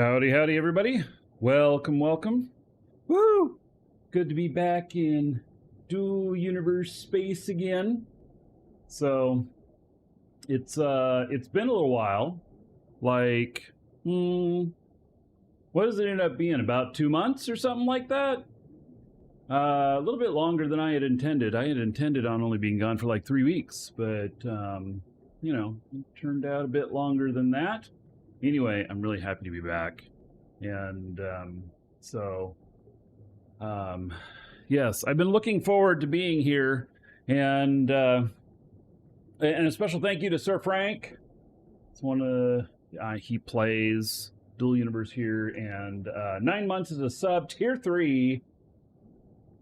Howdy, howdy, everybody. Welcome, welcome. Woo! Good to be back in dual universe space again. So, it's been a little while. Like, what does it end up being? About 2 months or something like that? A little bit longer than I had intended. I had intended on only being gone for like 3 weeks, but, it turned out a bit longer than that. Anyway, I'm really happy to be back. And yes, I've been looking forward to being here. And a special thank you to Sir Frank. It's one of he plays Dual Universe here, and 9 months as a sub, tier 3.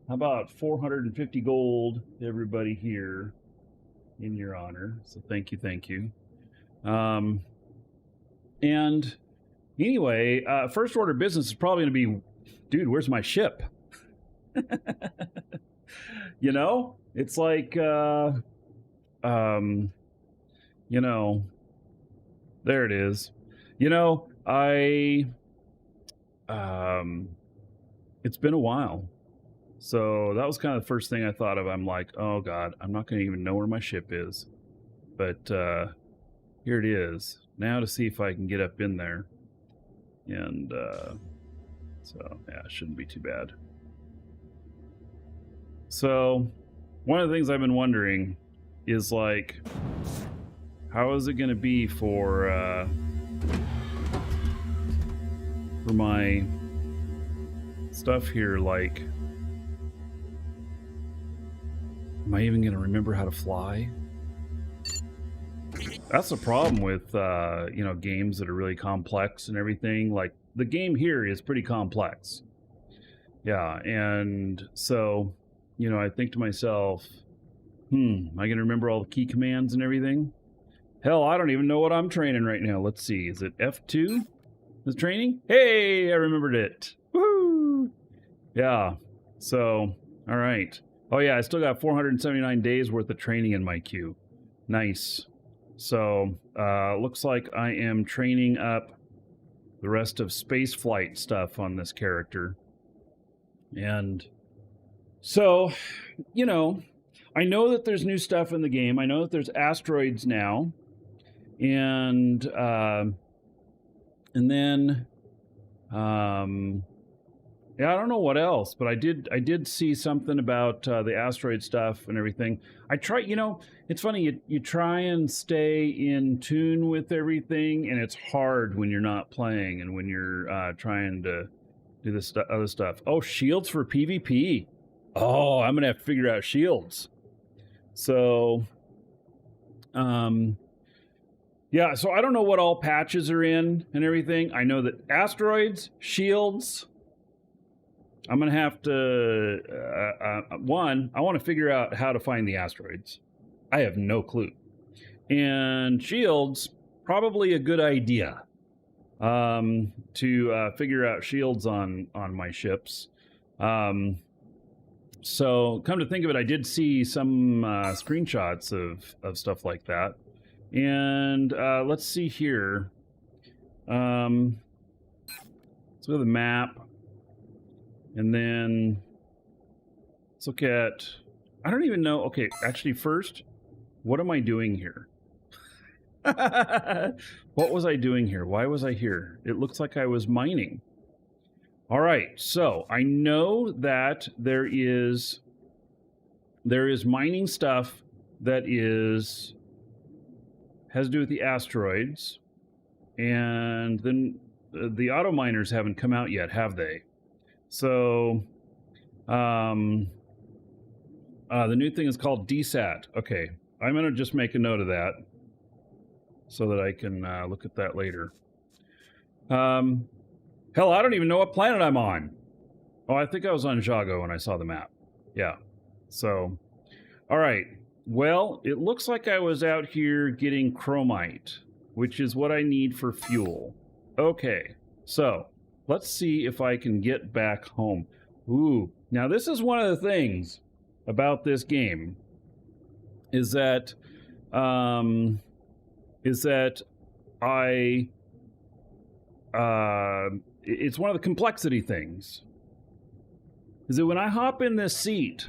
How about 450 gold to everybody here in your honor? So thank you, thank you. And anyway, first order of business is probably going to be, dude, where's my ship? It's like, there it is. It's been a while. So that was kind of the first thing I thought of. I'm like, oh God, I'm not going to even know where my ship is. But here it is. Now to see if I can get up in there. And so, yeah, it shouldn't be too bad. So, one of the things I've been wondering is, like, how is it going to be for my stuff here? Like, am I even going to remember how to fly? That's the problem with, games that are really complex and everything. Like, the game here is pretty complex. Yeah, and so, I think to myself, am I going to remember all the key commands and everything? Hell, I don't even know what I'm training right now. Let's see, is it F2? Is training? Hey, I remembered it. Woo! Yeah, so, all right. Oh yeah, I still got 479 days worth of training in my queue. Nice. So, looks like I am training up the rest of space flight stuff on this character. And so, I know that there's new stuff in the game. I know that there's asteroids now. And then, yeah, I don't know what else, but I did see something about the asteroid stuff and everything. I try, it's funny, you try and stay in tune with everything, and it's hard when you're not playing and when you're trying to do this other stuff. Oh, shields for PvP. Oh, I'm going to have to figure out shields. So, yeah, so I don't know what all patches are in and everything. I know that asteroids, shields. I'm going to have to, I want to figure out how to find the asteroids. I have no clue. And shields, probably a good idea to figure out shields on my ships. So come to think of it, I did see some screenshots of stuff like that. And let's see here. Let's go to the map. And then let's look at, I don't even know. Okay, actually first, what am I doing here? What was I doing here? Why was I here? It looks like I was mining. All right, so I know that there is mining stuff that has to do with the asteroids. And then the auto miners haven't come out yet, have they? So, the new thing is called DSAT. Okay, I'm going to just make a note of that so that I can look at that later. Hell, I don't even know what planet I'm on. Oh, I think I was on Jago when I saw the map. Yeah. So, all right. Well, it looks like I was out here getting chromite, which is what I need for fuel. Okay, so let's see if I can get back home. Ooh, now this is one of the things about this game is that I it's one of the complexity things. Is that when I hop in this seat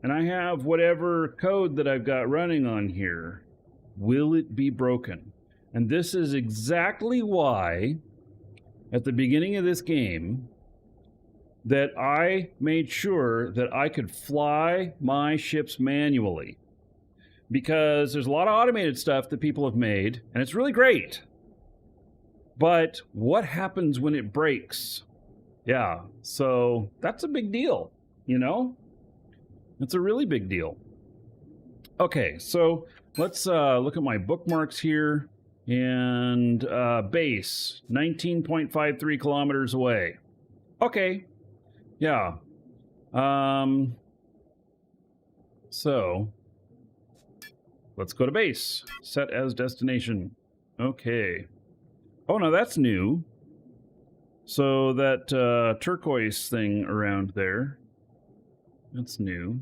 and I have whatever code that I've got running on here, will it be broken? And this is exactly why at the beginning of this game that I made sure that I could fly my ships manually. Because there's a lot of automated stuff that people have made, and it's really great. But what happens when it breaks? Yeah, so that's a big deal, you know? It's a really big deal. Okay, so let's look at my bookmarks here. And base, 19.53 kilometers away. Okay, yeah. So, let's go to base. Set as destination. Okay. Oh, no, that's new. So that turquoise thing around there, that's new.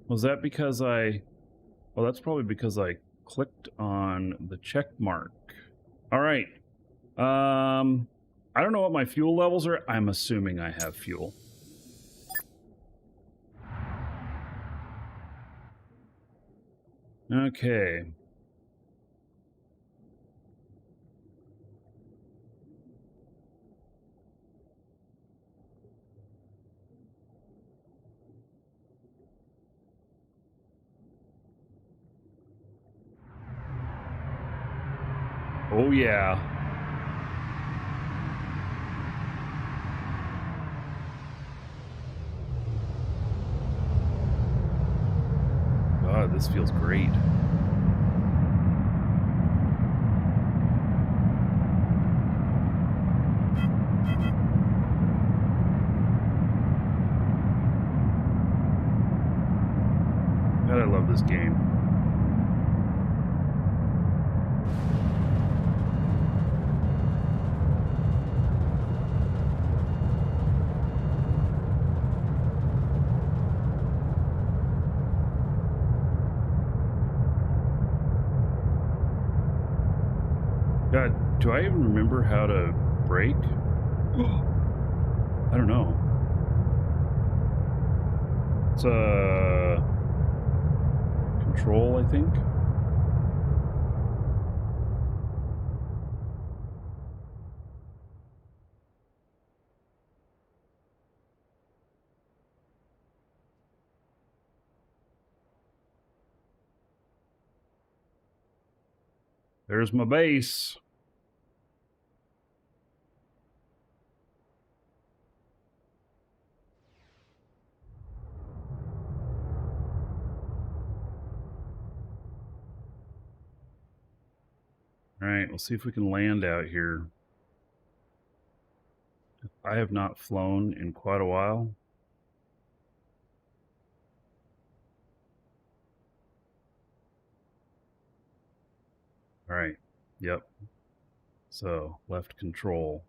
Was that because I... Well, that's probably because I clicked on the check mark. All right. I don't know what my fuel levels are. I'm assuming I have fuel. Okay. Oh, yeah. God, this feels great. God, I love this game. God, do I even remember how to brake? I don't know. It's control, I think. There's my base. All right, we'll see if we can land out here. I have not flown in quite a while. All right, yep. So, left control.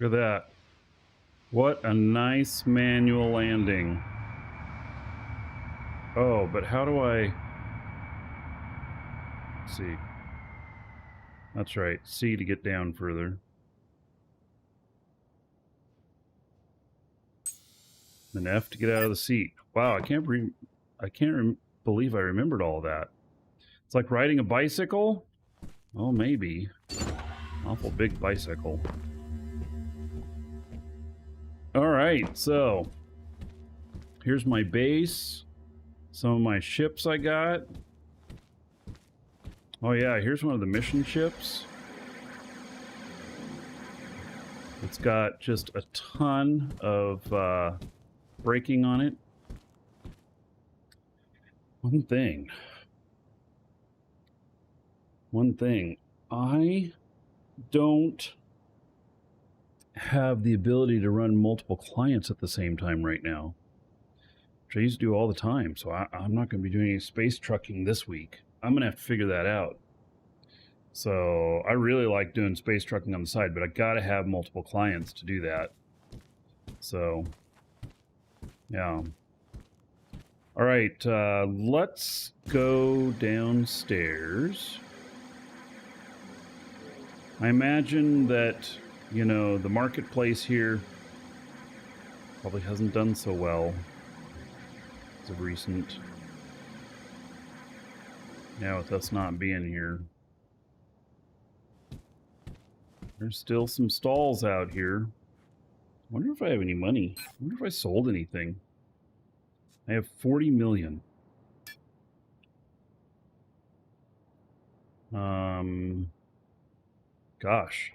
Look at that. What a nice manual landing. Oh, but how do I... Let's see. That's right. C to get down further. And F to get out of the seat. Wow, I can't believe I remembered all that. It's like riding a bicycle? Oh, maybe. Awful big bicycle. Alright, so here's my base. Some of my ships I got. Oh yeah, here's one of the mission ships. It's got just a ton of braking on it. One thing. I don't have the ability to run multiple clients at the same time right now, which I used to do all the time. So I'm not going to be doing any space trucking this week. I'm going to have to figure that out. So I really like doing space trucking on the side, but I got to have multiple clients to do that. So, yeah. All right, let's go downstairs. I imagine that, you know, the marketplace here probably hasn't done so well as of recent. Now with us not being here. There's still some stalls out here. I wonder if I have any money. I wonder if I sold anything. I have 40 million. Gosh.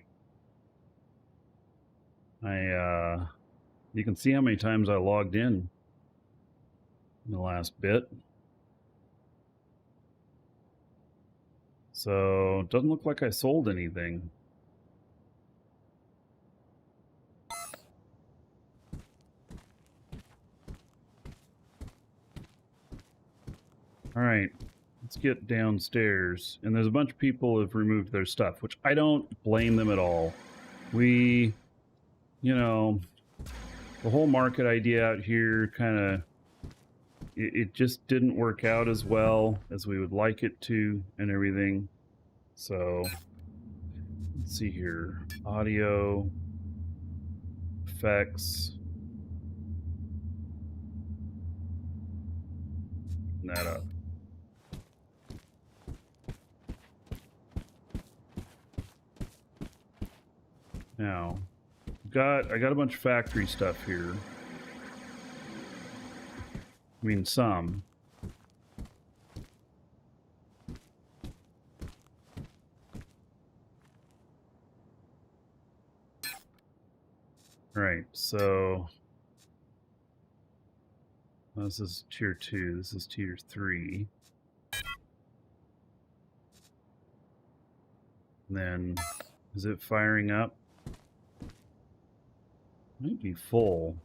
You can see how many times I logged in the last bit. So, it doesn't look like I sold anything. All right, let's get downstairs. And there's a bunch of people who have removed their stuff, which I don't blame them at all. We, you know, the whole market idea out here kind of, it just didn't work out as well as we would like it to and everything. So, let's see here. Audio, effects. That up. Now, I got a bunch of factory stuff here. I mean, some. All right, so this is tier 2. This is tier 3. And then, is it firing up? Might be full.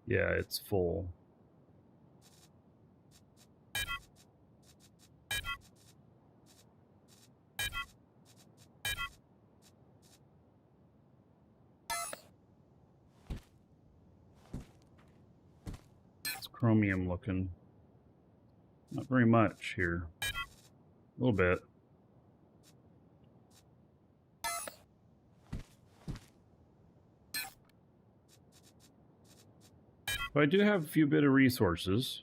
Yeah, it's full. It's chromium looking. Not very much here. A little bit. But I do have a few bit of resources.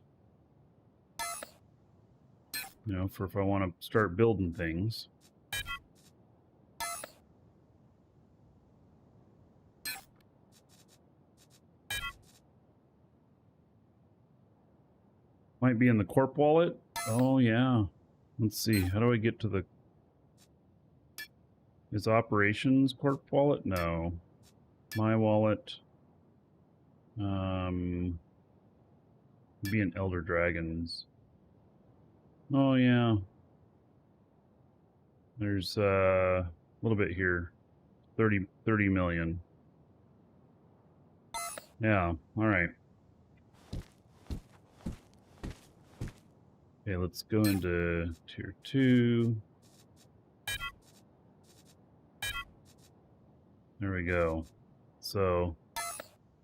You know, for if I want to start building things. Might be in the corp wallet. Oh, yeah. Let's see. How do I get to the... Is operations corp wallet? No. My wallet. Be an Elder Dragons. Oh, yeah. There's a little bit here. 30 million. Yeah, alright. Okay, let's go into tier 2. There we go. So,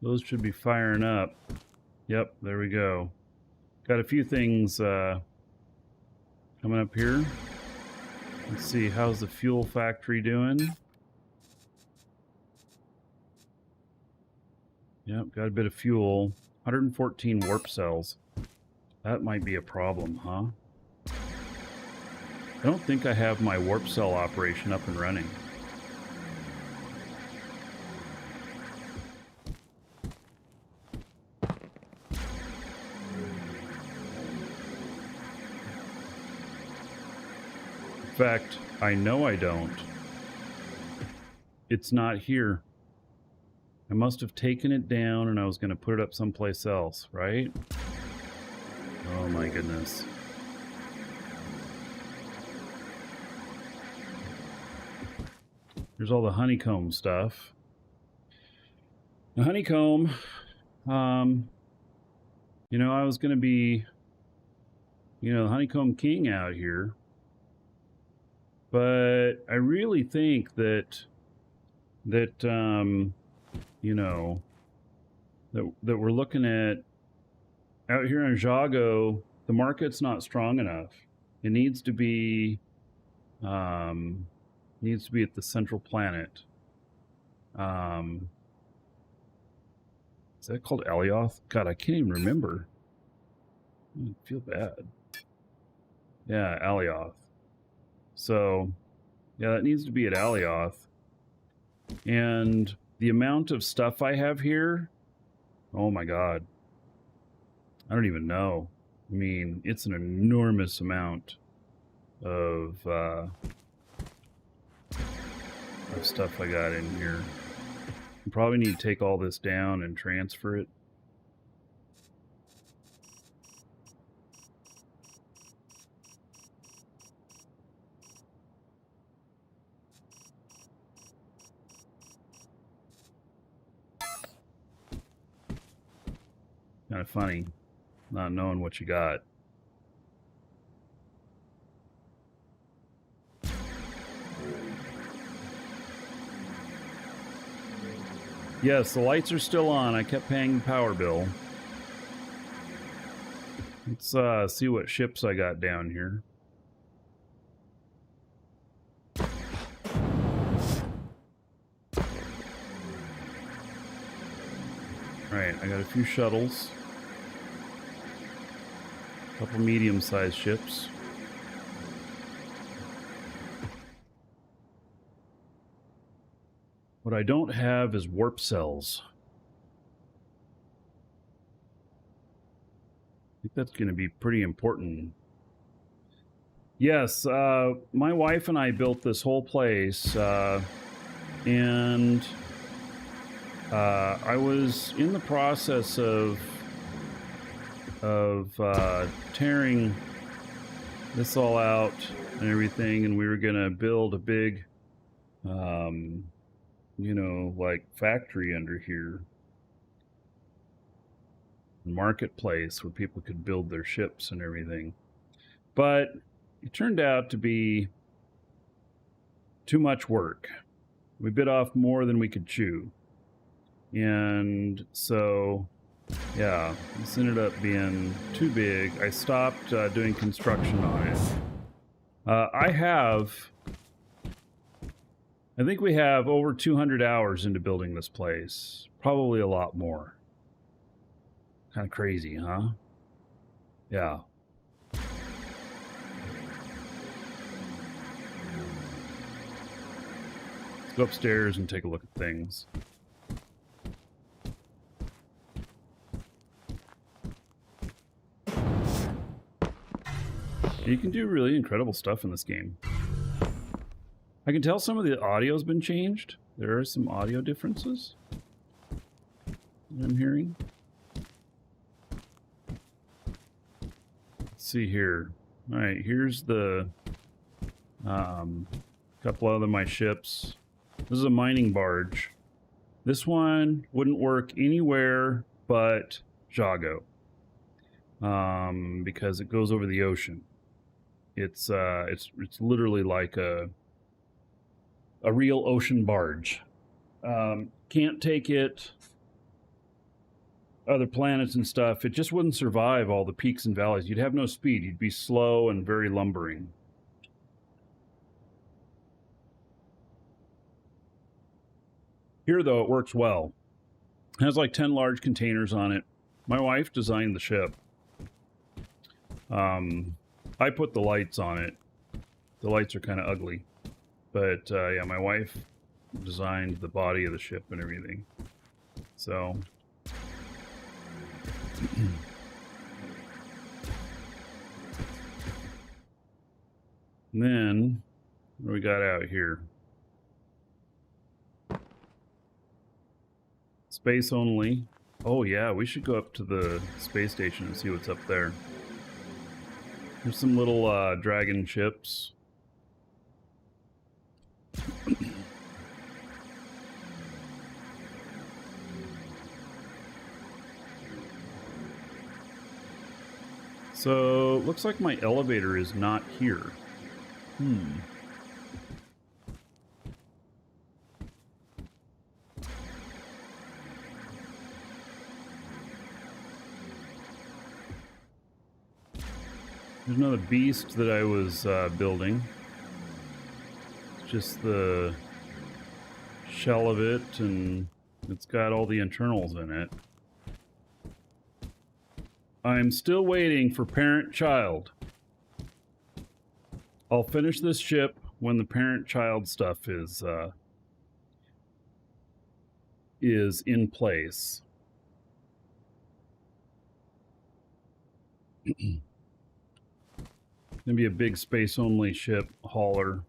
those should be firing up. Yep, there we go. Got a few things coming up here. Let's see, how's the fuel factory doing? Yep, got a bit of fuel. 114 warp cells. That might be a problem, huh? I don't think I have my warp cell operation up and running. In fact, I know I don't. It's not here. I must have taken it down and I was going to put it up someplace else, right? Oh my goodness. Here's all the honeycomb stuff. The honeycomb, you know, I was going to be, you know, the honeycomb king out here. But I really think that you know, that we're looking at out here in Jago, the market's not strong enough. It needs to be at the central planet. Is that called Alioth? God, I can't even remember. I feel bad. Yeah, Alioth. So, yeah, that needs to be at Alioth. And the amount of stuff I have here, oh my God. I don't even know. I mean, it's an enormous amount of stuff I got in here. I probably need to take all this down and transfer it. Kind of funny, not knowing what you got. Yes, the lights are still on. I kept paying the power bill. Let's see what ships I got down here. Alright, I got a few shuttles. A couple medium-sized ships. What I don't have is warp cells. I think that's going to be pretty important. Yes, my wife and I built this whole place, and I was in the process of tearing this all out and everything, and we were going to build a big, you know, like factory under here. Marketplace where people could build their ships and everything. But it turned out to be too much work. We bit off more than we could chew. And so, yeah, this ended up being too big. I stopped doing construction on it. I think we have over 200 hours into building this place. Probably a lot more. Kind of crazy, huh? Yeah. Let's go upstairs and take a look at things. You can do really incredible stuff in this game. I can tell some of the audio's been changed. There are some audio differences that I'm hearing. Let's see here. All right, here's the couple other my ships. This is a mining barge. This one wouldn't work anywhere but Jago, because it goes over the ocean. It's literally like a real ocean barge. Can't take it other planets and stuff. It just wouldn't survive all the peaks and valleys. You'd have no speed. You'd be slow and very lumbering. Here, though, it works well. It has like 10 large containers on it. My wife designed the ship. I put the lights on it. The lights are kind of ugly. But, yeah, my wife designed the body of the ship and everything. So... And then, what do we got out here? Space only. Oh yeah, we should go up to the space station and see what's up there. There's some little dragon ships. So, looks like my elevator is not here. There's another beast that I was building. It's just the shell of it, and it's got all the internals in it. I'm still waiting for parent-child. I'll finish this ship when the parent-child stuff is in place. Gonna be a big space-only ship hauler,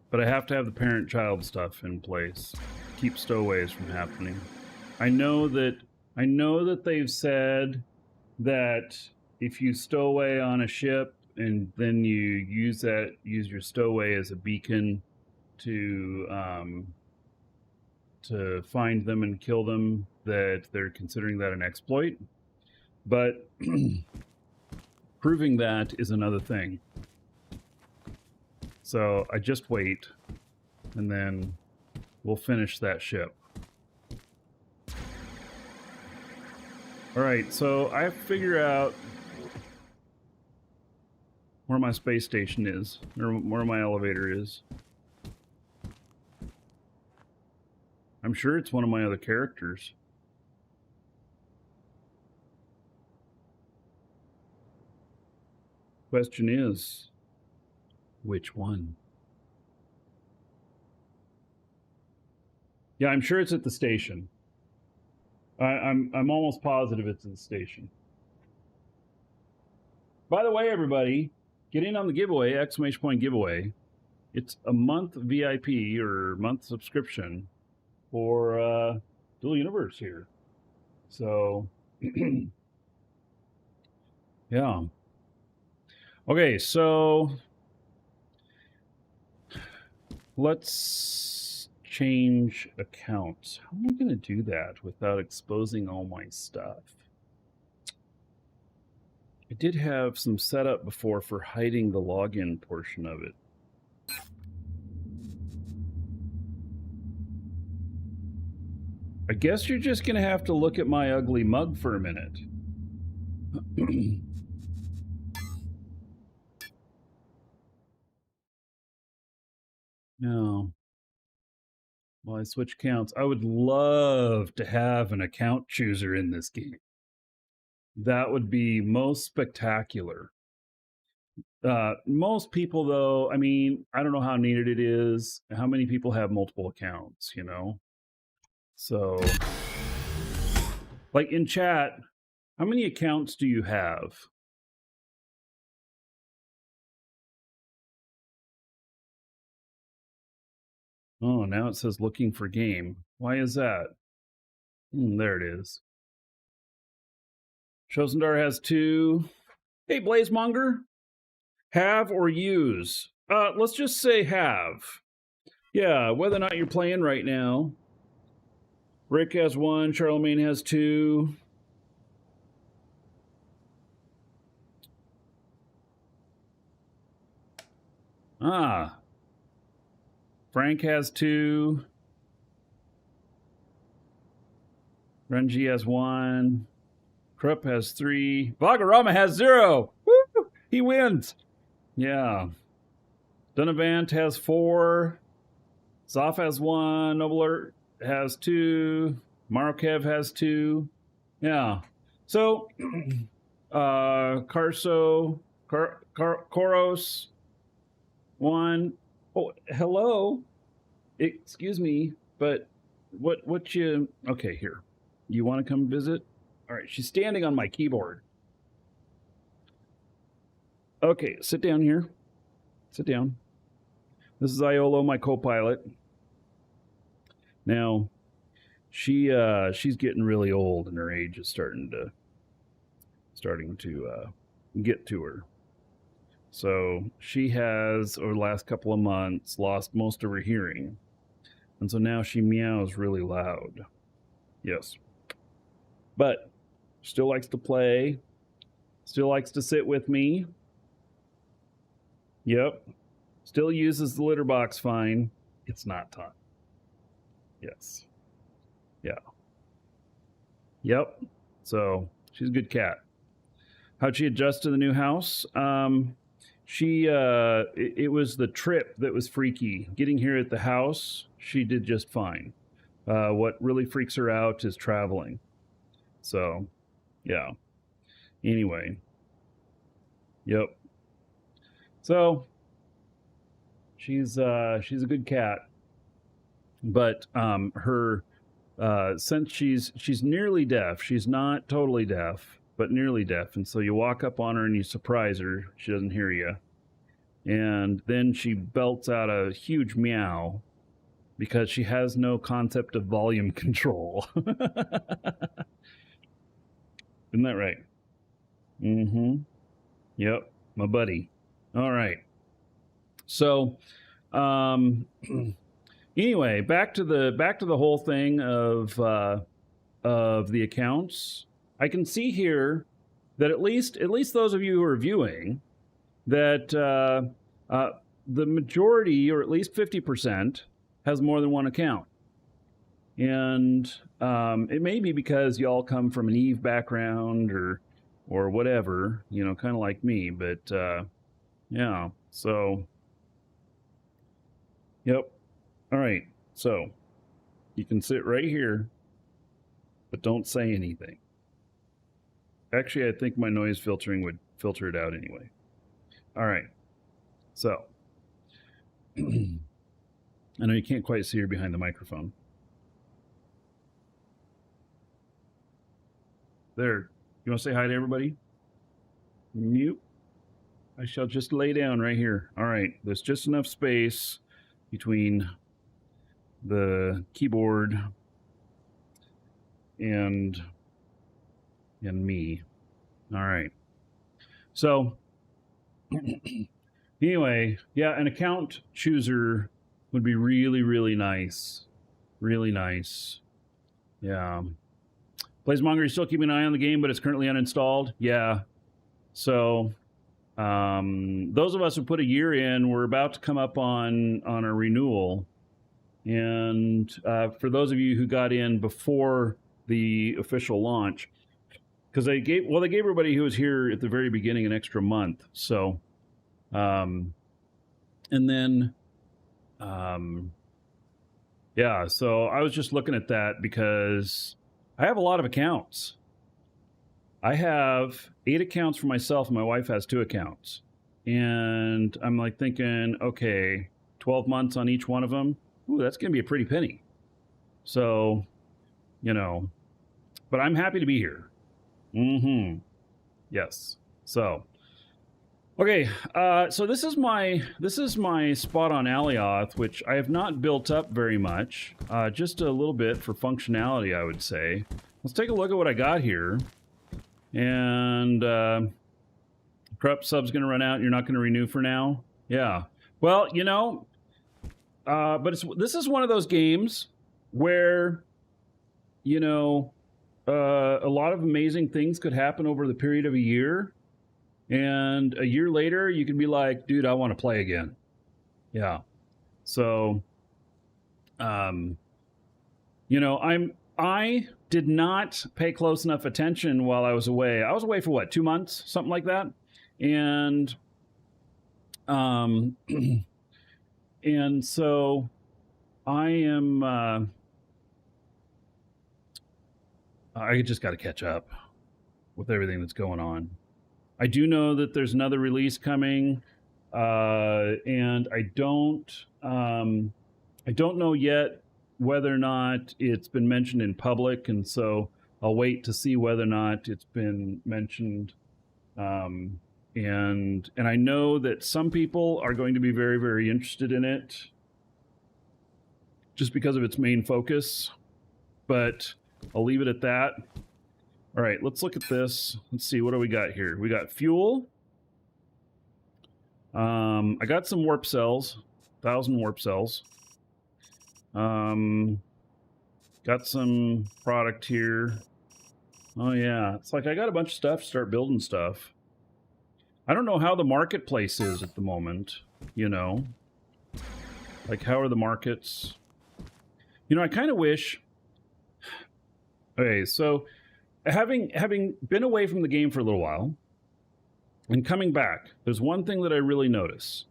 but I have to have the parent-child stuff in place. Keep stowaways from happening. I know that they've said that if you stow away on a ship and then you use your stowaway as a beacon to find them and kill them, that they're considering that an exploit. But proving that is another thing. So I just wait, and then we'll finish that ship. Alright, so I have to figure out where my space station is, or where my elevator is. I'm sure it's one of my other characters. Question is, which one? Yeah, I'm sure it's at the station. I'm almost positive it's at the station. By the way, everybody, get in on the giveaway, exclamation point giveaway. It's a month VIP or month subscription for Dual Universe here. So, yeah. Okay, so let's change accounts. How am I going to do that without exposing all my stuff? I did have some setup before for hiding the login portion of it. I guess you're just going to have to look at my ugly mug for a minute. No. Well, I switch accounts. I would love to have an account chooser in this game. That would be most spectacular. Most people, though, I mean, I don't know how needed it is. How many people have multiple accounts, you know? So, like in chat, how many accounts do you have? Oh, now it says looking for game. Why is that? There it is. Shosendar has 2. Hey, Blazemonger. Have or use? Let's just say have. Yeah, whether or not you're playing right now. Rick has 1. Charlemagne has 2. Frank has 2. Renji has 1. Krupp has 3. Vagarama has 0. Woo! He wins. Yeah. Donavant has 4. Zoff has 1. Nobler has 2. Marokev has 2. Yeah. So, Koros, 1. Oh, hello. Excuse me, but what you... Okay, here. You want to come visit? All right, she's standing on my keyboard. Okay, sit down here. Sit down. This is Iolo, my co-pilot. Now, she's getting really old, and her age is starting to get to her. So she has, over the last couple of months, lost most of her hearing, and so now she meows really loud. Yes, but still likes to play. Still likes to sit with me. Yep. Still uses the litter box fine. It's not time. Yes. Yeah. Yep. So she's a good cat. How'd she adjust to the new house? It was the trip that was freaky. Getting here at the house, she did just fine. What really freaks her out is traveling. So, yeah. Anyway. Yep. So she's a good cat, but her since she's nearly deaf, she's not totally deaf, but nearly deaf, and so you walk up on her and you surprise her, she doesn't hear you, and then she belts out a huge meow because she has no concept of volume control. Isn't that right? Mm-hmm. Yep, my buddy. All right. So, anyway, back to the whole thing of the accounts. I can see here that at least those of you who are viewing, that the majority, or at least 50%, has more than one account. And it may be because y'all come from an Eve background or whatever, kind of like me. But yeah, so yep. All right, so you can sit right here, but don't say anything. Actually, I think my noise filtering would filter it out anyway. All right, so I know you can't quite see her behind the microphone. There. You want to say hi to everybody? Mute. I shall just lay down right here. All right, there's just enough space between the keyboard and me. All right. So anyway, yeah, an account chooser would be really, really nice. Really nice. Yeah. Blazemonger, you're still keeping an eye on the game, but it's currently uninstalled. Yeah. So those of us who put a year in, we're about to come up on a renewal. And for those of you who got in before the official launch, because they gave everybody who was here at the very beginning an extra month. So, and then, yeah, so I was just looking at that because I have a lot of accounts. I have 8 accounts for myself, and my wife has 2 accounts. And I'm like thinking, okay, 12 months on each one of them. Ooh, that's going to be a pretty penny. So, but I'm happy to be here. Mm-hmm. Yes. So, okay. So this is my spot on Alioth, which I have not built up very much. Just a little bit for functionality, I would say. Let's take a look at what I got here. And corrupt sub's going to run out. You're not going to renew for now. Yeah. Well, but this is one of those games where, a lot of amazing things could happen over the period of a year. And a year later, you could be like, dude, I want to play again. Yeah. So, I did not pay close enough attention while I was away. I was away for what, 2 months, something like that. And, and so I am, I just got to catch up with everything that's going on. I do know that there's another release coming, and I don't know yet whether or not it's been mentioned in public, and so I'll wait to see whether or not it's been mentioned And I know that some people are going to be very, very interested in it just because of its main focus, but I'll leave it at that. All right, let's look at this. Let's see, what do we got here? We got fuel. I got some warp cells, 1,000 warp cells. Got some product here. Oh yeah, it's like I got a bunch of stuff to start building stuff. I don't know how the marketplace is at the moment, you know. Like, how are the markets? You know, I kind of wish... Okay, so having been away from the game for a little while and coming back, there's one thing that I really notice.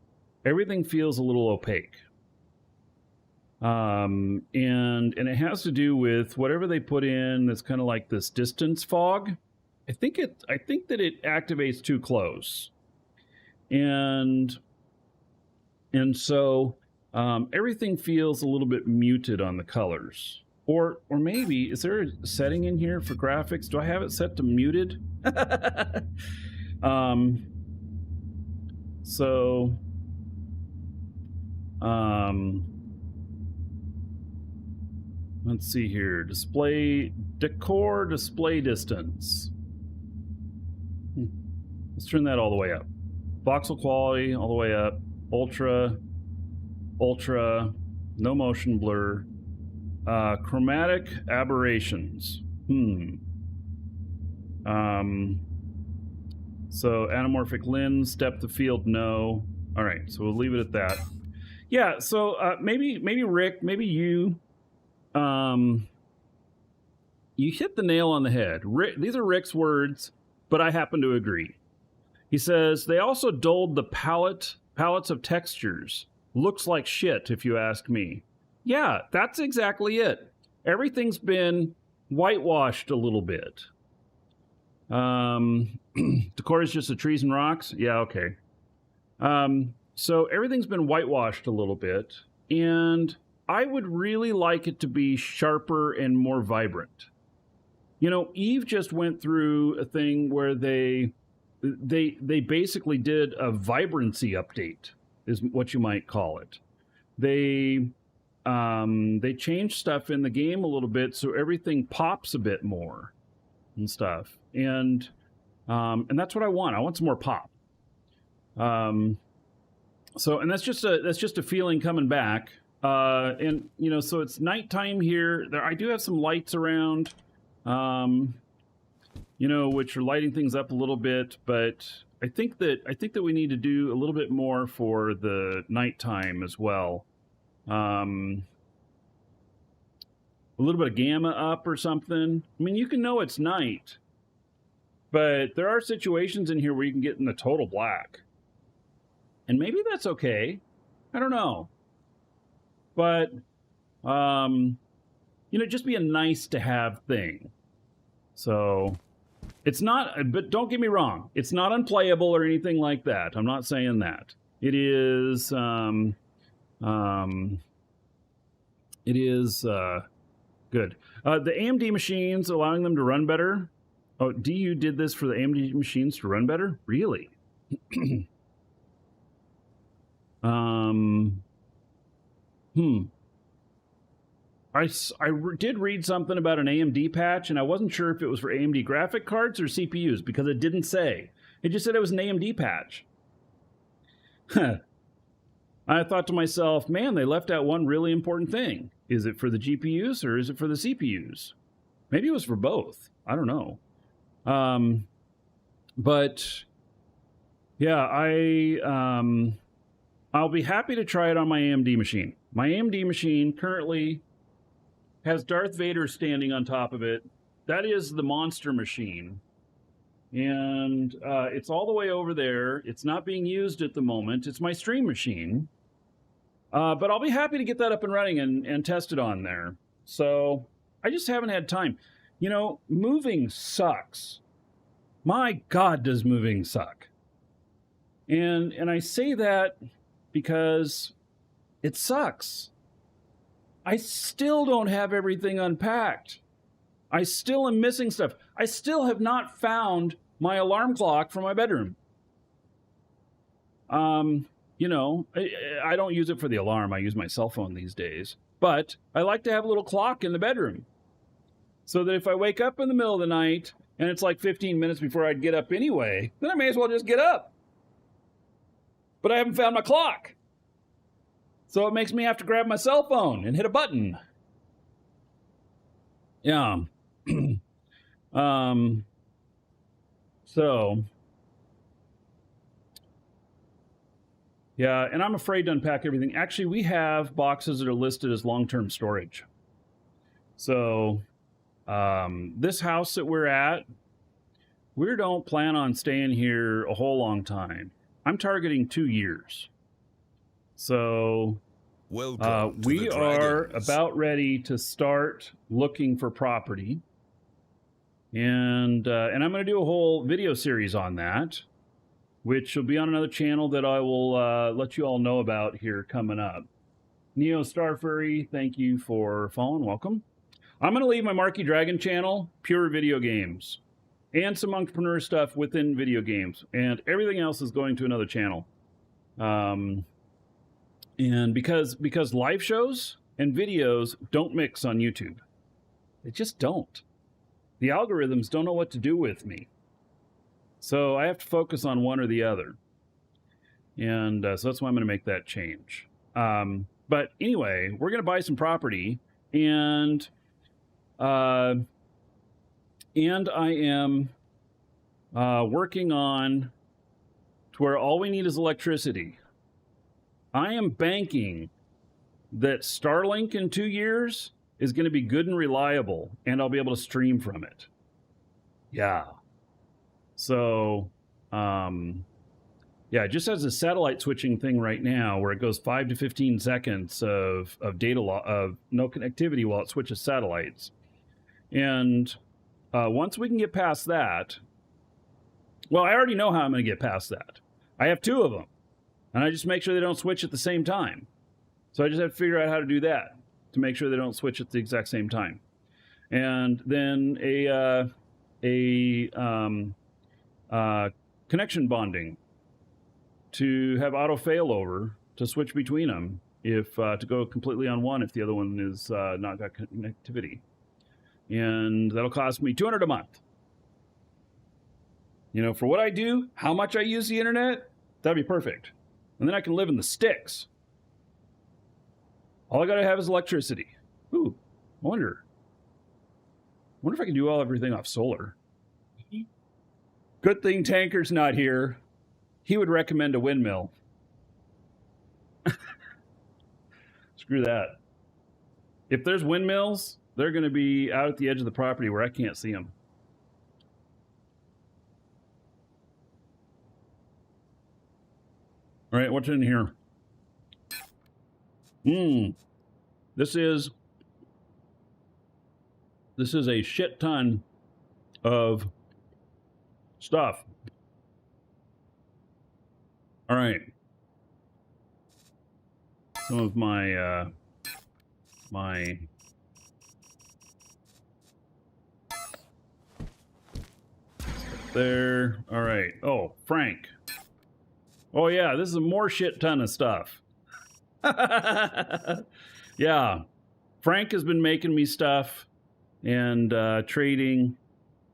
Everything feels a little opaque. And it has to do with whatever they put in that's kind of like this distance fog. I think that it activates too close. And so everything feels a little bit muted on the colors. Or maybe, is there a setting in here for graphics? Do I have it set to muted? Let's see here. Display distance. Let's turn that all the way up. Voxel quality all the way up. Ultra, no motion blur. Chromatic aberrations. So anamorphic lens, depth of field, no. All right, so we'll leave it at that. Yeah, so maybe Rick, maybe you hit the nail on the head. These are Rick's words, but I happen to agree. He says, they also dulled the palettes of textures. Looks like shit, if you ask me. Yeah, that's exactly it. Everything's been whitewashed a little bit. Decor is just the trees and rocks? Yeah, okay. So everything's been whitewashed a little bit, and I would really like it to be sharper and more vibrant. You know, Eve just went through a thing where they basically did a vibrancy update, is what you might call it. They changed stuff in the game a little bit so everything pops a bit more and stuff. And that's what I want. I want some more pop. So, and that's just a feeling coming back. And you know, so it's nighttime here. I do have some lights around, you know, which are lighting things up a little bit, but I think that we need to do a little bit more for the nighttime as well. A little bit of gamma up or something. I mean, you can know it's night, but there are situations in here where you can get in the total black. And maybe that's okay. I don't know. But, you know, just be a nice to have thing. So, it's not, but don't get me wrong. It's not unplayable or anything like that. I'm not saying that. It is, good. The AMD machines, allowing them to run better. Oh, DU did this for the AMD machines to run better? Really? I did read something about an AMD patch, and I wasn't sure if it was for AMD graphic cards or CPUs, because it didn't say. It just said it was an AMD patch. I thought to myself, man, they left out one really important thing. Is it for the GPUs or is it for the CPUs? Maybe it was for both. I don't know. But yeah, I'll be happy to try it on my AMD machine. My AMD machine currently has Darth Vader standing on top of it. That is the monster machine. And it's all the way over there. It's not being used at the moment. It's my stream machine. But I'll be happy to get that up and running and test it on there. So I just haven't had time. You know, moving sucks. My God, does moving suck. And I say that because it sucks. I still don't have everything unpacked. I still am missing stuff. I still have not found my alarm clock for my bedroom. You know, I don't use it for the alarm. I use my cell phone these days. But I like to have a little clock in the bedroom so that if I wake up in the middle of the night and it's like 15 minutes before I'd get up anyway, then I may as well just get up. But I haven't found my clock. So it makes me have to grab my cell phone and hit a button. Yeah. So, yeah, and I'm afraid to unpack everything. Actually, we have boxes that are listed as long-term storage. So, this house that we're at, we don't plan on staying here a whole long time. I'm targeting 2 years. So, we are about ready to start looking for property. And I'm going to do a whole video series on that, which will be on another channel that I will let you all know about here coming up. Neo Star Furry, thank you for following. Welcome. I'm going to leave my Marky Dragon channel, pure video games, and some entrepreneur stuff within video games, and everything else is going to another channel. And because live shows and videos don't mix on YouTube, they just don't. The algorithms don't know what to do with me. So I have to focus on one or the other. And so that's why I'm going to make that change. But anyway, we're going to buy some property, and I am working on to where all we need is electricity. I am banking that Starlink in 2 years is going to be good and reliable, and I'll be able to stream from it. Yeah. So, yeah, it just has a satellite switching thing right now where it goes 5 to 15 seconds of data of no connectivity while it switches satellites. And once we can get past that, well, I already know how I'm going to get past that. I have 2 of them, and I just make sure they don't switch at the same time. So I just have to figure out how to do that to make sure they don't switch at the exact same time. And then connection bonding to have auto failover to switch between them if to go completely on one if the other one is not got connectivity. And that'll cost me $200 a month. You know, for what I do, how much I use the internet, that'd be perfect. And then I can live in the sticks. All I gotta have is electricity. Ooh, I wonder if I can do everything off solar. Good thing Tanker's not here. He would recommend a windmill. Screw that. If there's windmills, they're going to be out at the edge of the property where I can't see them. All right, what's in here? This is a shit ton of stuff. All right. Some of my there. All right. Oh, Frank. Oh yeah, this is a more shit ton of stuff. Yeah. Frank has been making me stuff and trading.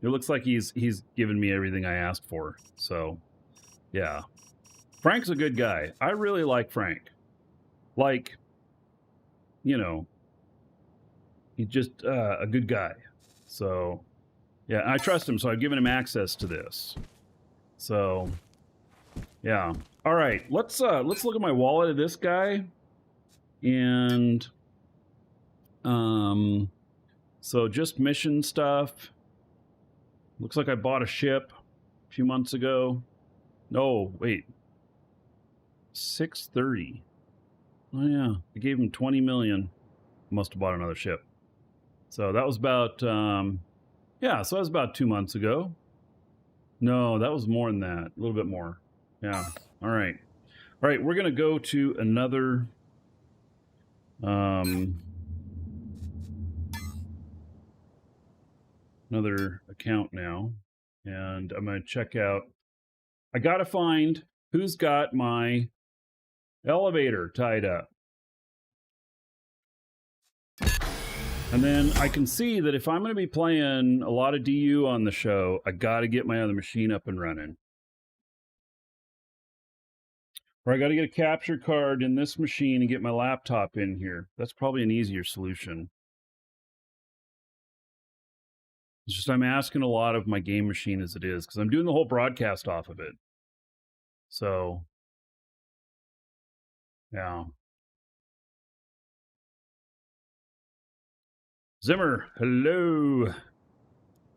It looks like he's given me everything I asked for. So, yeah. Frank's a good guy. I really like Frank. Like, you know, he's just a good guy. So, yeah, I trust him, so I've given him access to this. So, yeah. All right, let's look at my wallet of this guy. And so just mission stuff. Looks like I bought a ship a few months ago. No, wait. 630. Oh yeah, I gave him 20 million. Must have bought another ship. So that was about yeah, so that was about 2 months ago. No, that was more than that. A little bit more. Yeah. All right. All right, we're going to go to another another account now, and I'm going to check out. I got to find Who's got my elevator tied up? And then I can see that if I'm going to be playing a lot of DU on the show, I got to get my other machine up and running. Or I got to get a capture card in this machine and get my laptop in here. That's probably an easier solution. It's just I'm asking a lot of my game machine as it is, because I'm doing the whole broadcast off of it. So, yeah. Zimmer, hello.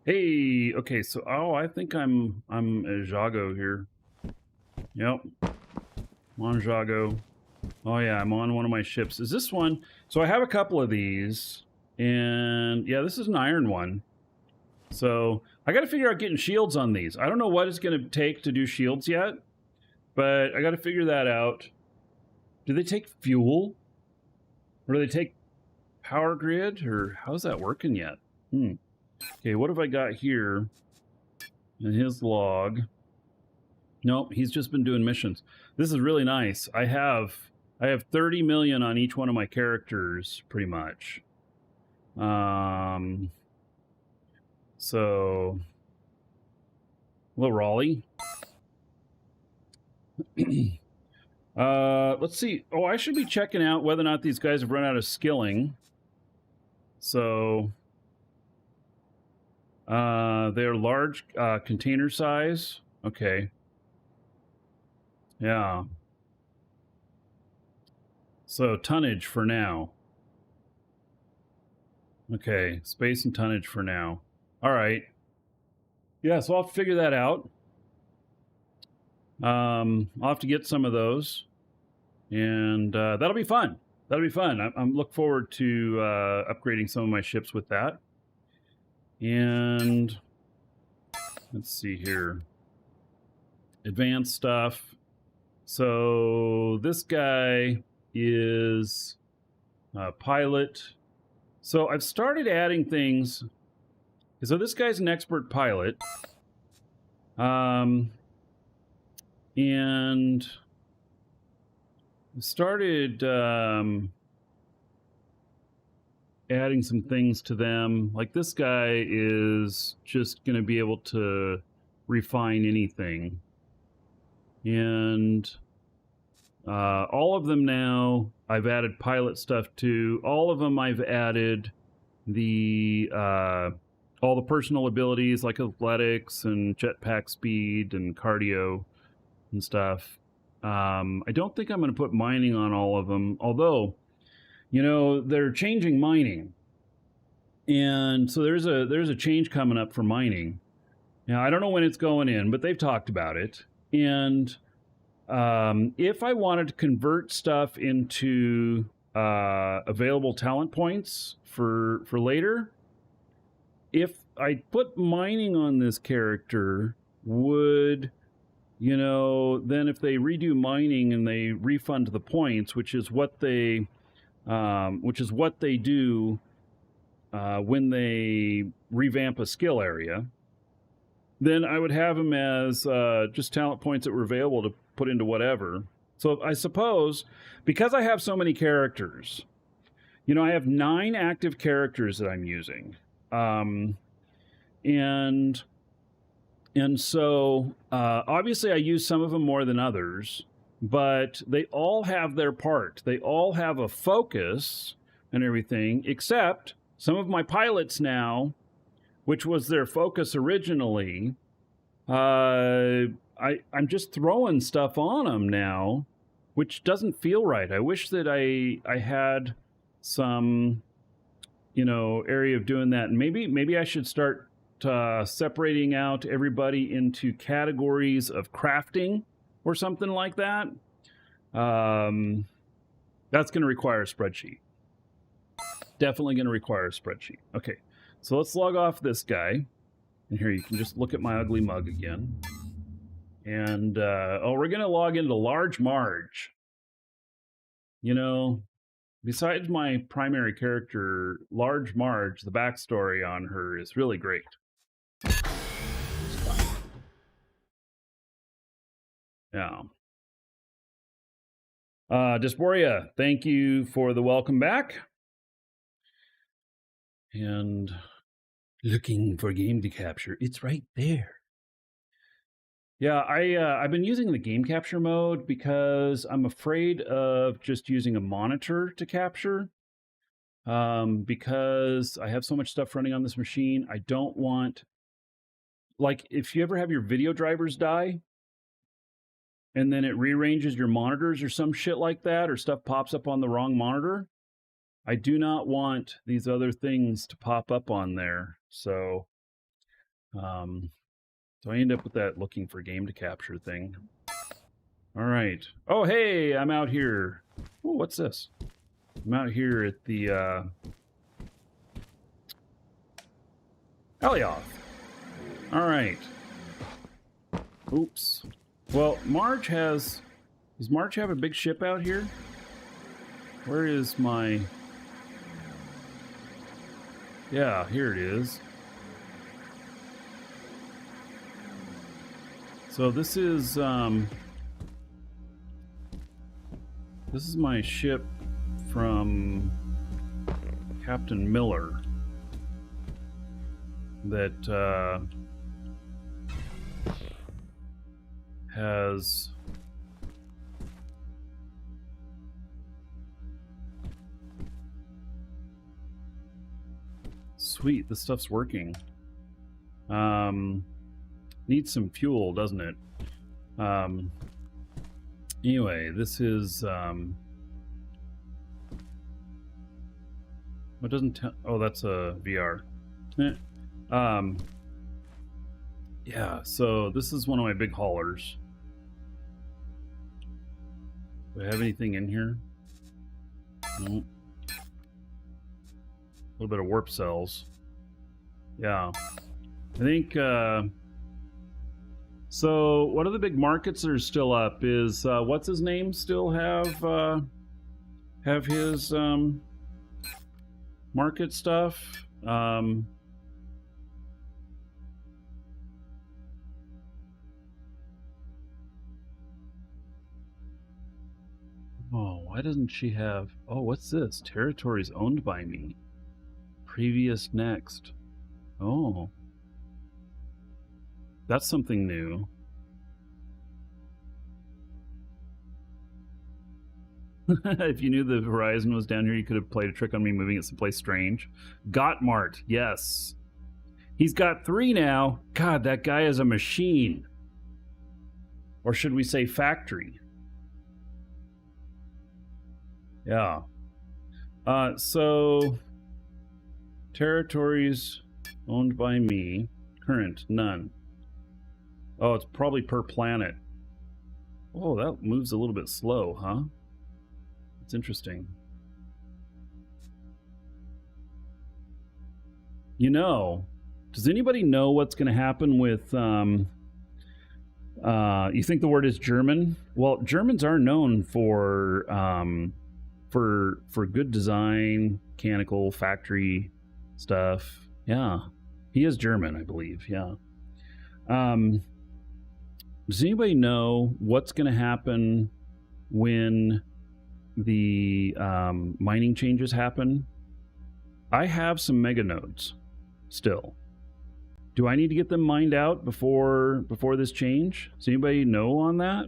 Hey, okay, so I think I'm a Jago here. Yep. I'm on Jago. Oh yeah, I'm on one of my ships. Is this one? So I have a couple of these, and yeah, this is an iron one. So I got to figure out getting shields on these. I don't know what it's going to take to do shields yet, but I got to figure that out. Do they take fuel? Or do they take power grid? Or how's that working yet? Okay, what have I got here in his log? Nope, he's just been doing missions. This is really nice. I have 30 million on each one of my characters, pretty much. So, hello, Raleigh. Let's see. Oh, I should be checking out whether or not these guys have run out of skilling. So, they're large container size. Okay. Yeah. So, tonnage for now. Okay, space and tonnage for now. All right. Yeah, so I'll figure that out. I'll have to get some of those, and that'll be fun. That'll be fun. I'm look forward to upgrading some of my ships with that. And let's see here. Advanced stuff. So this guy is a pilot. So I've started adding things. So this guy's an expert pilot. And started adding some things to them. Like this guy is just going to be able to refine anything. And all of them now, I've added pilot stuff to. All of them I've added the all the personal abilities like athletics and jetpack speed and cardio and stuff. I don't think I'm going to put mining on all of them, although, you know, they're changing mining. And so there's a change coming up for mining. Now, I don't know when it's going in, but they've talked about it. And if I wanted to convert stuff into available talent points for later, if I put mining on this character, would, you know, then if they redo mining and they refund the points, which is what they do when they revamp a skill area, then I would have them as just talent points that were available to put into whatever. So I suppose, because I have so many characters, you know, I have 9 active characters that I'm using. And so obviously I use some of them more than others, but they all have their part. They all have a focus and everything, except some of my pilots now, which was their focus originally, I'm just throwing stuff on them now, which doesn't feel right. I wish that I had some, you know, area of doing that. And maybe I should start separating out everybody into categories of crafting or something like that. That's going to require a spreadsheet. Definitely going to require a spreadsheet. Okay, so let's log off this guy. And here you can just look at my ugly mug again. And, we're going to log into Large Marge. You know, besides my primary character, Large Marge, the backstory on her is really great. Yeah. Dysphoria, thank you for the welcome back. And looking for game to capture. It's right there. Yeah, I've been using the game capture mode because I'm afraid of just using a monitor to capture. Because I have so much stuff running on this machine, I don't want, like, if you ever have your video drivers die and then it rearranges your monitors or some shit like that, or stuff pops up on the wrong monitor, I do not want these other things to pop up on there. So I end up with that looking for game to capture thing. All right. Oh, hey, I'm out here. Oh, what's this? I'm out here at the Elioth. All right. Oops. Well, does March have a big ship out here? Where is my... Yeah, here it is. So this is my ship from Captain Miller that has sweet, this stuff's working. Needs some fuel, doesn't it? Anyway, this is what doesn't tell? Oh, that's a VR. Yeah, so this is one of my big haulers. Do I have anything in here? Nope. A little bit of warp cells. Yeah. I think so one of the big markets that are still up is what's his name still have his market stuff. Oh, why doesn't she have... Oh, what's this? Territories owned by me. Previous next. Oh. That's something new. If you knew the horizon was down here, you could have played a trick on me moving it someplace strange. Gottmart, yes. He's got 3 now. God, that guy is a machine. Or should we say factory? Yeah. So territories owned by me. Current, none. Oh, it's probably per planet. Oh, that moves a little bit slow, huh? It's interesting. You know, does anybody know what's going to happen with you think the word is German? Well, Germans are known for good design, mechanical, factory stuff. Yeah. He is German, I believe. Yeah. Does anybody know what's going to happen when the mining changes happen? I have some mega nodes still. Do I need to get them mined out before this change? Does anybody know on that?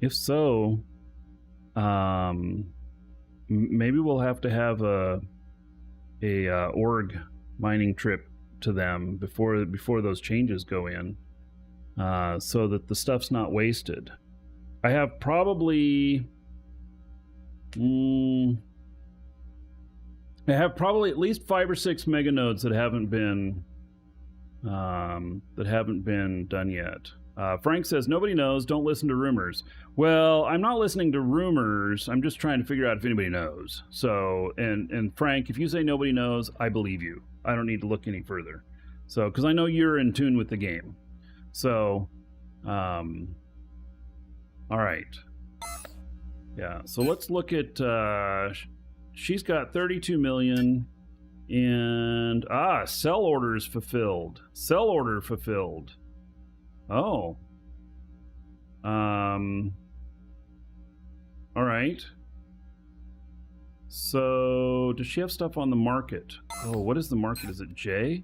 If so, maybe we'll have to have a org mining trip to them before those changes go in, so that the stuff's not wasted. I have probably at least 5 or 6 mega nodes that haven't been done yet. Frank says nobody knows. Don't listen to rumors. Well, I'm not listening to rumors. I'm just trying to figure out if anybody knows. So, and Frank, if you say nobody knows, I believe you. I don't need to look any further. So, because I know you're in tune with the game. So, all right. Yeah. So let's look at. She's got 32 million, and sell orders fulfilled. Sell order fulfilled. Oh. All right. So, does she have stuff on the market? Oh, what is the market? Is it J?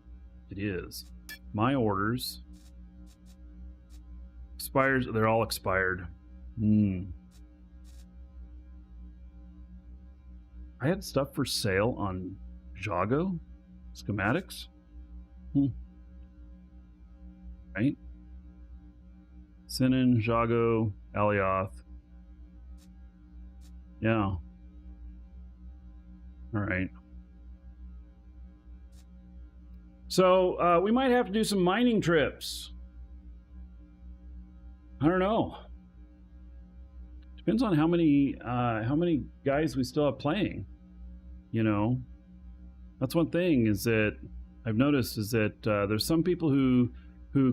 It is. My orders. Expires. They're all expired. I had stuff for sale on Jago schematics. Right. Sinan, Jago, Alioth. Yeah. All right. So we might have to do some mining trips. I don't know. Depends on how many guys we still have playing. You know, that's one thing is that I've noticed is that there's some people who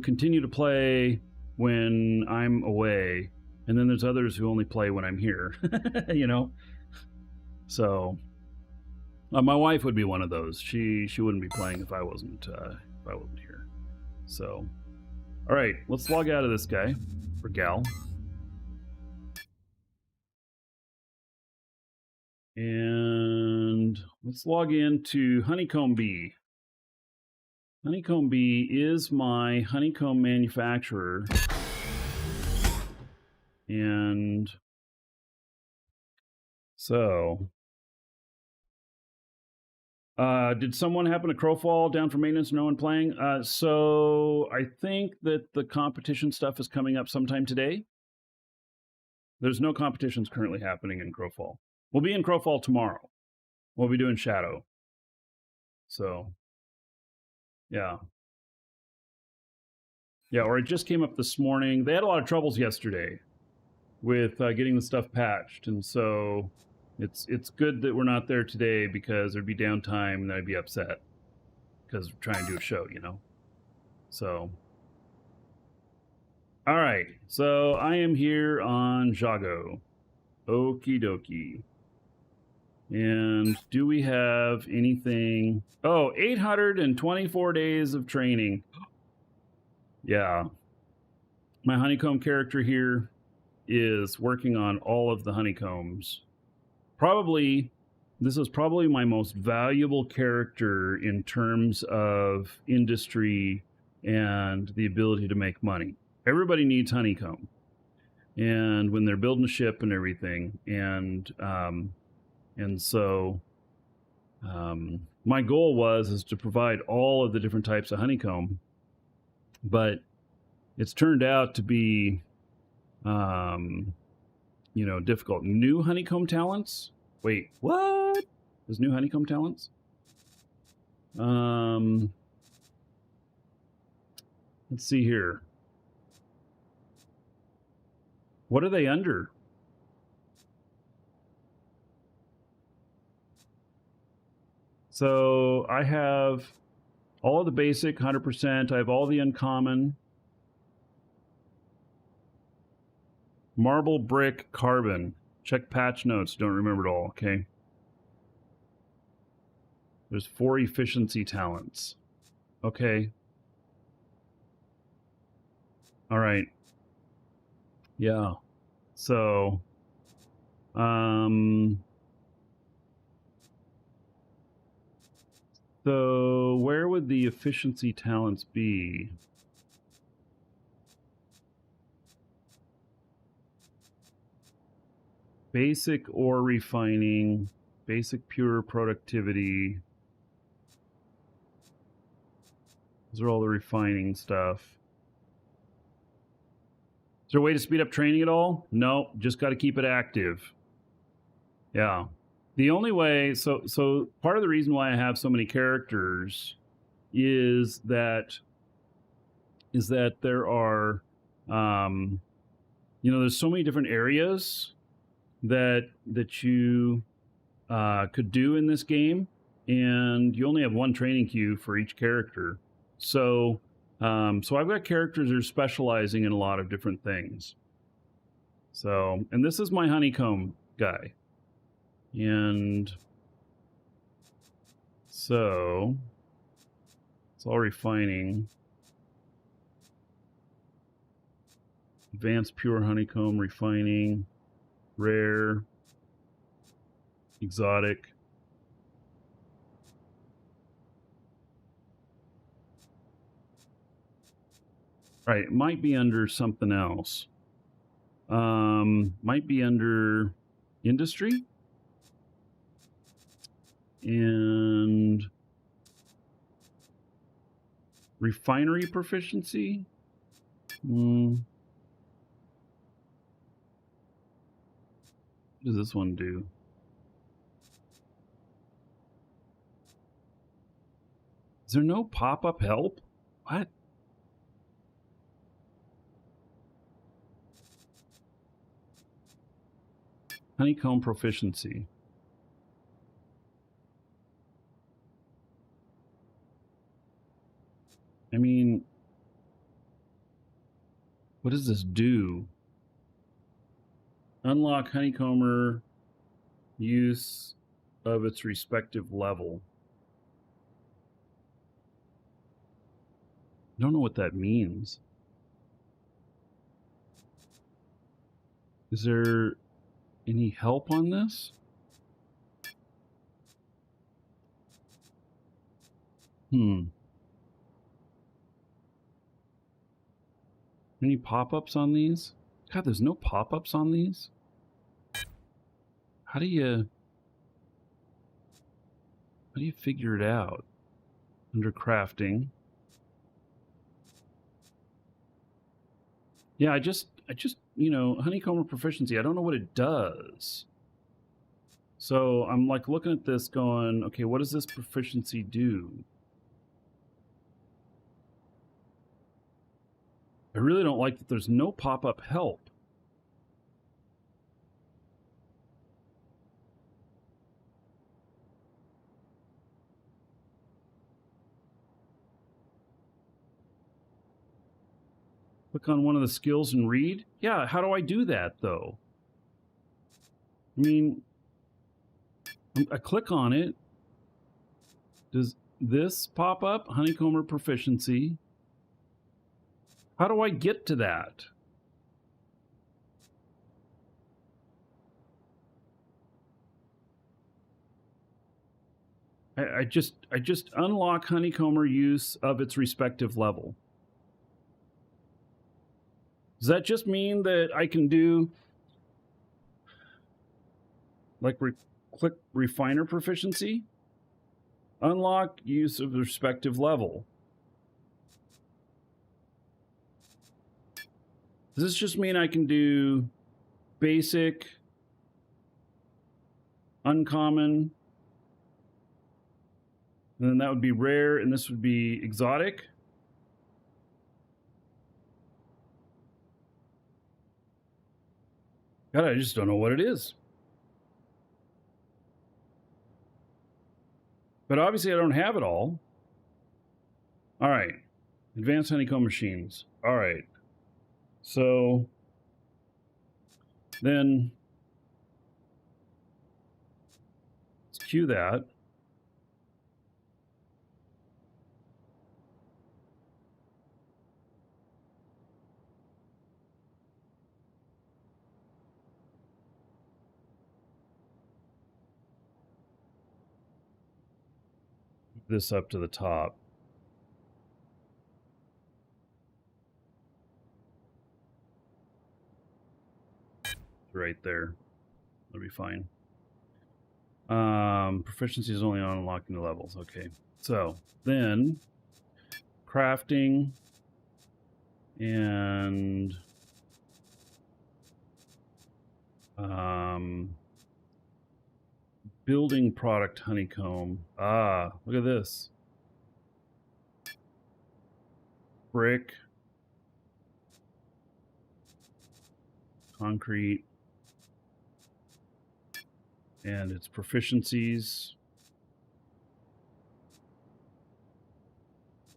continue to play when I'm away, and then there's others who only play when I'm here. You know, so my wife would be one of those. She wouldn't be playing if I wasn't here. So, all right, let's log out of this guy or gal. And let's log into Honeycomb Bee. Honeycomb Bee is my honeycomb manufacturer. And so, did someone happen to crowfall down for maintenance? No one playing? So I think that the competition stuff is coming up sometime today. There's no competitions currently happening in Crowfall. We'll be in Crowfall tomorrow. We'll be doing Shadow. So, yeah. Yeah, or it just came up this morning. They had a lot of troubles yesterday with getting the stuff patched. And so it's good that we're not there today because there'd be downtime and I'd be upset because we're trying to do a show, you know? So, all right. So I am here on Jago. Okie dokie. And do we have anything? Oh, 824 days of training. Yeah. My honeycomb character here is working on all of the honeycombs. This is probably my most valuable character in terms of industry and the ability to make money. Everybody needs honeycomb. And when they're building a ship and everything. And so my goal is to provide all of the different types of honeycomb, but it's turned out to be, difficult. New honeycomb talents? Wait, what? There's new honeycomb talents? Let's see here. What are they under? So I have all of the basic 100%. I have all the uncommon. Marble, brick, carbon. Check patch notes. Don't remember it all, okay? There's 4 efficiency talents. Okay. All right. Yeah. So, so where would the efficiency talents be? Basic ore refining, basic pure productivity. Those are all the refining stuff. Is there a way to speed up training at all? No, just got to keep it active. Yeah. The only way, so part of the reason why I have so many characters is that there are, there's so many different areas that you could do in this game, and you only have one training queue for each character. So I've got characters that are specializing in a lot of different things. So, and this is my honeycomb guy. And so it's all refining. advanced pure honeycomb, refining, rare, exotic. Right, it might be under something else. Might be under industry and refinery proficiency. What does this one do? Is there no pop-up help? What? Honeycomb proficiency. I mean, what does this do? Unlock honeycomber use of its respective level. I don't know what that means. Is there any help on this? Any pop-ups on these? God, there's no pop-ups on these? How do you figure it out? Under crafting. Yeah, I just, you know, honeycomb proficiency, I don't know what it does. So I'm like looking at this going, okay, what does this proficiency do? I really don't like that there's no pop-up help. Click on one of the skills and read? Yeah, how do I do that, though? I mean, I click on it. Does this pop up? Honeycomber proficiency. How do I get to that? I just unlock honeycomber use of its respective level. Does that just mean that I can do like click refiner proficiency? Unlock use of the respective level. Does this just mean I can do basic, uncommon, and then that would be rare, and this would be exotic? God, I just don't know what it is. But obviously I don't have it all. All right. Advanced honeycomb machines. All right. So then let's queue that. This up to the top. Right there. That'll be fine. Proficiency is only on unlocking the levels. Okay. So then crafting and building product honeycomb. Ah, look at this. Brick. Concrete. And its proficiencies.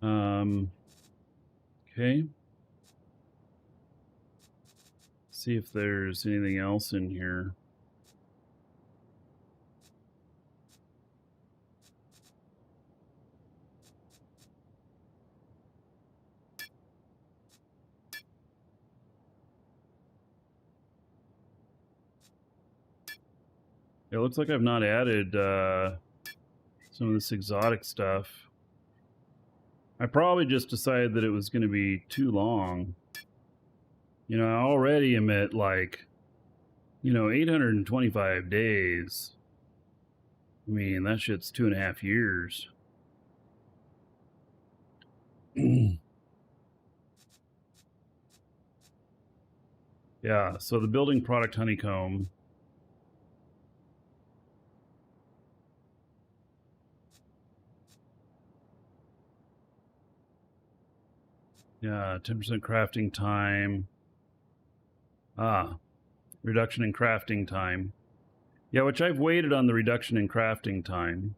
Okay. See if there's anything else in here. It looks like I've not added some of this exotic stuff. I probably just decided that it was going to be too long. You know, I already am at like, 825 days. I mean, that shit's 2.5 years. Yeah, so the building product honeycomb. Yeah, 10% crafting time. Reduction in crafting time. Yeah, which I've waited on the reduction in crafting time.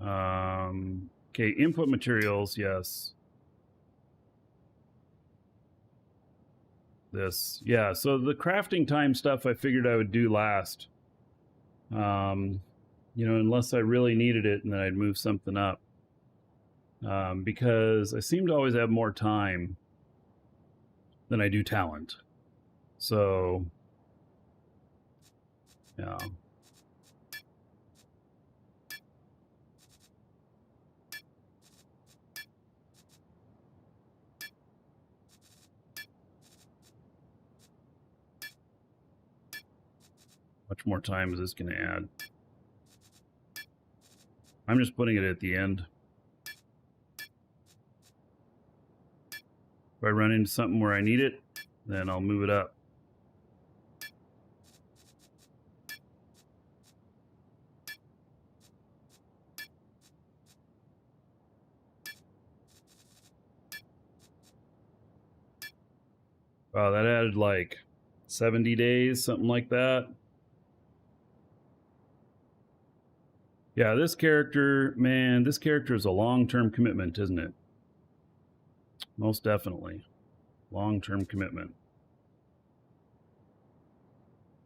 Okay, input materials, yes. This, yeah, so the crafting time stuff I figured I would do last. Unless I really needed it, and then I'd move something up. Because I seem to always have more time than I do talent. So, yeah. Much more time is this going to add? I'm just putting it at the end. If I run into something where I need it, then I'll move it up. Wow, that added like 70 days, something like that. Yeah, this character, man, this character is a long-term commitment, isn't it? Most definitely. Long-term commitment.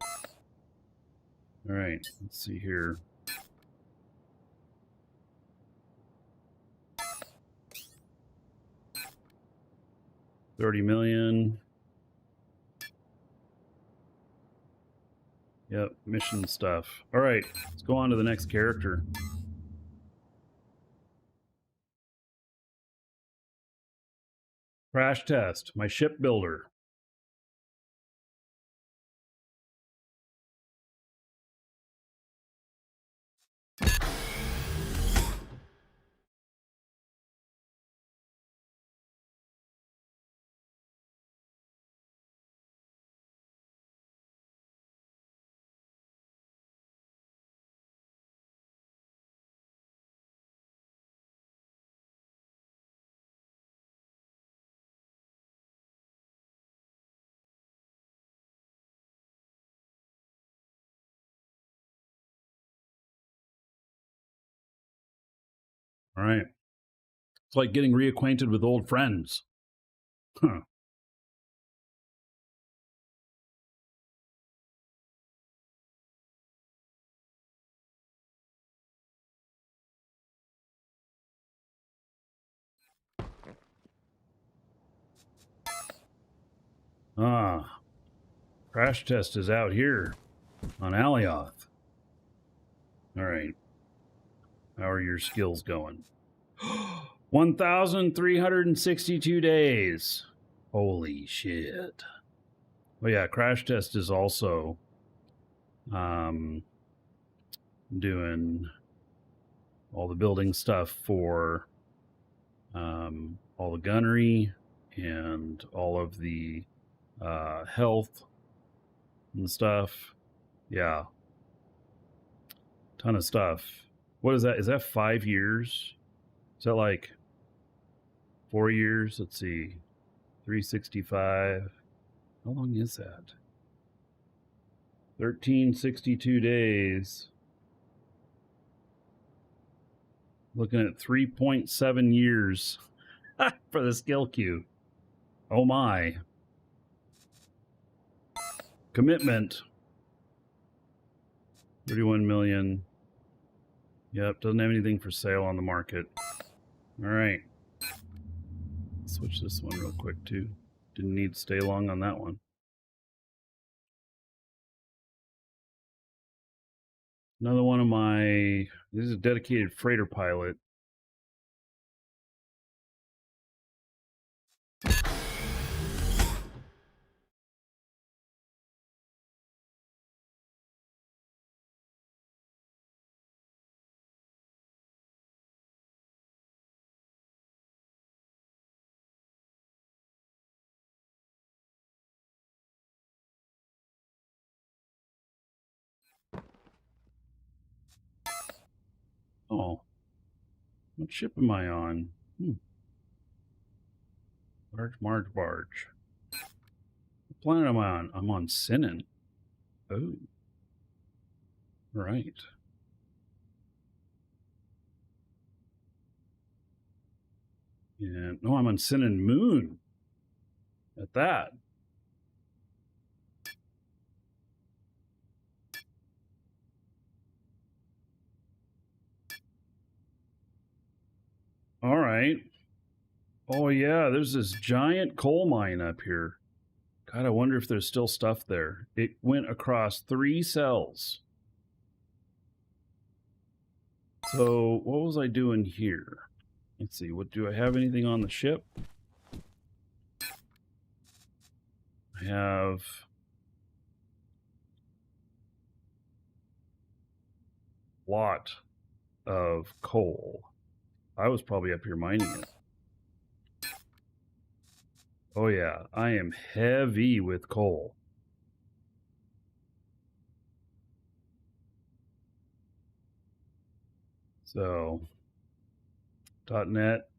All right, let's see here. $30 million. Yep, mission stuff. All right, let's go on to the next character. Crash test, my ship builder. All right. It's like getting reacquainted with old friends. Huh. Crash test is out here on Alioth. All right. How are your skills going? 1,362 days. Holy shit. Oh yeah, crash test is also doing all the building stuff for all the gunnery and all of the health and stuff. Yeah. Ton of stuff. What is that? Is that 5 years? Is that like 4 years? Let's see. 365. How long is that? 1362 days. Looking at 3.7 years for the skill queue. Oh my. Commitment. 31 million. Yep, doesn't have anything for sale on the market. All right. Switch this one real quick too. Didn't need to stay long on that one. Another one of my... This is a dedicated freighter pilot. Oh. What ship am I on? Barge. What planet am I on? I'm on Sinan. Oh. Right. And no, I'm on Sinan Moon. At that. All right. Oh yeah, there's this giant coal mine up here. God, I wonder if there's still stuff there. It went across 3 cells. So what was I doing here? Let's see. What do I have? Anything on the ship? I have a lot of coal. I was probably up here mining it. Oh yeah, I am heavy with coal. So, .net.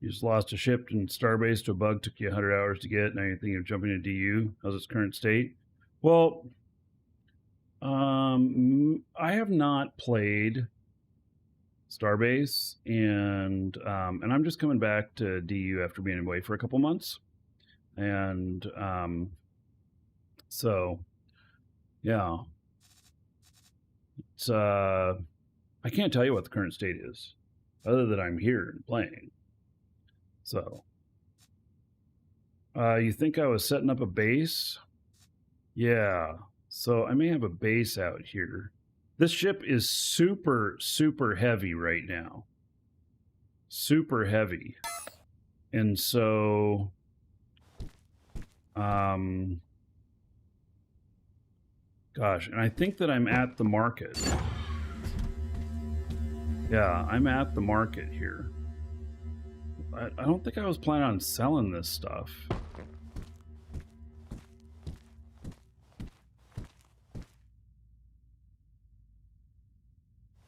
You just lost a ship in Starbase to a bug, took you 100 hours to get. Now you're thinking of jumping to DU. How's its current state? Well, I have not played Starbase, and I'm just coming back to DU after being away for a couple months, and so yeah, it's I can't tell you what the current state is, other than I'm here and playing. So, you think I was setting up a base? Yeah. So I may have a base out here. This ship is super, super heavy right now. Super heavy. And so, gosh, and I think that I'm at the market. Yeah, I'm at the market here. I don't think I was planning on selling this stuff.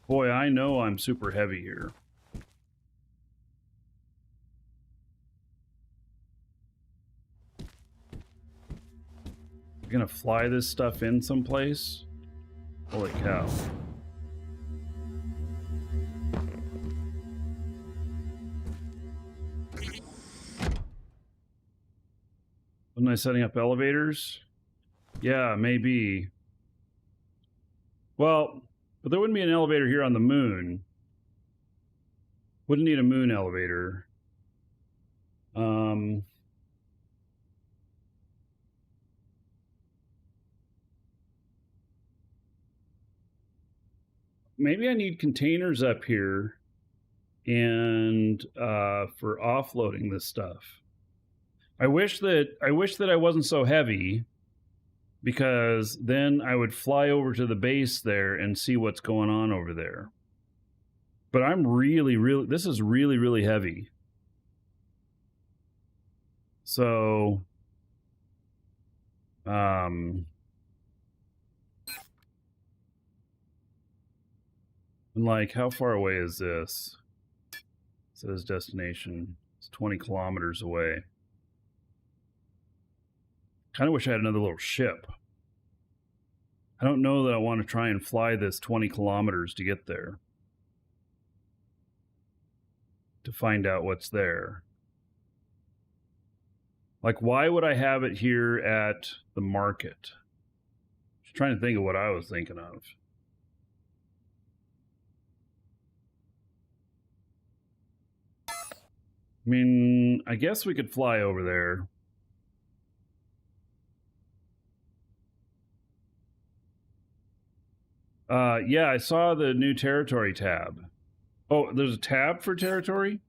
Boy, I know I'm super heavy here. Gonna fly this stuff in someplace? Holy cow. Wasn't I setting up elevators? Yeah, maybe. Well, but there wouldn't be an elevator here on the moon. Wouldn't need a moon elevator. Maybe I need containers up here and for offloading this stuff. I wish that I wasn't so heavy, because then I would fly over to the base there and see what's going on over there. But I'm really, this is really, really heavy. So, and like, how far away is this? It says destination. It's 20 kilometers away. Kind of wish I had another little ship. I don't know that I want to try and fly this 20 kilometers to get there, to find out what's there. Like, why would I have it here at the market? Just trying to think of what I was thinking of. I mean, I guess we could fly over there. Yeah, I saw the new territory tab. Oh, there's a tab for territory?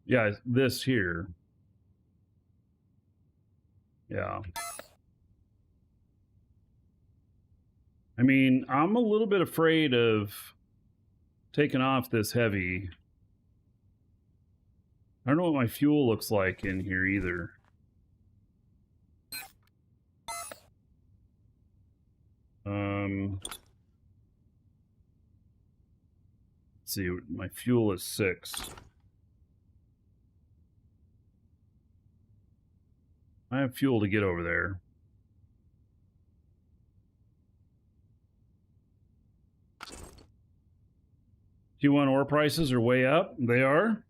Yeah, this here. Yeah. I mean, I'm a little bit afraid of taking off this heavy. I don't know what my fuel looks like in here either. Let's see, my fuel is 6. I have fuel to get over there. Q1 ore prices are way up. They are.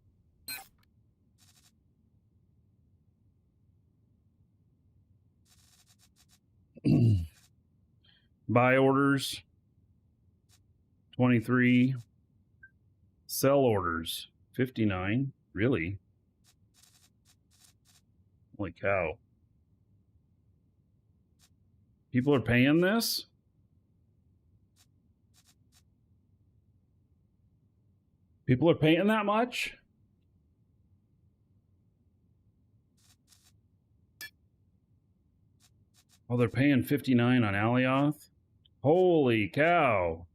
Buy orders 23. Sell orders 59. Really? Holy cow. People are paying this? People are paying that much? Oh, they're paying 59 on Alioth? Holy cow.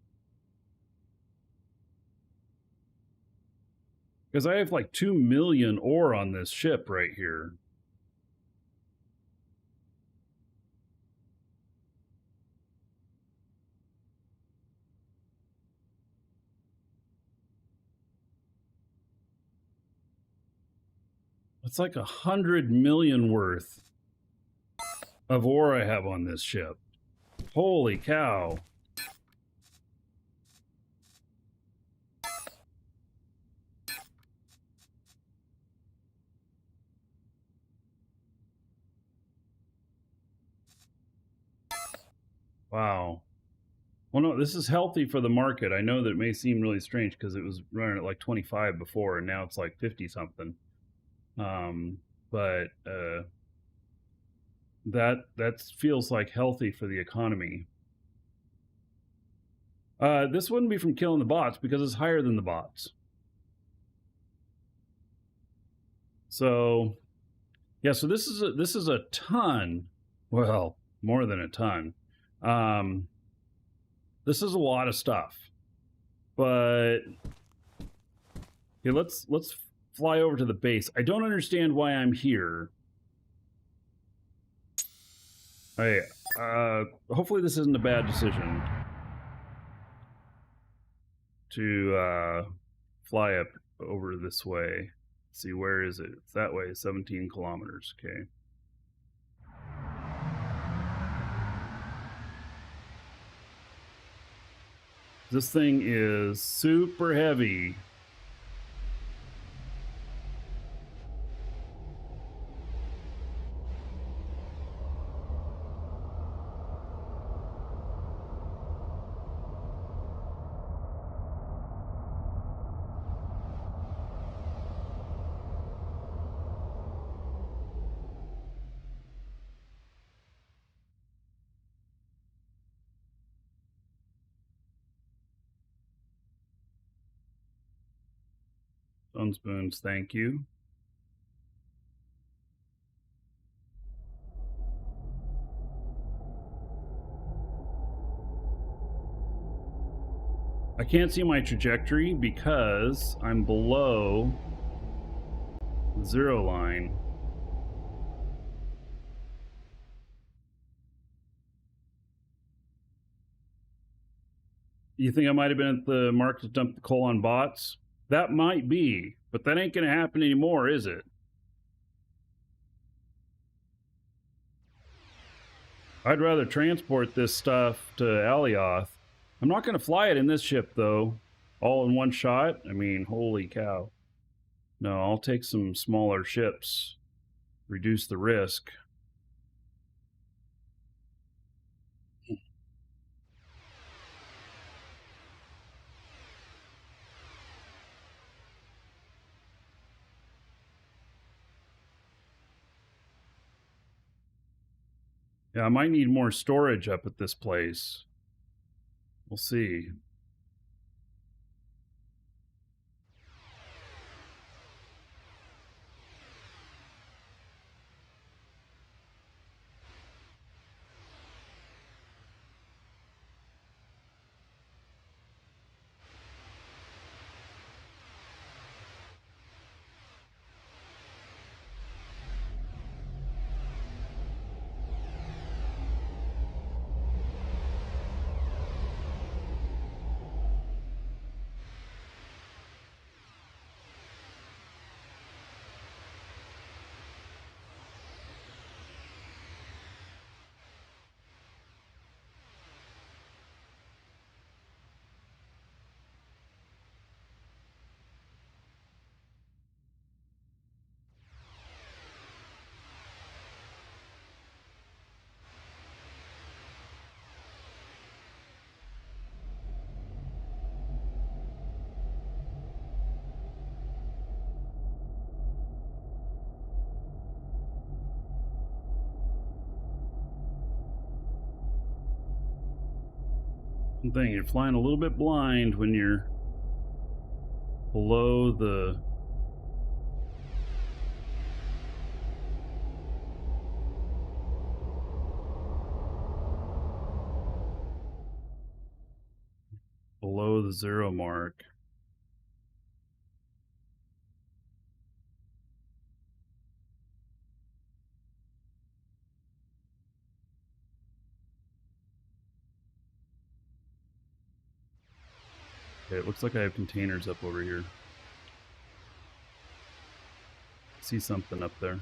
Because I have like 2 million ore on this ship right here. It's like 100 million worth of ore I have on this ship. Holy cow. Wow. Well, no, this is healthy for the market. I know that it may seem really strange because it was running at like 25 before and now it's like 50 something. But that feels like healthy for the economy. This wouldn't be from killing the bots because it's higher than the bots. So, yeah. So this is a ton. Well, more than a ton. This is a lot of stuff. But okay, let's fly over to the base. I don't understand why I'm here. Hey, hopefully this isn't a bad decision to fly up over this way. Let's see, where is it? It's that way, 17 kilometers. Okay. This thing is super heavy. Stone spoons, thank you. I can't see my trajectory because I'm below the 0 line. You think I might have been at the mark to dump the coal on bots? That might be, but that ain't going to happen anymore, is it? I'd rather transport this stuff to Alioth. I'm not going to fly it in this ship, though. All in one shot? I mean, holy cow. No, I'll take some smaller ships. Reduce the risk. Yeah, I might need more storage up at this place. We'll see. One thing, you're flying a little bit blind when you're below the zero mark. Okay, it looks like I have containers up over here. See something up there.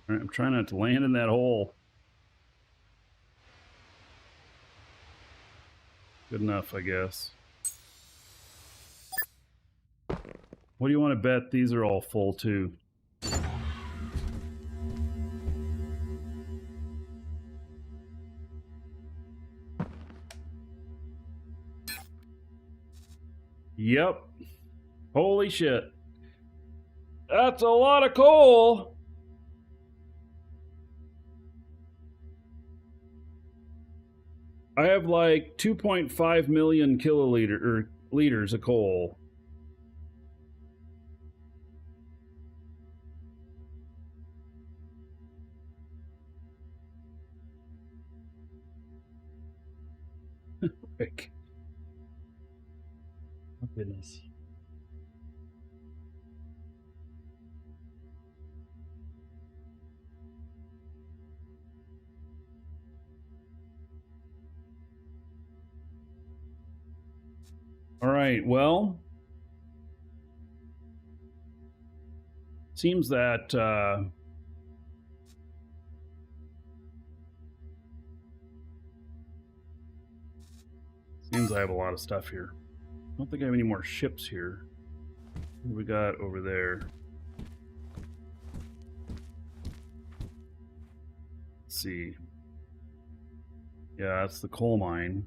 All right, I'm trying not to land in that hole. Good enough, I guess. What do you want to bet these are all full too? Yep. Holy shit. That's a lot of coal. I have like 2.5 million liters of coal. Frick. Oh, goodness. All right, well, seems that seems I have a lot of stuff here. I don't think I have any more ships here. What do we got over there? Let's see. Yeah, that's the coal mine.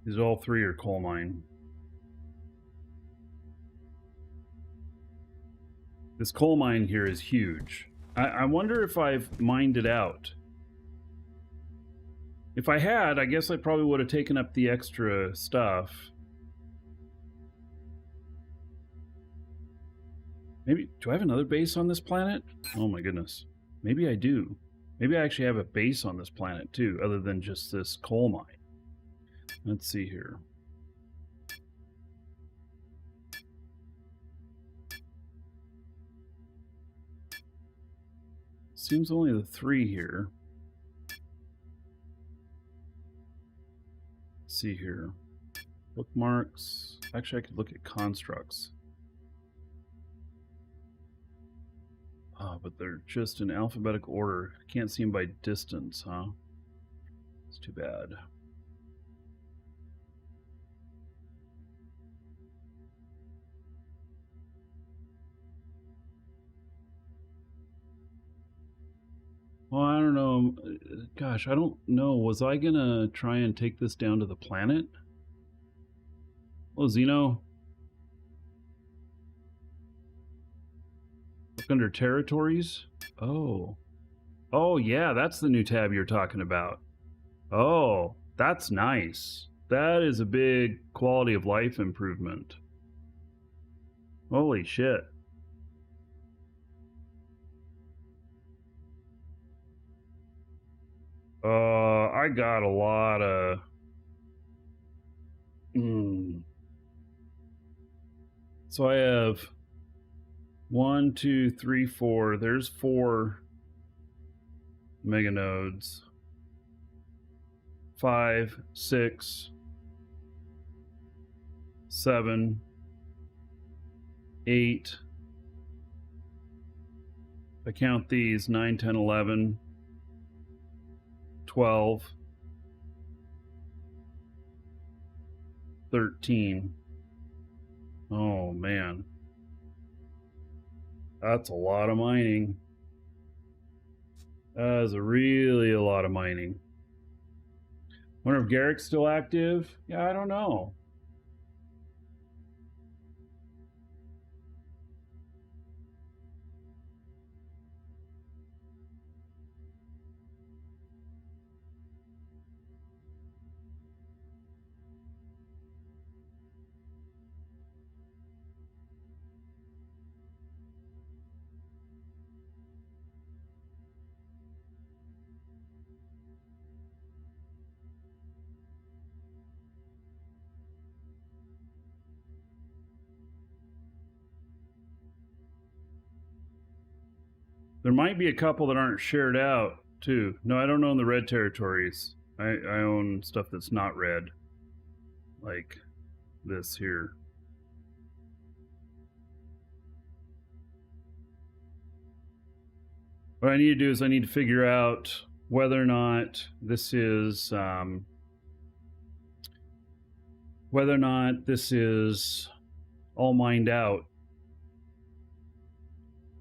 These all three are coal mine. This coal mine here is huge. I wonder if I've mined it out. If I had, I guess I probably would have taken up the extra stuff. Maybe, do I have another base on this planet? Oh my goodness. Maybe I do. Maybe I actually have a base on this planet too, other than just this coal mine. Let's see here. Seems only the 3 here. Let's see here. Bookmarks. Actually, I could look at constructs. But they're just in alphabetical order. I can't see them by distance, huh? It's too bad. Well, I don't know. Gosh, I don't know. Was I gonna try and take this down to the planet? Oh, Xeno. Look under territories. Oh. Oh, yeah, that's the new tab you're talking about. Oh, that's nice. That is a big quality of life improvement. Holy shit. I got a lot of... So I have 1, 2, 3, 4. There's 4 mega nodes. 5, 6, 7, 8. If I count these, 9, 10, 11, 12, 13. Oh man. That's a lot of mining. That is really a lot of mining. Wonder if Garrick's still active? Yeah, I don't know. There might be a couple that aren't shared out, too. No, I don't own the red territories. I own stuff that's not red. Like this here. What I need to do is I need to figure out whether or not this is... whether or not this is all mined out.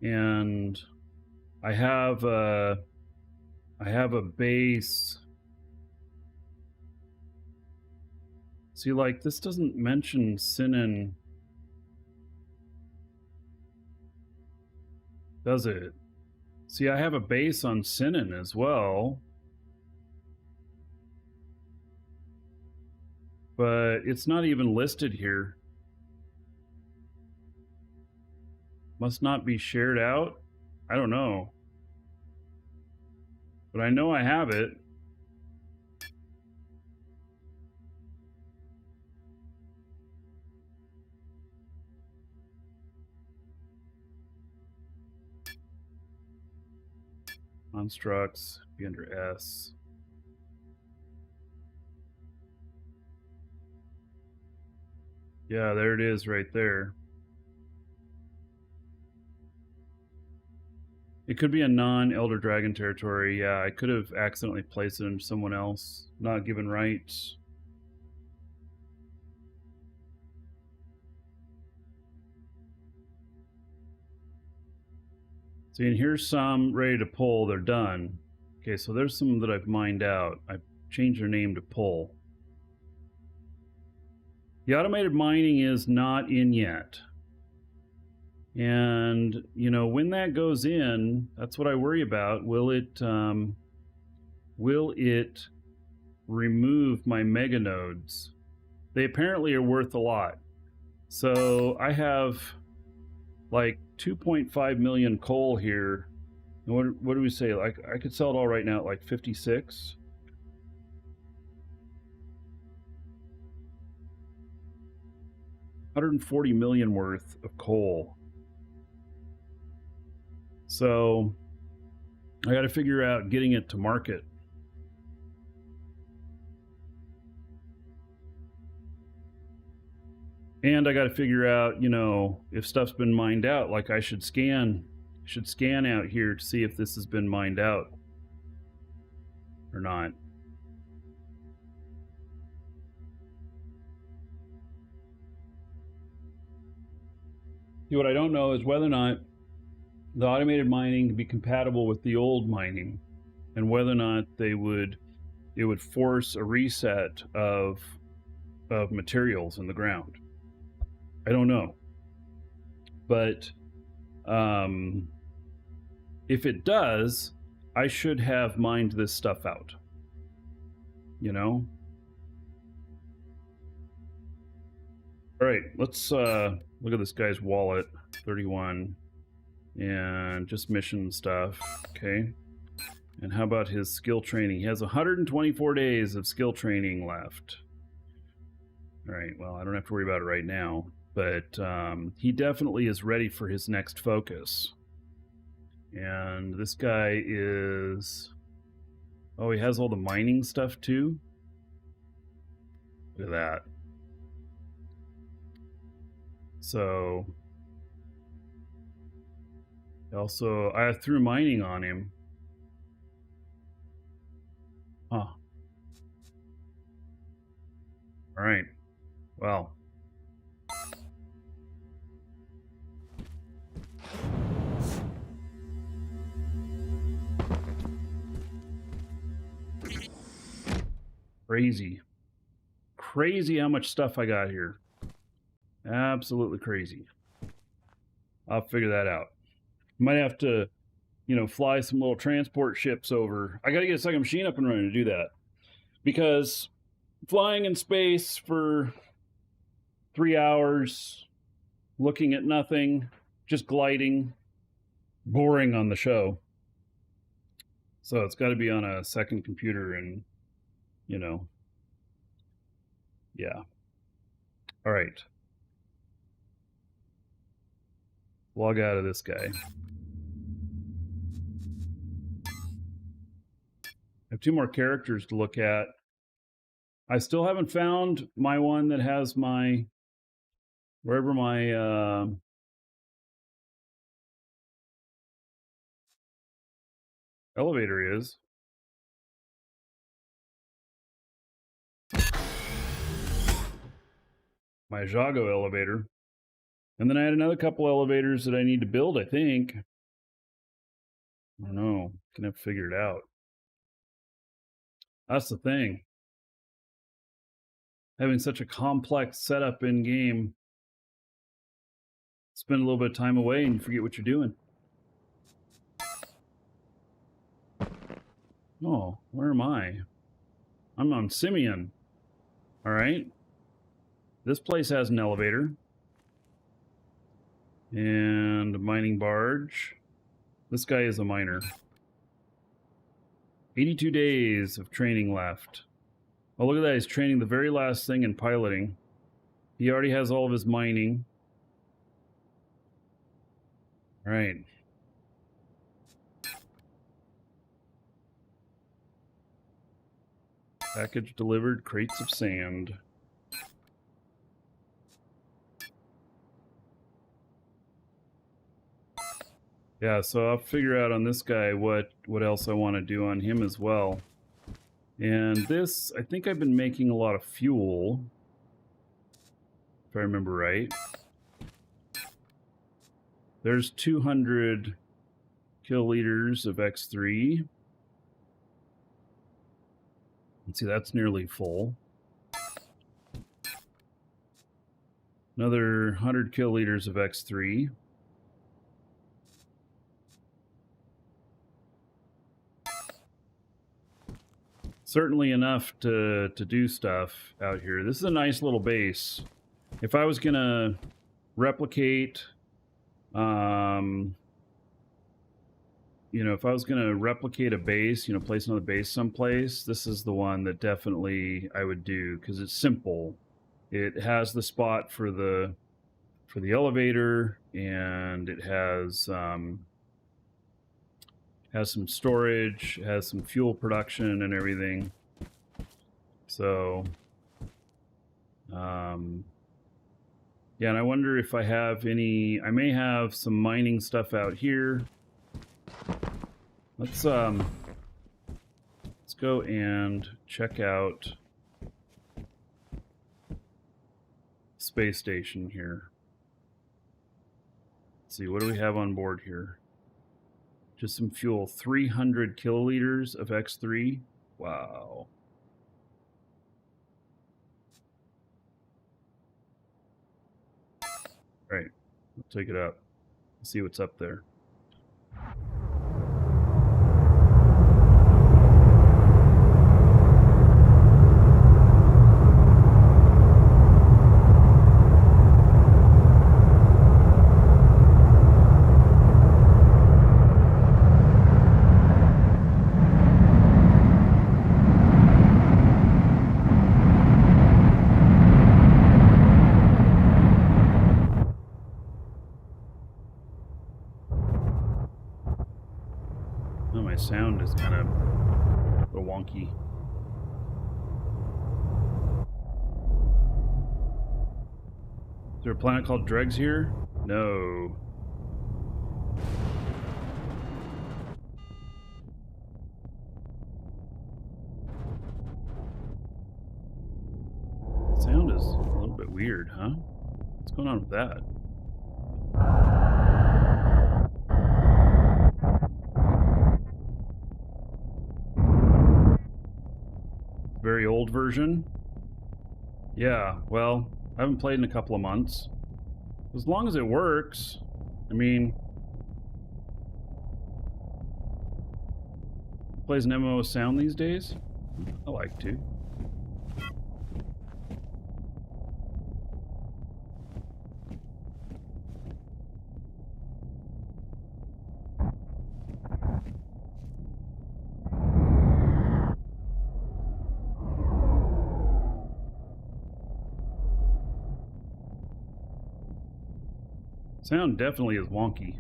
And... I have a base. See, like, this doesn't mention Sinan, does it? See, I have a base on Sinan as well, but it's not even listed here. Must not be shared out. I don't know. But I know I have it. Constructs, be under S. Yeah, there it is right there. It could be a non-Elder Dragon territory. Yeah, I could have accidentally placed it into someone else, not given rights. See, and here's some ready to pull. They're done. Okay, so there's some that I've mined out. I've changed their name to pull. The automated mining is not in yet. And, you know, when that goes in, that's what I worry about. Will it remove my mega nodes? They apparently are worth a lot. So I have like 2.5 million coal here. And what do we say? Like, I could sell it all right now at like 56. $140 million worth of coal. So I got to figure out getting it to market. And I got to figure out, you know, if stuff's been mined out. Like, I should scan out here to see if this has been mined out or not. See, what I don't know is whether or not the automated mining can be compatible with the old mining, and whether or not it would force a reset of materials in the ground. I don't know. But if it does, I should have mined this stuff out. You know? All right, let's look at this guy's wallet. 31. And just mission stuff. Okay. And how about his skill training? He has 124 days of skill training left. All right, well, I don't have to worry about it right now, but he definitely is ready for his next focus. And this guy is... Oh, he has all the mining stuff too? Look at that. So... Also, I threw mining on him. Huh. Alright. Well. Crazy. Crazy how much stuff I got here. Absolutely crazy. I'll figure that out. Might have to, you know, fly some little transport ships over. I got to get a second machine up and running to do that. Because flying in space for 3 hours, looking at nothing, just gliding, boring on the show. So it's got to be on a second computer and, you know, yeah. All right. Log out of this guy. I have 2 more characters to look at. I still haven't found my one that has my, wherever my elevator is. My Jago elevator. And then I had another couple elevators that I need to build, I think. I don't know. Gonna have to figure it out. That's the thing. Having such a complex setup in game. Spend a little bit of time away and you forget what you're doing. Oh, where am I? I'm on Simeon. Alright. This place has an elevator. And a mining barge. This guy is a miner. 82 days of training left. Oh, look at that. He's training the very last thing in piloting. He already has all of his mining. All right. Package delivered, crates of sand. Yeah, so I'll figure out on this guy what else I want to do on him as well. And this, I think I've been making a lot of fuel, if I remember right. There's 200 kiloliters of X3. Let's see, that's nearly full. Another 100 kiloliters of X3. certainly enough to do stuff out here. This is a nice little base. If I was gonna replicate, you know, if I was gonna replicate a base, you know, place another base someplace, this is the one that definitely I would do because it's simple. It has the spot for the elevator, and it has some storage, has some fuel production and everything. So, yeah, and I wonder if I have any. I may have some mining stuff out here. Let's go and check out space station here. Let's see, what do we have on board here? Just some fuel, 300 kiloliters of X3. Wow. All right, let's take it up. Let's see what's up there. Oh, my sound is kind of a little wonky. Is there a planet called Dregs here? No. Sound is a little bit weird, huh? What's going on with that? Very old version? Yeah, well, I haven't played in a couple of months. As long as it works, I mean... Plays an MMO with sound these days? I like to. Sound definitely is wonky.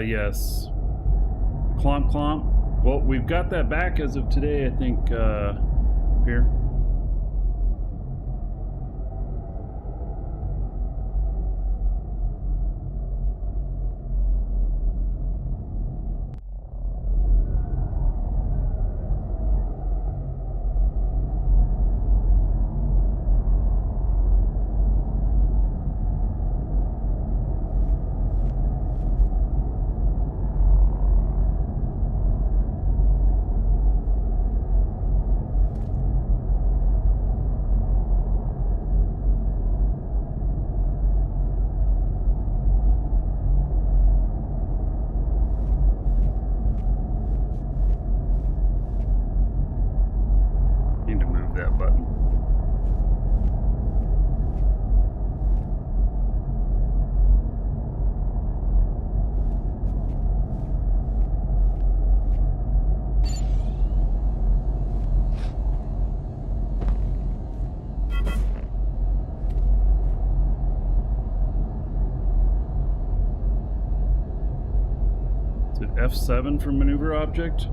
Yes. Clomp Clomp. Well, we've got that back as of today, I think, here. F7 for maneuver object.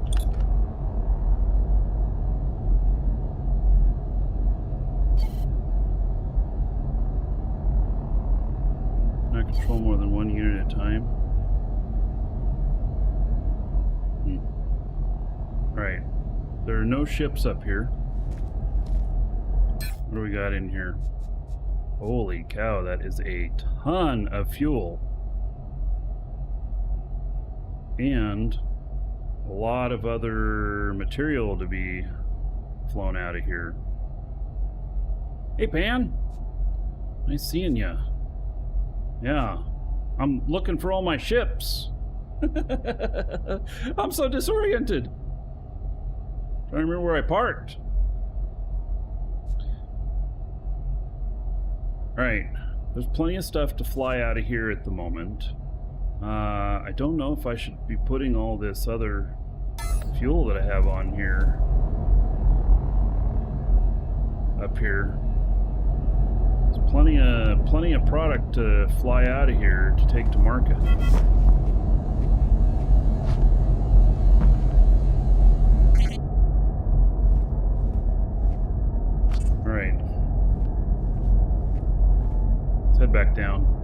Not control more than one unit at a time. Alright. There are no ships up here. What do we got in here? Holy cow, that is a ton of fuel. And a lot of other material to be flown out of here. Hey, Pan. Nice seeing you. Yeah. I'm looking for all my ships. I'm so disoriented. Trying to remember where I parked. Alright. There's plenty of stuff to fly out of here at the moment. I don't know if I should be putting all this other fuel that I have on here up here. There's plenty of product to fly out of here to take to market. All right. Let's head back down.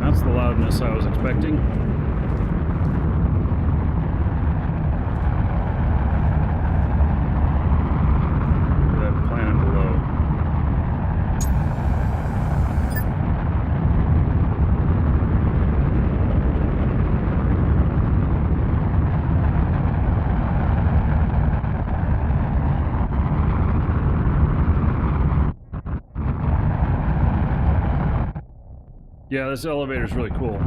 That's the loudness I was expecting. That planet below. Yeah, this elevator is really cool.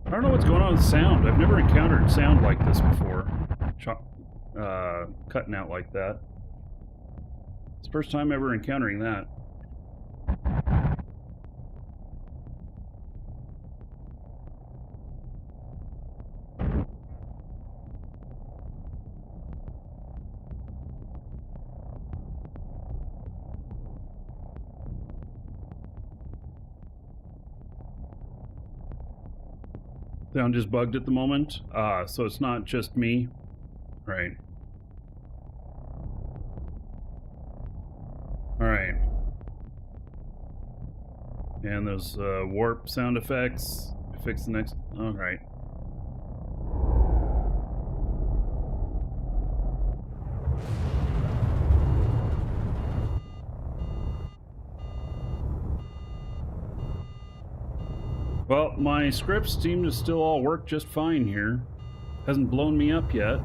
I don't know what's going on with sound. I've never encountered sound like this before. Cutting out like that. It's the first time ever encountering that. Sound just bugged at the moment. So it's not just me. Right. Alright. And those warp sound effects. Fix the next. Alright. Well, my scripts seem to still all work just fine here. Hasn't blown me up yet.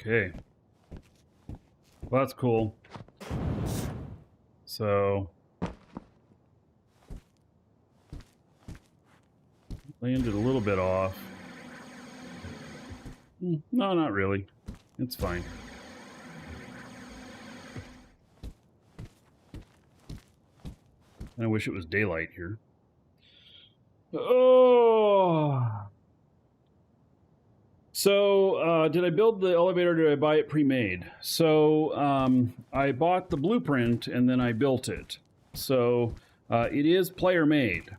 Okay. Well, that's cool. So landed a little bit off. No, not really. It's fine. I wish it was daylight here. Oh. So, did I build the elevator or did I buy it pre-made? So, I bought the blueprint and then I built it. So, it is player-made.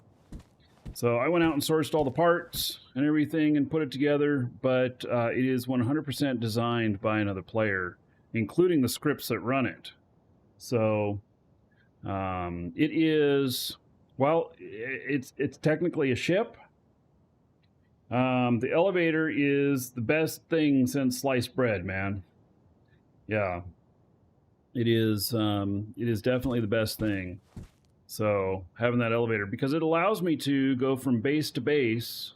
So, I went out and sourced all the parts and everything and put it together, but it is 100% designed by another player, including the scripts that run it. So, it is, well, it's technically a ship. The elevator is the best thing since sliced bread, man. Yeah. It is definitely the best thing. So, having that elevator, because it allows me to go from base to base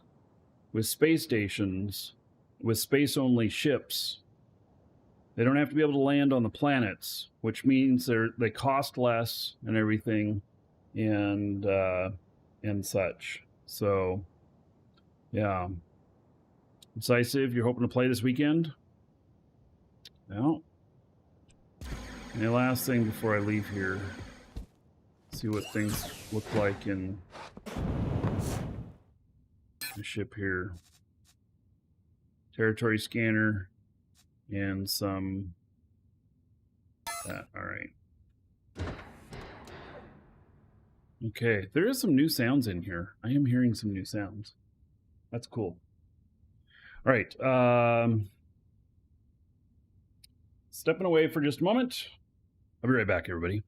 with space stations, with space-only ships They don't have to be able to land on the planets, which means they cost less and everything, and such. So, yeah. Decisive, you're hoping to play this weekend? Well, and the last thing before I leave here, see what things look like in the ship here. Territory scanner and some that. All right. Okay, there is some new sounds in here. I am hearing some new sounds. That's cool. All right. Stepping away for just a moment. I'll be right back, everybody.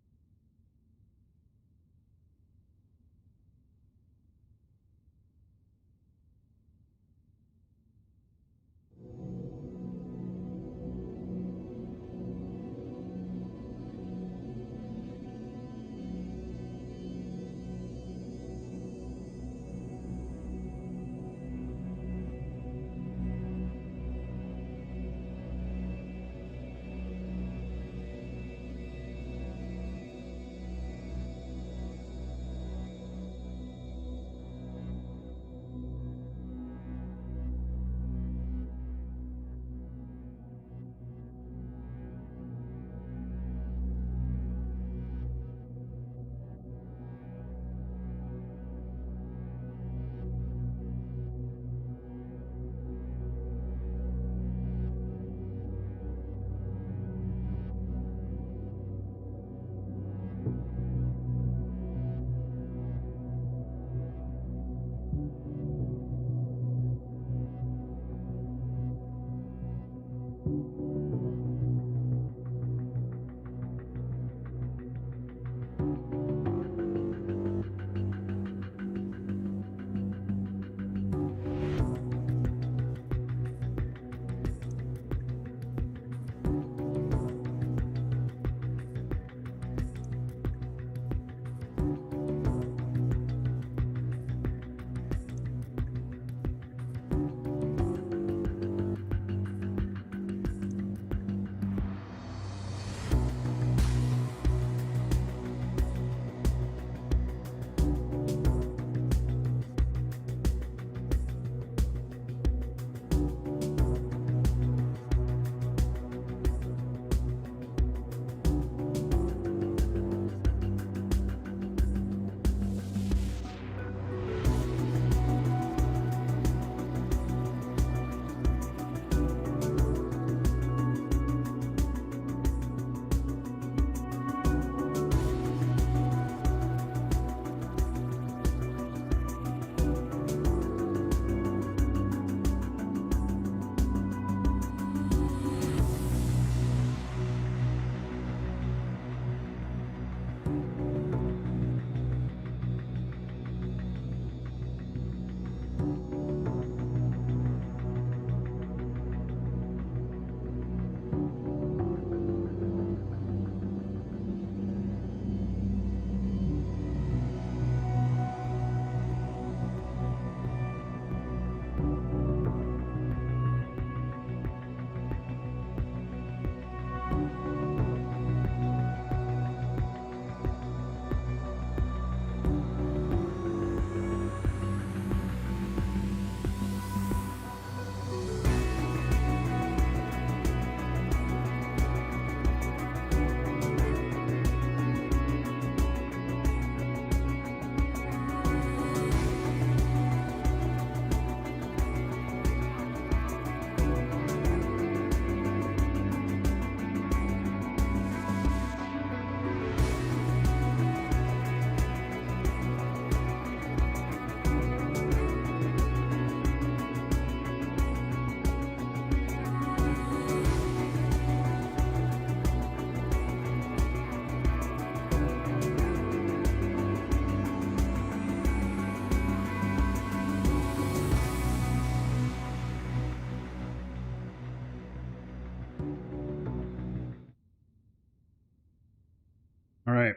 All right.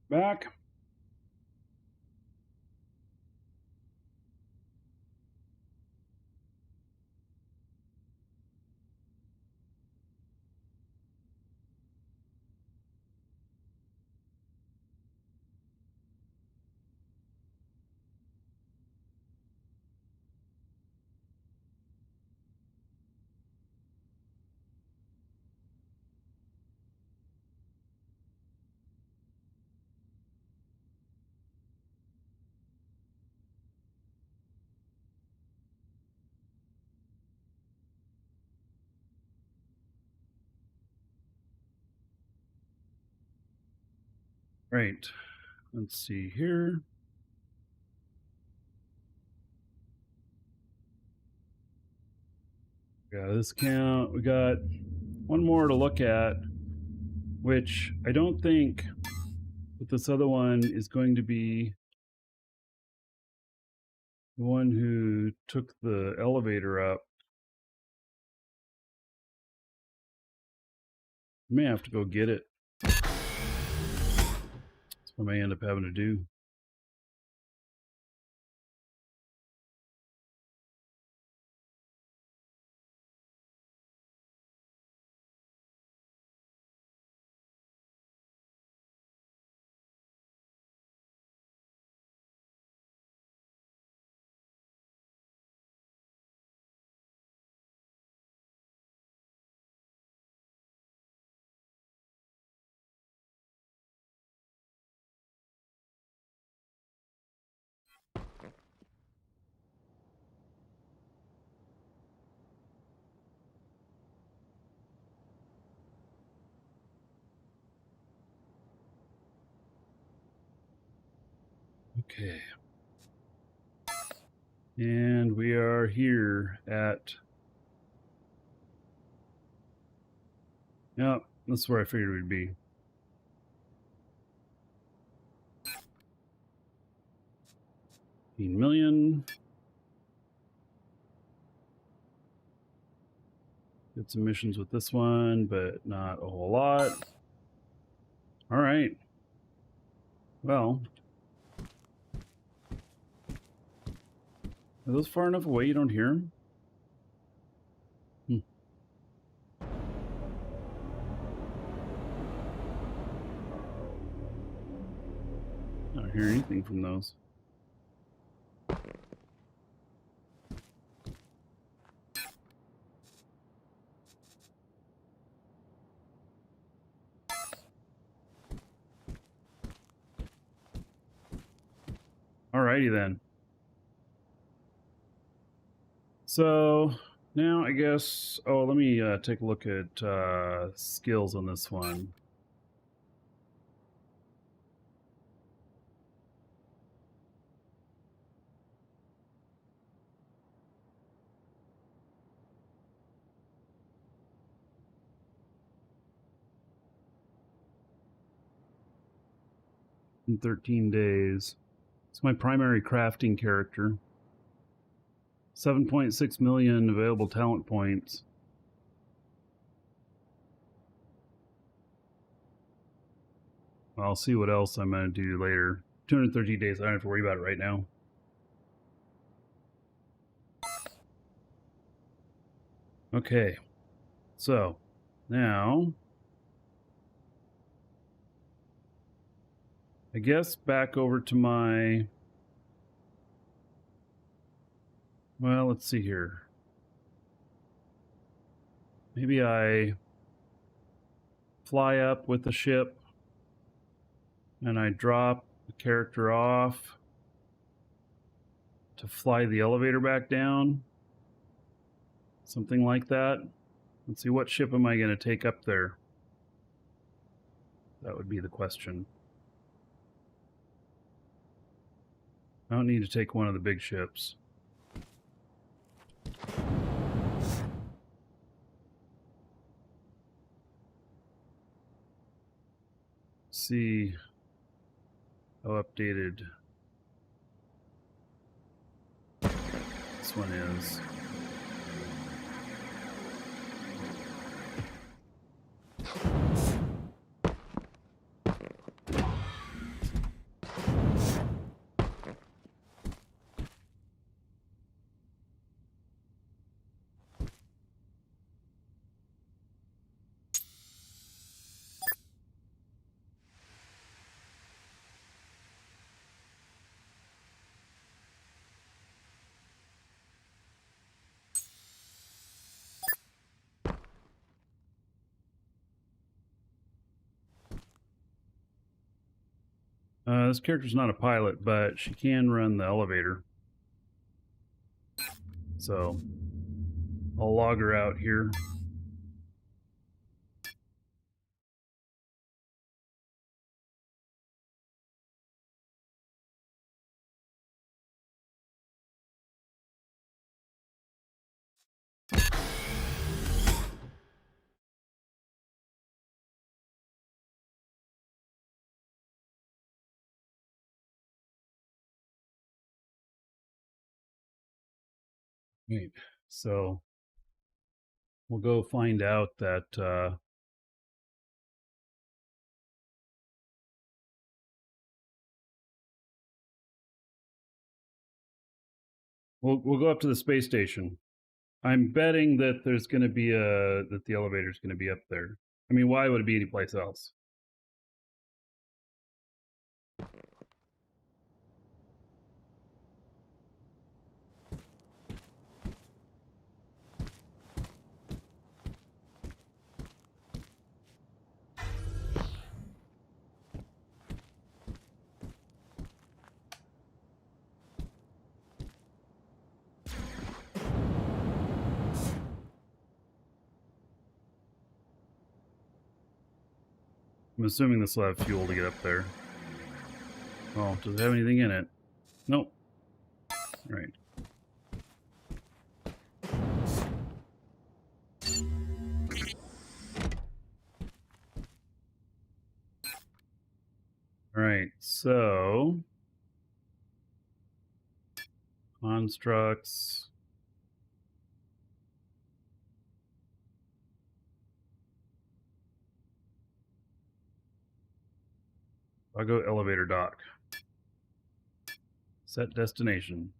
Back. Right. Let's see here. Got this count. We got one more to look at, which I don't think that this other one is going to be the one who took the elevator up. I may have to go get it. That's what I may end up having to do. Okay. And we are here at... Yep, that's where I figured we'd be. $15 million. Did some missions with this one, but not a whole lot. All right. Well, are those far enough away you don't hear them? I don't hear anything from those. Alrighty then. So now I guess, oh, let me take a look at skills on this one. In 13 days. It's my primary crafting character. 7.6 million available talent points. I'll see what else I'm going to do later. 230 days. I don't have to worry about it right now. Okay. So, now... I guess back over to my... Well, let's see here. Maybe I fly up with the ship and I drop the character off to fly the elevator back down. Something like that. Let's see, what ship am I going to take up there? That would be the question. I don't need to take one of the big ships. See how updated this one is. This character's not a pilot, but she can run the elevator. So I'll log her out here. Right. So we'll go find out that we'll go up to the space station. I'm betting that there's going to be that the elevator's going to be up there. I mean, why would it be anyplace else? I'm assuming this will have fuel to get up there. Well, does it have anything in it? Nope. Right. All right. So constructs. I'll go elevator dock. Set destination.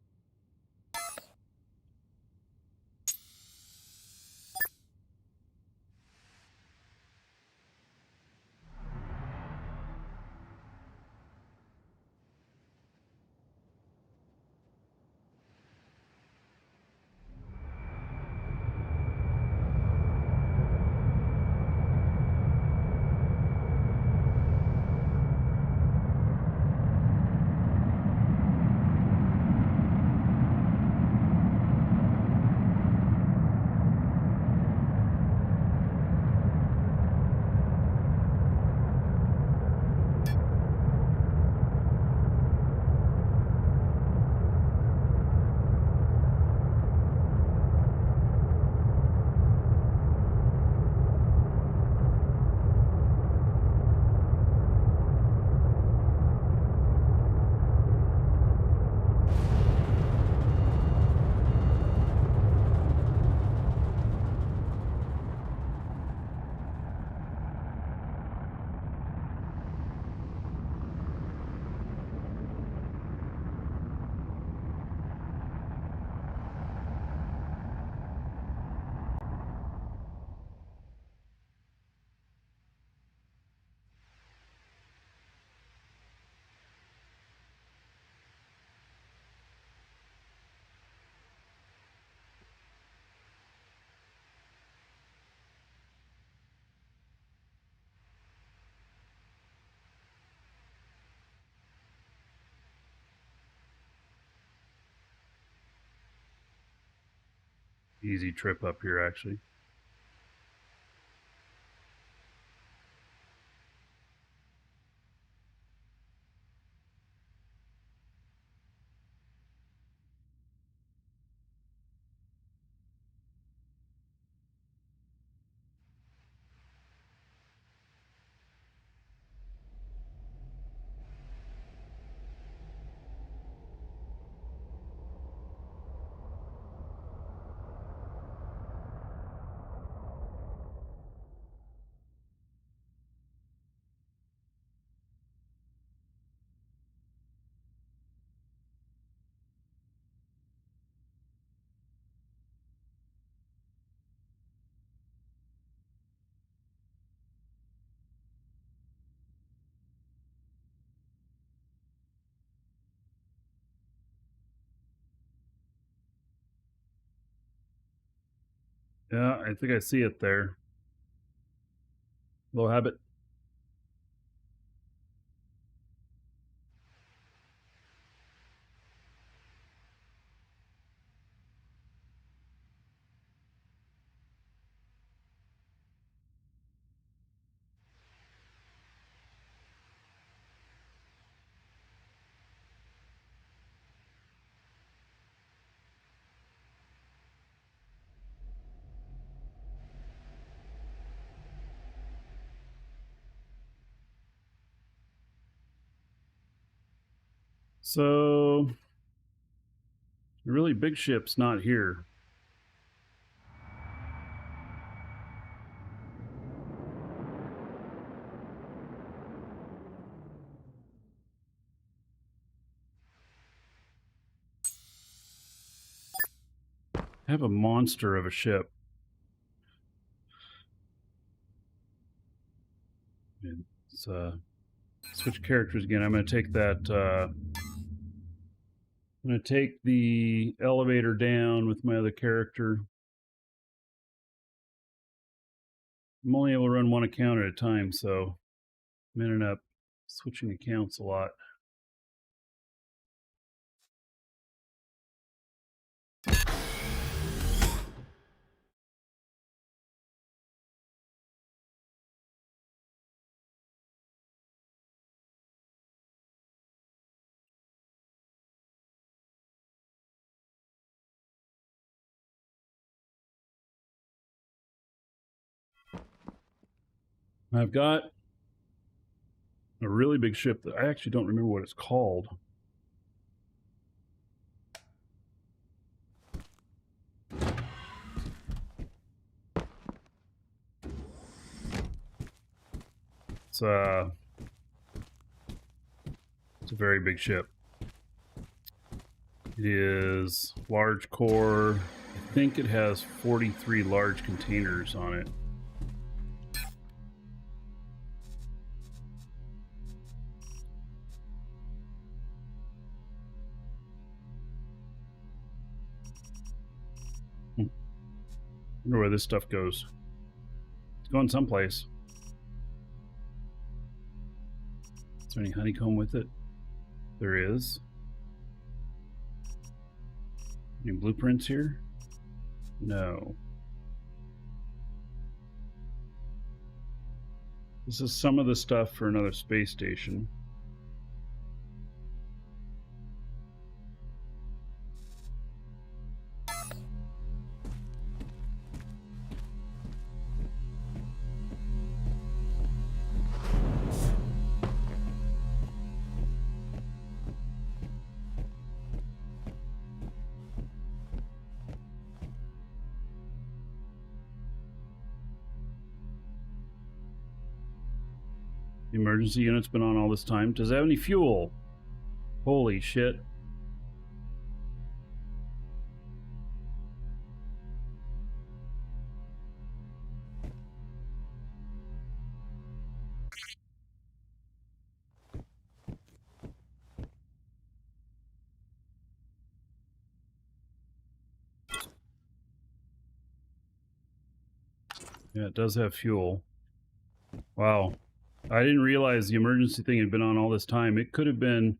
Easy trip up here, actually. Yeah, I think I see it there. Low habit. So, the really big ship's not here. I have a monster of a ship. Let's switch characters again. I'm going to take that. I'm going to take the elevator down with my other character. I'm only able to run one account at a time, so I'm ending up switching accounts a lot. I've got a really big ship that I actually don't remember what it's called. It's a very big ship. It is large core. I think it has 43 large containers on it. I wonder where this stuff goes. It's going someplace. Is there any honeycomb with it? There is. Any blueprints here? No. This is some of the stuff for another space station. The emergency unit's been on all this time. Does it have any fuel? Holy shit. Yeah, it does have fuel. Wow. I didn't realize the emergency thing had been on all this time. It could have been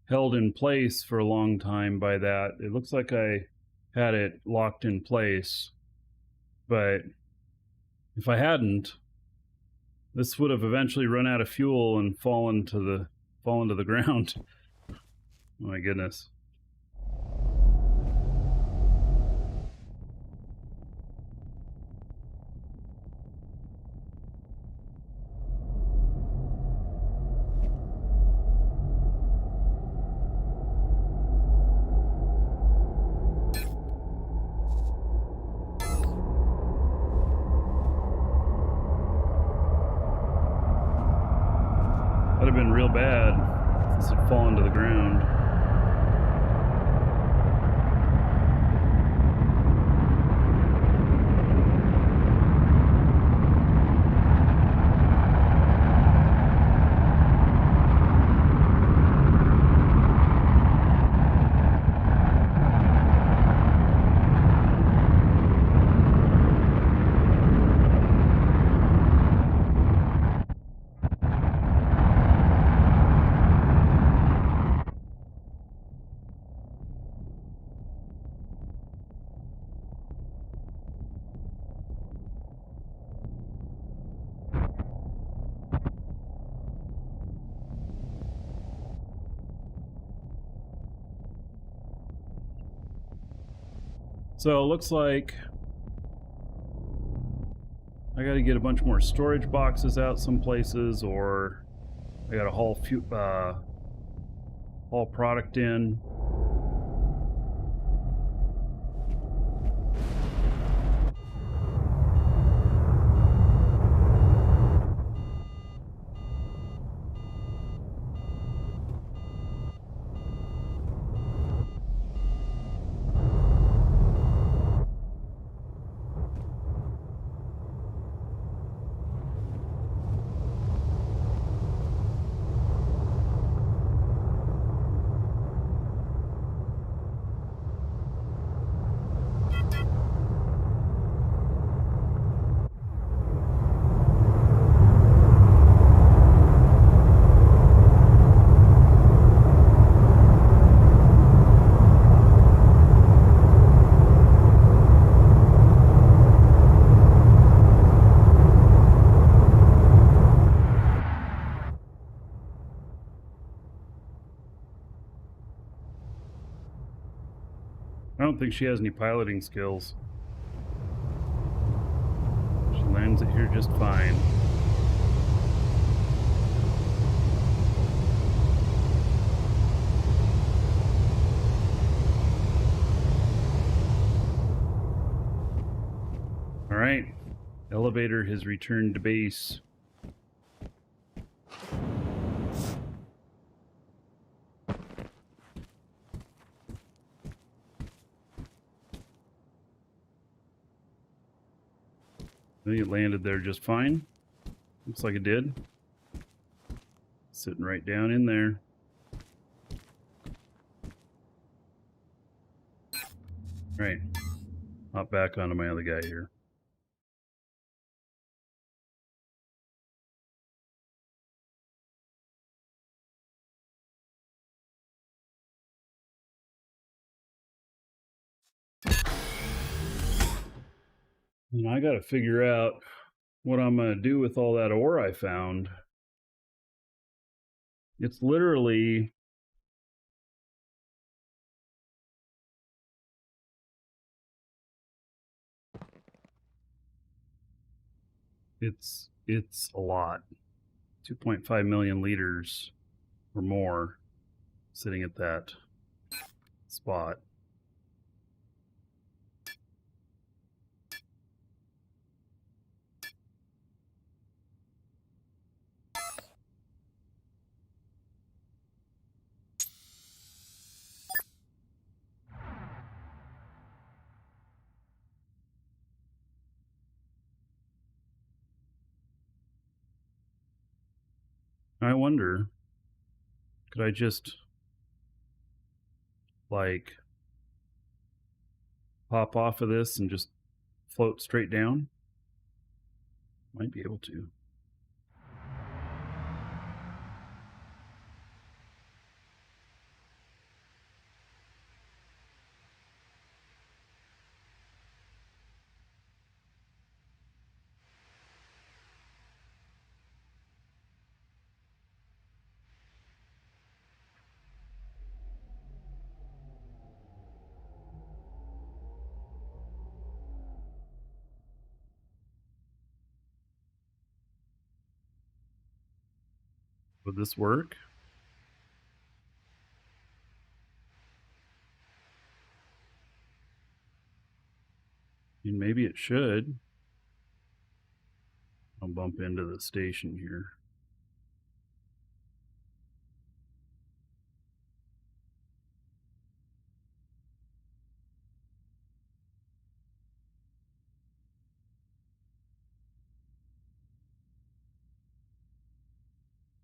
held in place for a long time by that. It looks like I had it locked in place, but if I hadn't, this would have eventually run out of fuel and fallen to the ground. Oh my goodness. That'd have been real bad since it fallen to the ground. So it looks like I got to get a bunch more storage boxes out some places, or I got to haul product in. I don't think she has any piloting skills. She lands it here just fine. All right, elevator has returned to base. I think it landed there just fine. Looks like it did. Sitting right down in there. Right. Hop back onto my other guy here. And I got to figure out what I'm going to do with all that ore I found. It's literally it's a lot. 2.5 million liters or more sitting at that spot. I wonder, could I just like pop off of this and just float straight down? Might be able to. Would this work? I mean, maybe it should. I'll bump into the station here.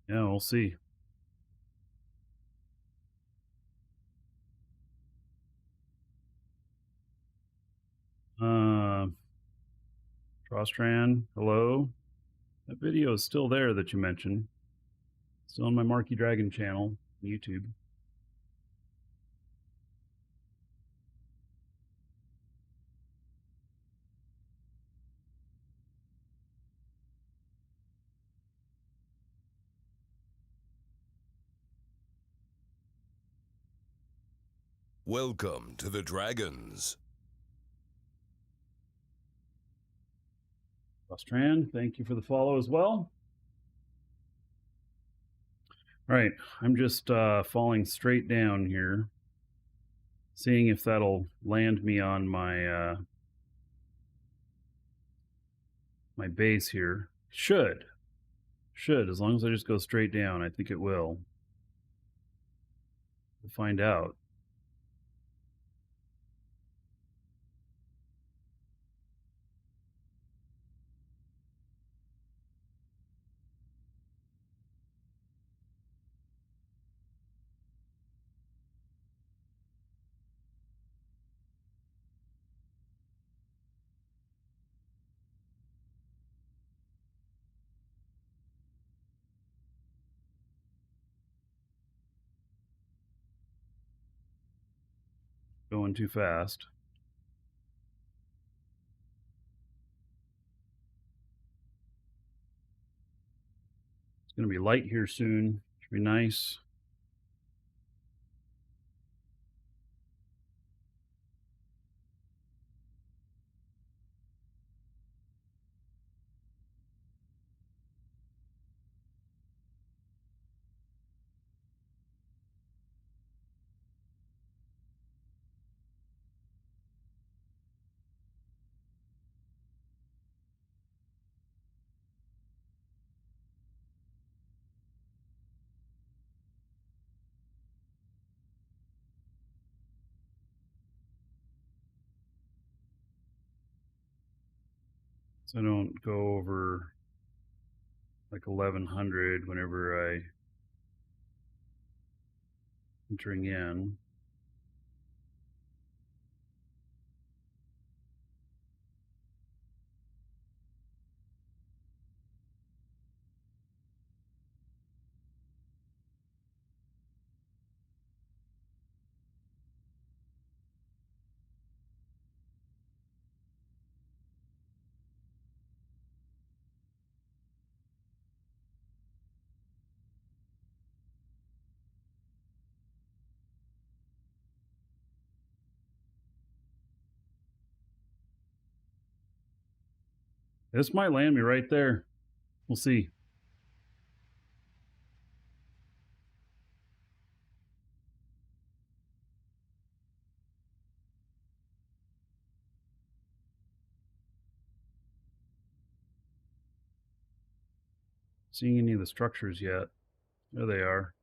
Yeah, we'll see. Trostran, hello. That video is still there that you mentioned. Still on my Marky Dragon channel, YouTube. Welcome to the Dragons. Trostran, thank you for the follow as well. All right, I'm just falling straight down here, seeing if that'll land me on my my base here. Should, as long as I just go straight down, I think it will. We'll find out. Going too fast. It's going to be light here soon. Should be nice. So I don't go over like 1100 whenever I entering in. This might land me right there. We'll see. Seeing any of the structures yet. There they are.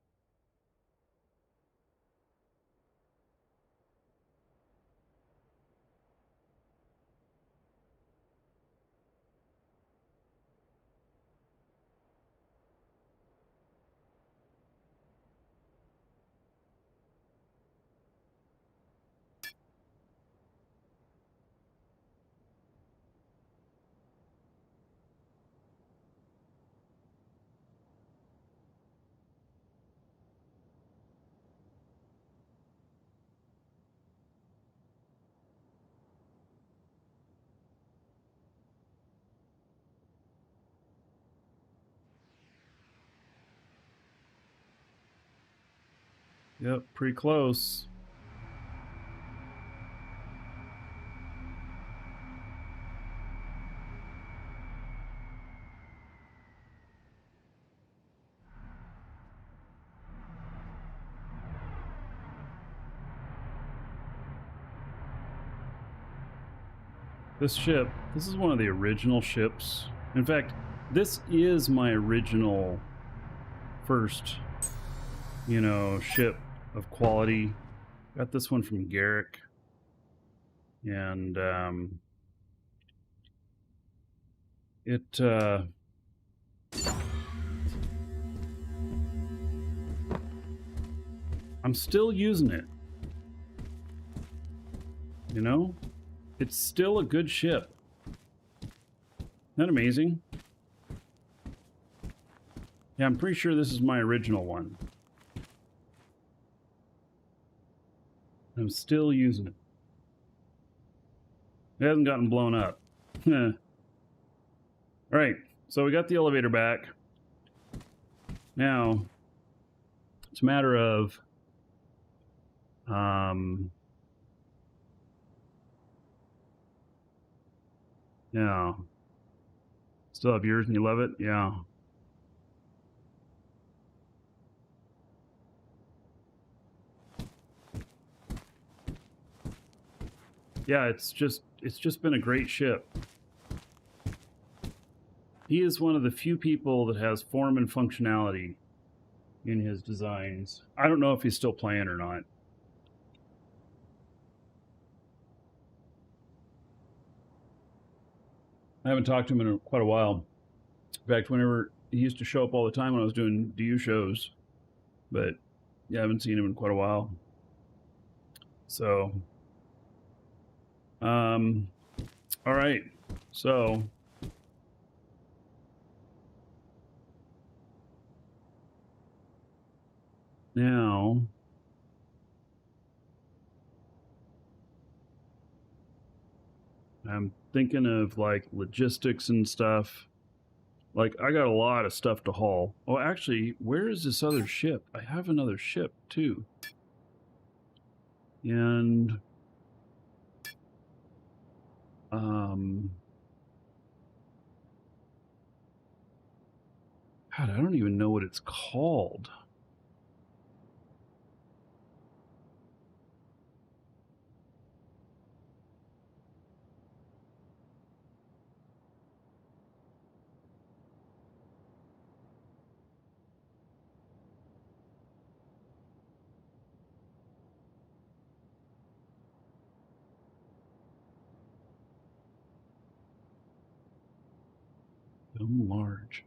Yep, pretty close. This ship, this is one of the original ships. In fact, this is my original first, ship of quality. Got this one from Garrick. And I'm still using it. It's still a good ship. Isn't that amazing? Yeah, I'm pretty sure this is my original one. I'm still using it. It hasn't gotten blown up. All right, so we got the elevator back. Now, it's a matter of yeah. Still have yours and you love it? Yeah. Yeah, it's just been a great ship. He is one of the few people that has form and functionality in his designs. I don't know if he's still playing or not. I haven't talked to him in quite a while. In fact, whenever he used to show up all the time when I was doing DU shows, but yeah, I haven't seen him in quite a while. So, all right. So, now I'm thinking of like logistics and stuff. Like, I got a lot of stuff to haul. Oh, actually, where is this other ship? I have another ship too. And God, I don't even know what it's called. Dumb large.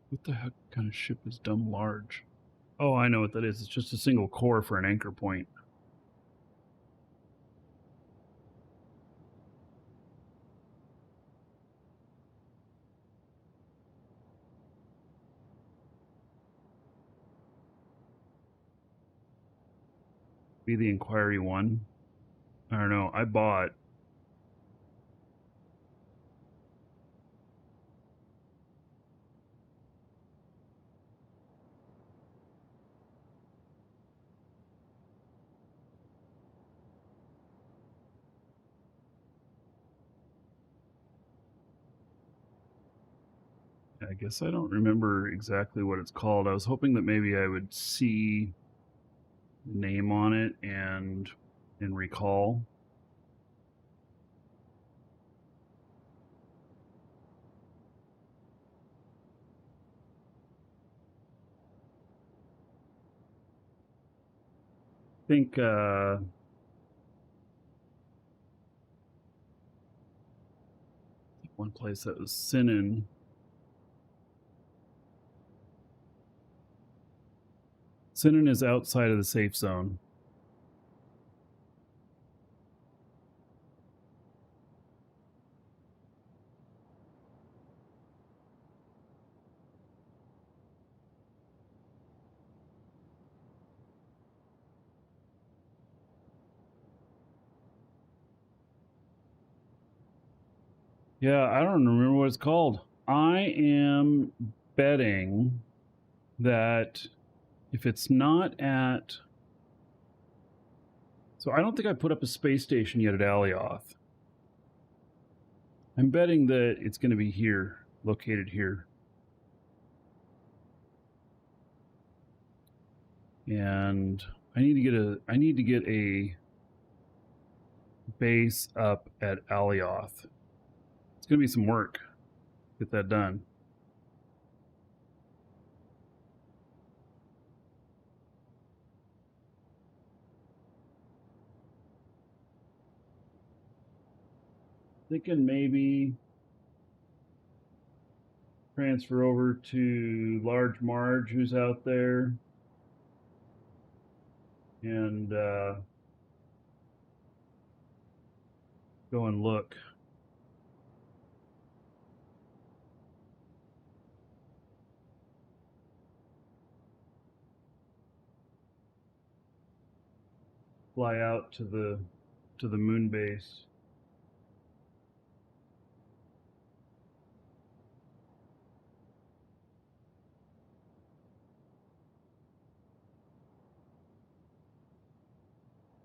What the heck kind of ship is dumb large? Oh, I know what that is. It's just a single core for an anchor point. Be the Inquiry 1. I don't know. I bought I guess I don't remember exactly what it's called. I was hoping that maybe I would see the name on it and recall. I think one place that was Sinan. Sinan is outside of the safe zone. Yeah, I don't remember what it's called. I am betting that if it's not at... So I don't think I put up a space station yet at Alioth. I'm betting that it's going to be here, located here. And I need to get a base up at Alioth. It's going to be some work. Get that done. Thinking maybe transfer over to Large Marge, who's out there, and go and look. Fly out to the moon base.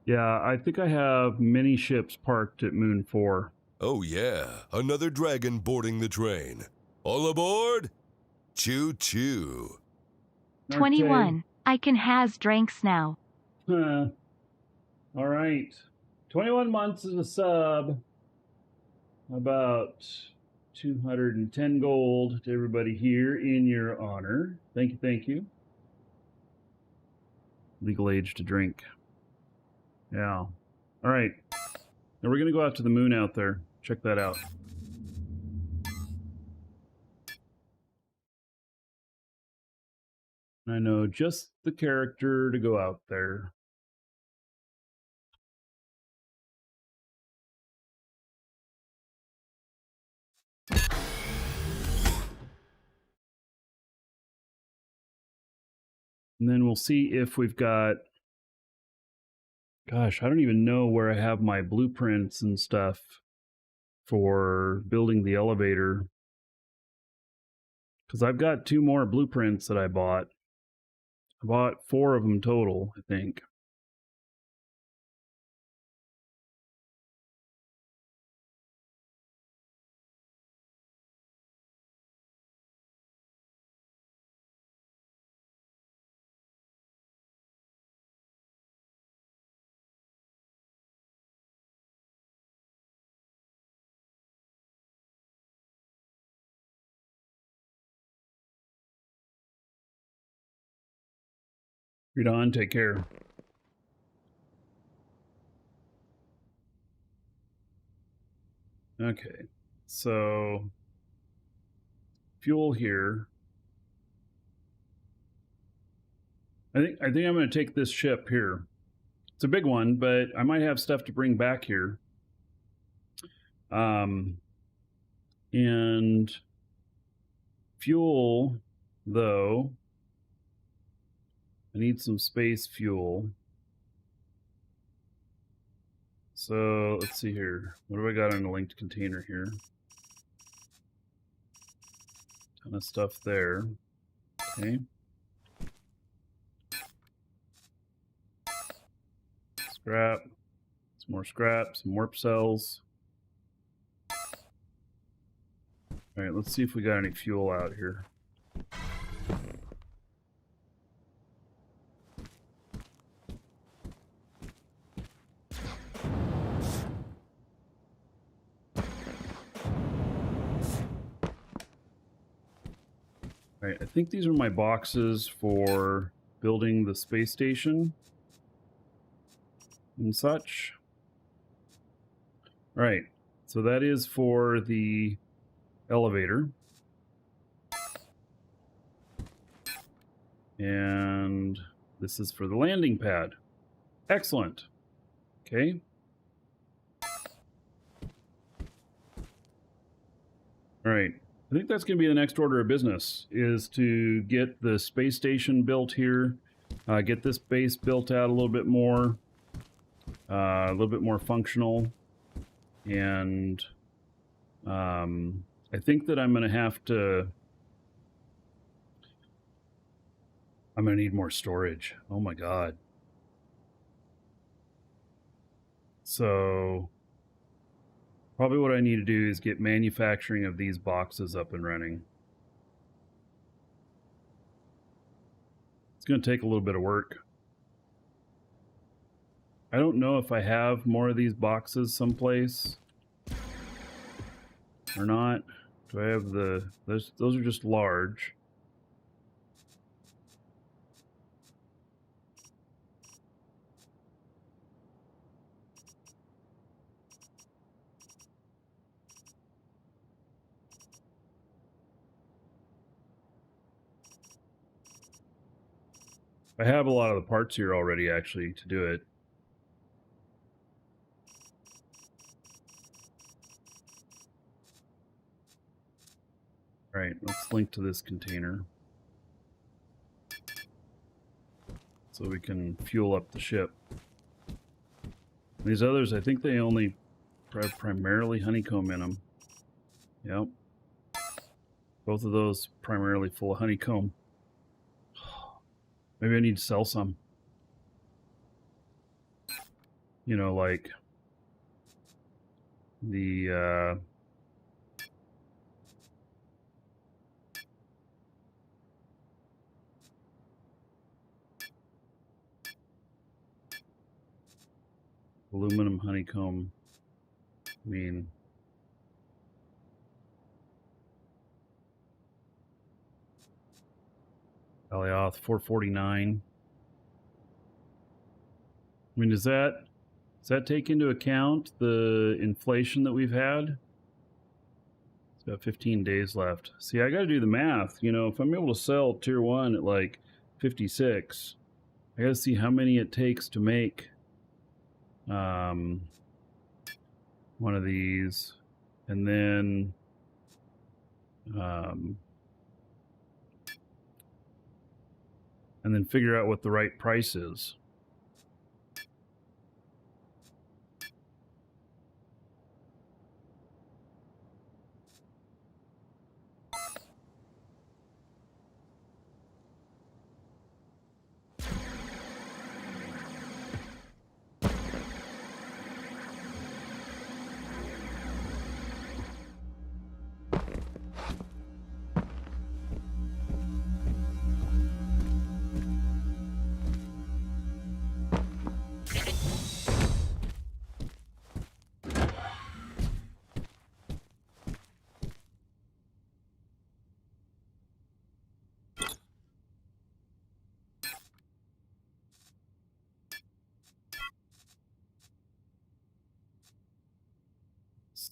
Yeah, I think I have many ships parked at Moon 4. Oh yeah, another dragon boarding the train. All aboard? Choo-choo. 21. I can has drinks now. All right. 21 months as a sub. About 210 gold to everybody here in your honor. Thank you, thank you. Legal age to drink. Yeah. All right. Now we're going to go out to the moon out there. Check that out. I know just the character to go out there. And then we'll see if we've got Gosh, I don't even know where I have my blueprints and stuff for building the elevator. Because I've got 2 more blueprints that I bought. I bought 4 of them total, I think. Read on, take care. Okay, so fuel here. I think I'm going to take this ship here. It's a big one, but I might have stuff to bring back here. And fuel, though, I need some space fuel. So let's see here. What do I got in a linked container here? Ton of stuff there. Okay. Scrap. Some more scrap. Some warp cells. All right, let's see if we got any fuel out here. All right, I think these are my boxes for building the space station and such. All right, so that is for the elevator. And this is for the landing pad. Excellent. Okay. All right. I think that's going to be the next order of business, is to get the space station built here, get this base built out a little bit more functional, and I think that I'm going to need more storage. Oh my God. So probably what I need to do is get manufacturing of these boxes up and running. It's going to take a little bit of work. I don't know if I have more of these boxes someplace or not. Do I have those are just large. I have a lot of the parts here already, actually, to do it. All right, let's link to this container so we can fuel up the ship. These others, I think they only have primarily honeycomb in them. Yep. Both of those primarily full of honeycomb. Maybe I need to sell some. You know, like the aluminum honeycomb. I mean, Alioth 449. I mean, does that take into account the inflation that we've had? It's got 15 days left. See, I got to do the math. You know, if I'm able to sell tier 1 at like 56, I got to see how many it takes to make one of these, and then figure out what the right price is.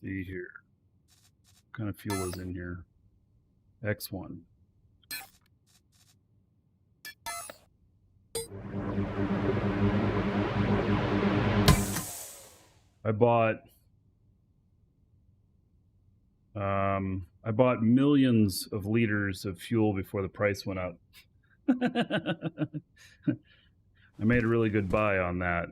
see here. What kind of fuel is in here? X1. I bought millions of liters of fuel before the price went up. I made a really good buy on that.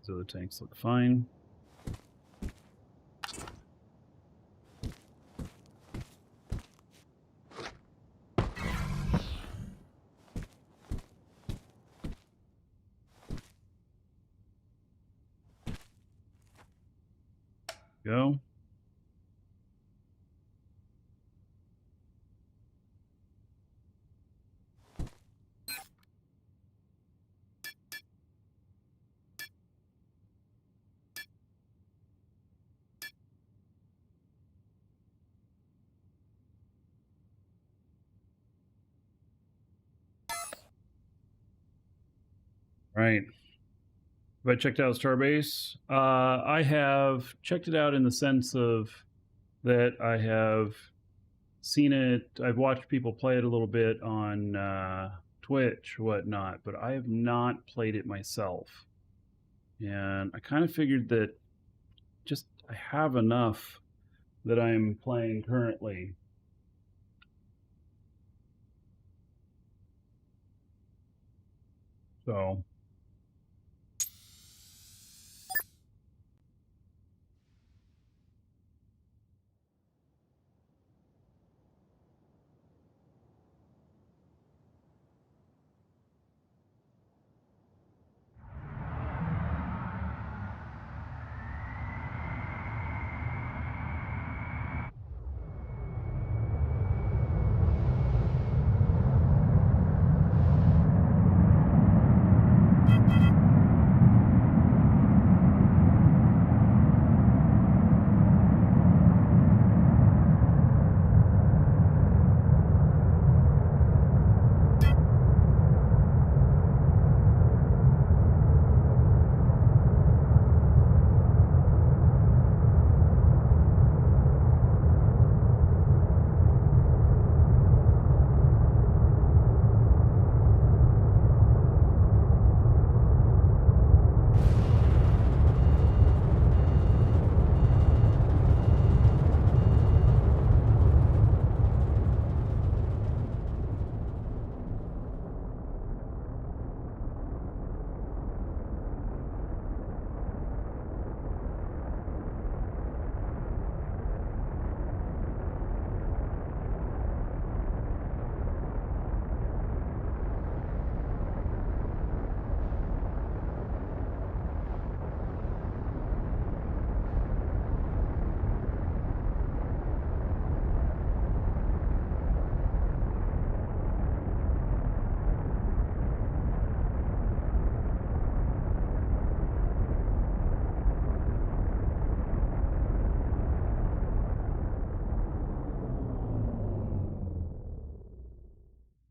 So the tanks look fine. Go. Right. Have I checked out Starbase? I have checked it out in the sense of that I have seen it. I've watched people play it a little bit on Twitch, whatnot, but I have not played it myself. And I kind of figured that just I have enough that I'm playing currently. So.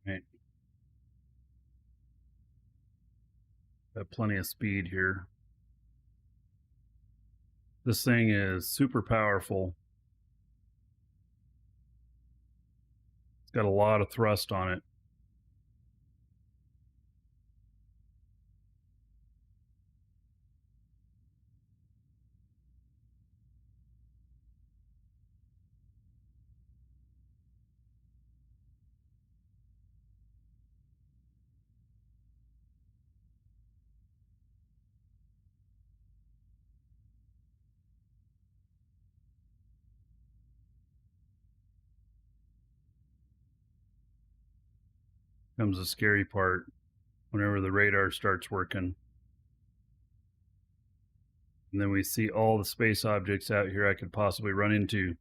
Right. Got plenty of speed here. This thing is super powerful. It's got a lot of thrust on it. Comes the scary part whenever the radar starts working. And then we see all the space objects out here I could possibly run into.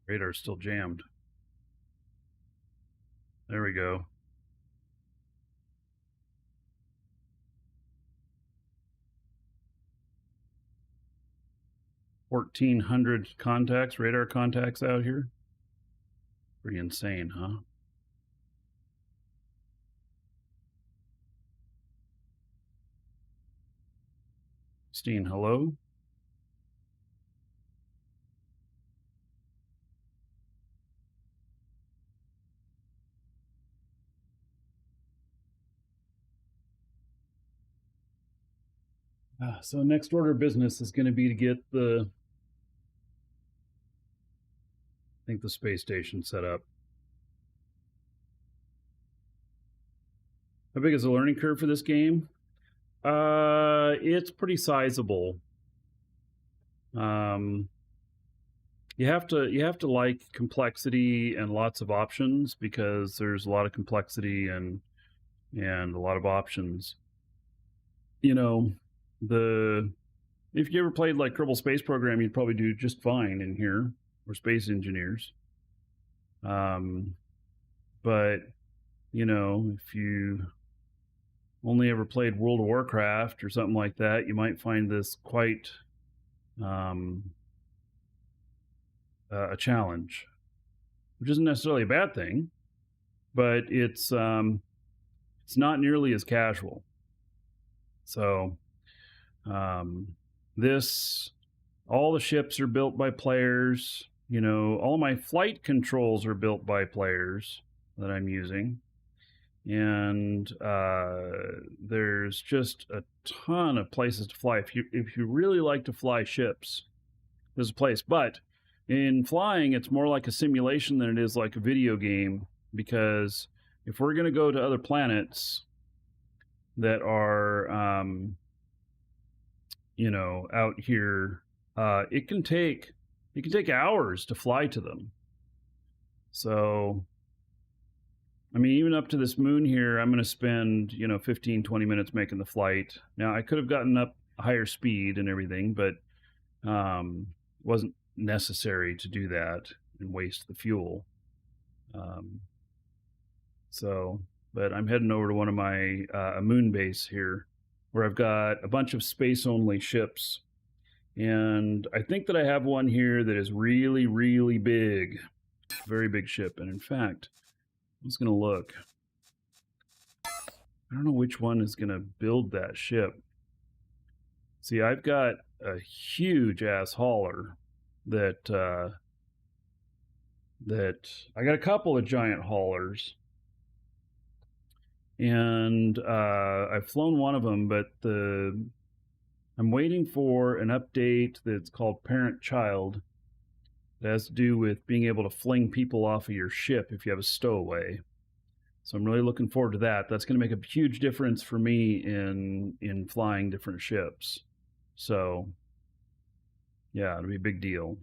Radar's still jammed. There we go. $1,400 contacts, radar contacts out here. Pretty insane, huh? Christine, hello? So next order of business is going to be to get I think the space station set up. How big is the learning curve for this game? It's pretty sizable. You have to like complexity and lots of options, because there's a lot of complexity and a lot of options. You know, if you ever played like Kerbal Space Program, you'd probably do just fine in here. We're space engineers. But you know, if you only ever played World of Warcraft or something like that, you might find this quite a challenge, which isn't necessarily a bad thing, but it's not nearly as casual. So all the ships are built by players. You know, all my flight controls are built by players that I'm using. And there's just a ton of places to fly. If you really like to fly ships, there's a place. But in flying, it's more like a simulation than it is like a video game, because if we're going to go to other planets that are, you know, out here, it can take hours to fly to them. So, I mean, even up to this moon here, I'm going to spend, 15, 20 minutes making the flight. Now, I could have gotten up a higher speed and everything, but wasn't necessary to do that and waste the fuel. But I'm heading over to one of my a moon base here, where I've got a bunch of space-only ships. And I think that I have one here that is really, really big. Very big ship. And in fact, I'm just going to look. I don't know which one is going to build that ship. See, I've got a huge ass hauler that I got a couple of giant haulers. And I've flown one of them, but I'm waiting for an update that's called Parent-Child. It has to do with being able to fling people off of your ship if you have a stowaway. So I'm really looking forward to that. That's going to make a huge difference for me in flying different ships. So, yeah, it'll be a big deal.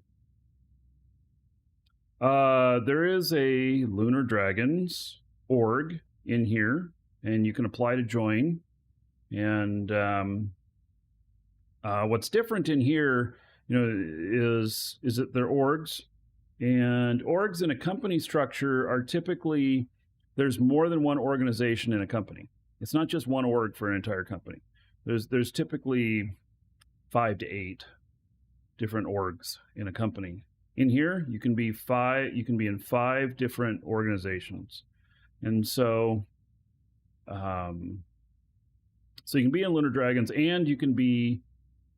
There is a Lunar Dragons org in here, and you can apply to join. And what's different in here, is that they're orgs, and orgs in a company structure are typically, there's more than one organization in a company. It's not just one org for an entire company. There's typically 5 to 8 different orgs in a company. In here, you can be in 5 different organizations. And so you can be in Lunar Dragons, and you can be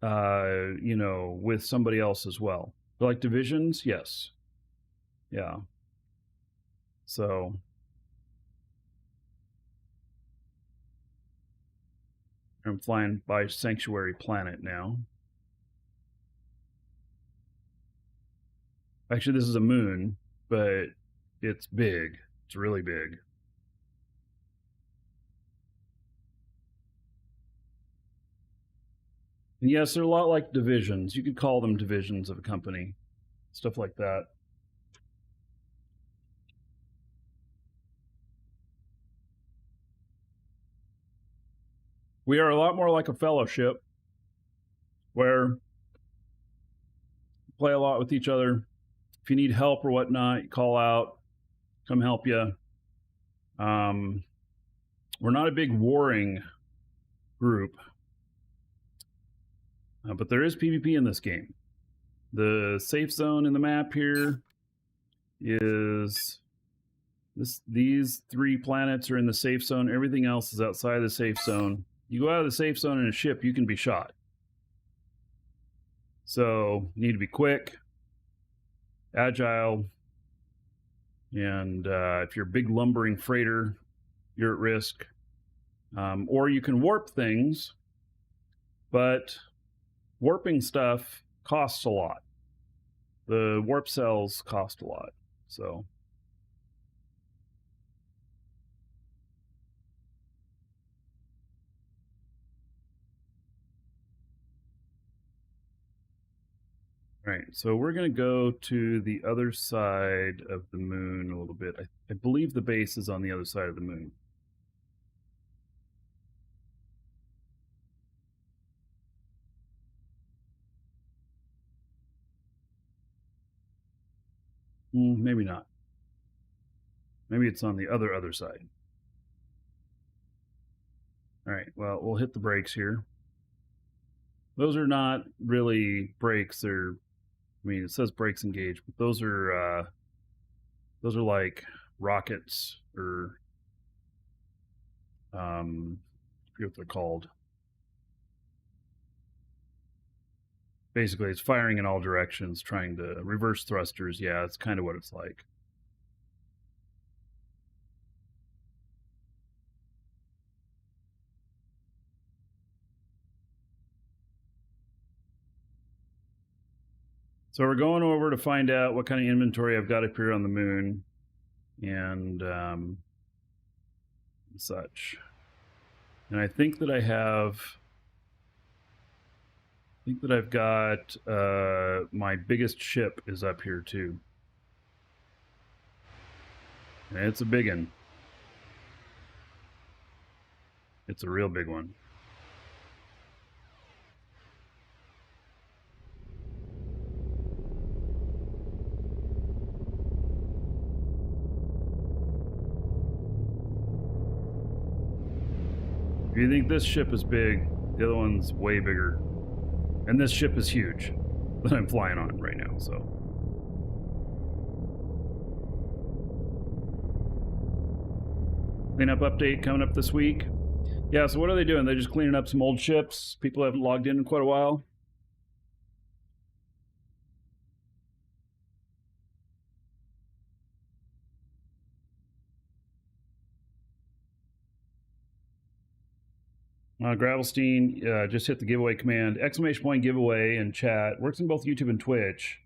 you know, with somebody else as well. Like divisions, yes. Yeah. So I'm flying by Sanctuary Planet now. Actually, this is a moon, but it's big. It's really big. And yes, they're a lot like divisions. You could call them divisions of a company, stuff like that. We are a lot more like a fellowship where we play a lot with each other. If you need help or whatnot, you call out, come help you. We're not a big warring group, but there is PvP in this game. The safe zone in the map here is these 3 planets are in the safe zone. Everything else is outside the safe zone. You go out of the safe zone in a ship, you can be shot. So you need to be quick, agile, and if you're a big lumbering freighter, you're at risk. Or you can warp things, but warping stuff costs a lot. The warp cells cost a lot, so. All right, so we're going to go to the other side of the moon a little bit. I believe the base is on the other side of the moon. Maybe not. Maybe it's on the other side. All right, well, we'll hit the brakes here. Those are not really brakes. They're, I mean, it says brakes engaged, but those are like rockets, or I forget what they're called. Basically, it's firing in all directions, trying to reverse thrusters. Yeah, it's kind of what it's like. So we're going over to find out what kind of inventory I've got up here on the moon, and such. And I think that I've got my biggest ship is up here too. And it's a big one. It's a real big one. If you think this ship is big, the other one's way bigger. And this ship is huge that I'm flying on right now, so. Cleanup update coming up this week. Yeah, so what are they doing? They're just cleaning up some old ships. People haven't logged in quite a while. Gravelstein just hit the giveaway command. ! Giveaway in chat. Works in both YouTube and Twitch.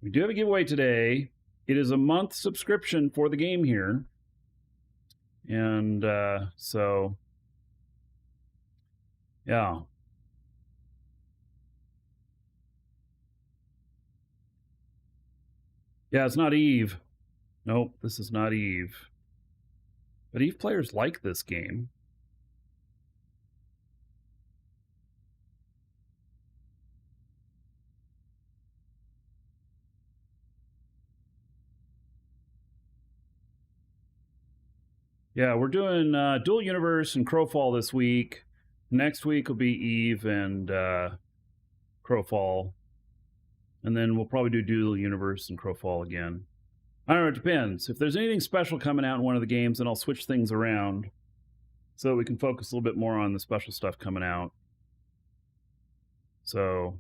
We do have a giveaway today. It is a month subscription for the game here. And so, yeah. Yeah, it's not Eve. Nope, this is not Eve. But Eve players like this game. Yeah, we're doing Dual Universe and Crowfall this week. Next week will be Eve and Crowfall. And then we'll probably do Dual Universe and Crowfall again. I don't know, it depends. If there's anything special coming out in one of the games, then I'll switch things around so that we can focus a little bit more on the special stuff coming out. So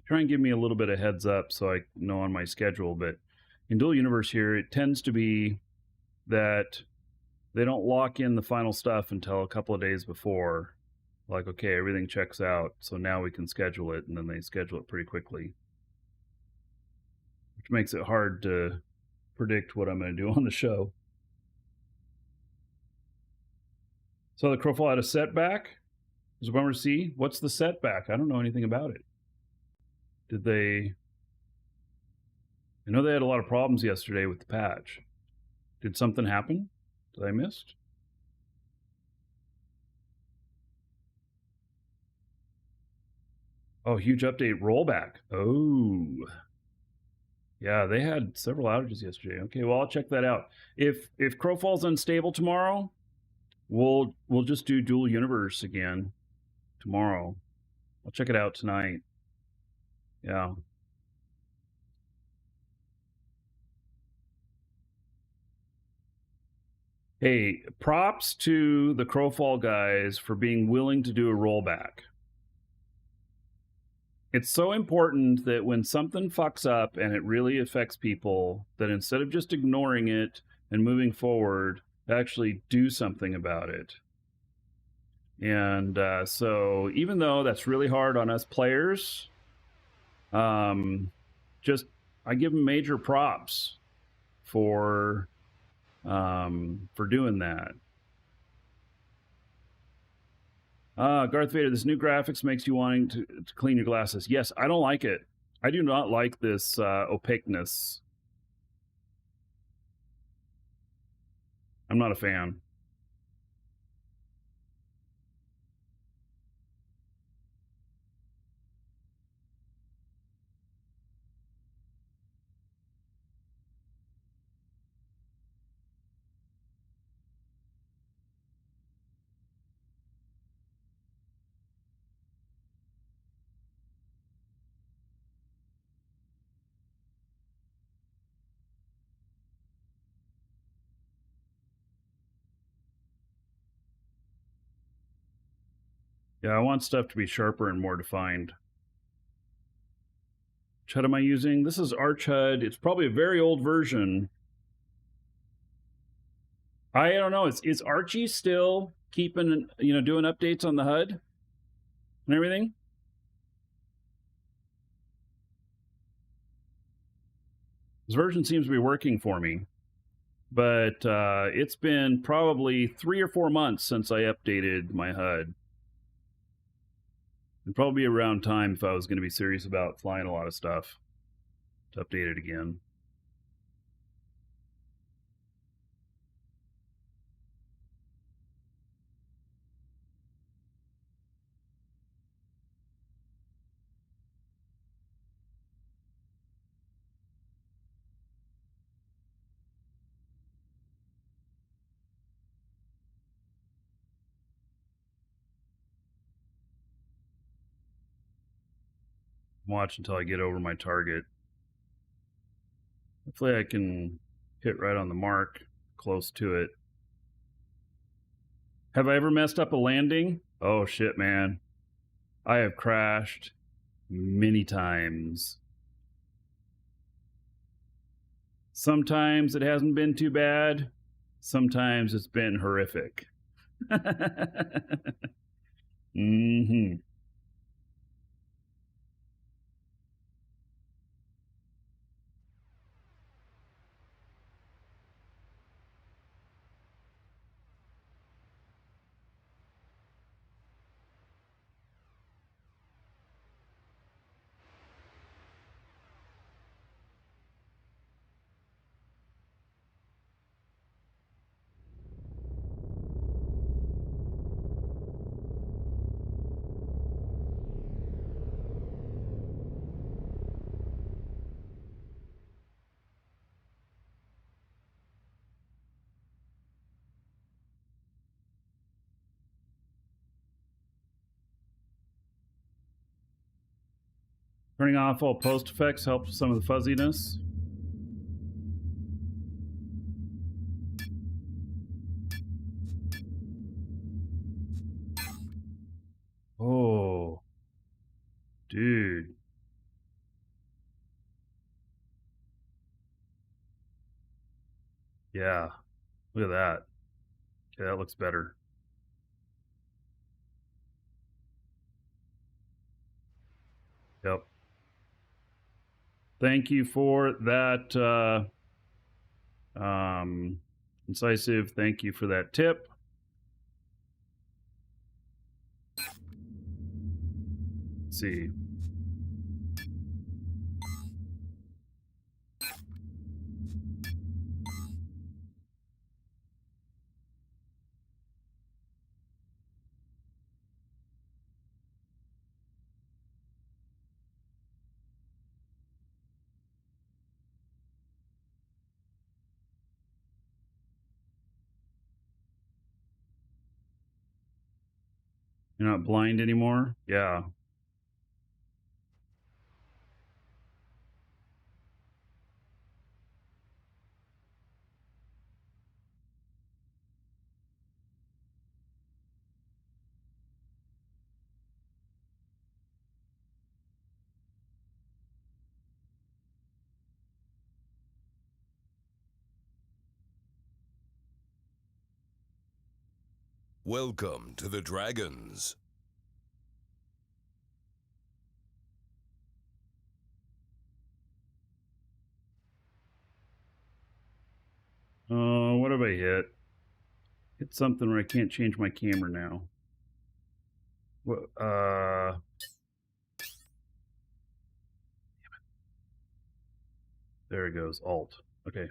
try and give me a little bit of heads up so I know on my schedule. But in Dual Universe here, it tends to be that they don't lock in the final stuff until a couple of days before. Like, okay, everything checks out, so now we can schedule it, and then they schedule it pretty quickly, which makes it hard to predict what I'm going to do on the show. So the Crowfall had a setback. It was a bummer to see. What's the setback? I don't know anything about it. Did they... I know they had a lot of problems yesterday with the patch. Did something happen that I missed? Oh, huge update rollback. Oh. Yeah, they had several outages yesterday. Okay, well, I'll check that out. If Crowfall's unstable tomorrow, we'll just do Dual Universe again tomorrow. I'll check it out tonight. Yeah. Hey, props to the Crowfall guys for being willing to do a rollback. It's so important that when something fucks up and it really affects people, that instead of just ignoring it and moving forward, actually do something about it. And so even though that's really hard on us players, just I give them major props for doing that. Garth Vader, this new graphics makes you wanting to clean your glasses. Yes, I don't like it. I do not like this opaqueness. I'm not a fan. Yeah, I want stuff to be sharper and more defined. Which HUD am I using? This is Arch HUD. It's probably a very old version. I don't know. Is Archie still keeping, doing updates on the HUD and everything? This version seems to be working for me. But it's been probably 3 or 4 months since I updated my HUD. It'd probably be around time if I was going to be serious about flying a lot of stuff to update it again. Watch until I get over my target. Hopefully I can hit right on the mark, close to it. Have I ever messed up a landing? Oh shit, man. I have crashed many times. Sometimes it hasn't been too bad. Sometimes it's been horrific. Mm-hmm. Turning off all post effects helps with some of the fuzziness. Dude. Yeah. Look at that. Okay, that looks better. Yep. Thank you for that, incisive. Thank you for that tip. Let's see. You're not blind anymore? Yeah. Welcome to the Dragons. What have I hit? Hit something where I can't change my camera now. What? There it goes. Alt. Okay.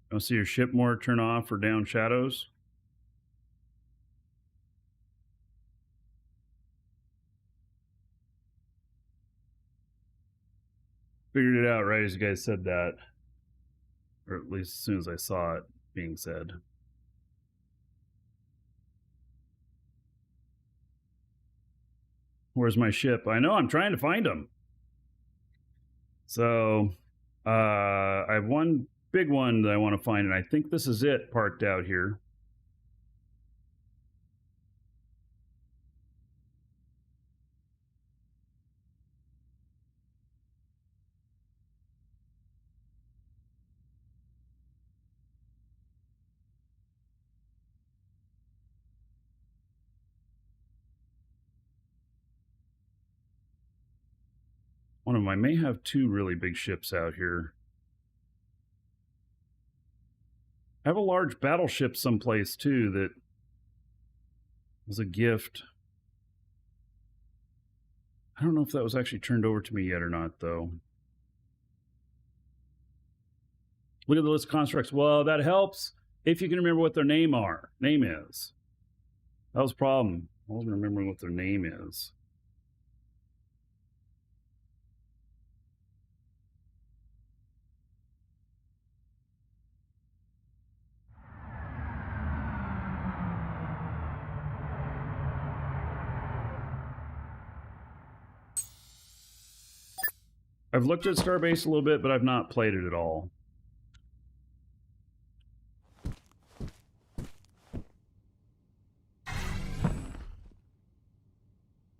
Want to see your ship more turn off or down shadows? Figured it out right as you guys said that. Or at least as soon as I saw it being said. Where's my ship? I know, I'm trying to find them. So, I have one big one that I want to find, and I think this is it parked out here. One of them. I may have two really big ships out here. I have a large battleship someplace too that was a gift. I don't know if that was actually turned over to me yet or not, though. Look at the list of constructs. Well, that helps if you can remember what their name is. That was a problem. I wasn't remembering what their name is. I've looked at Starbase a little bit, but I've not played it at all.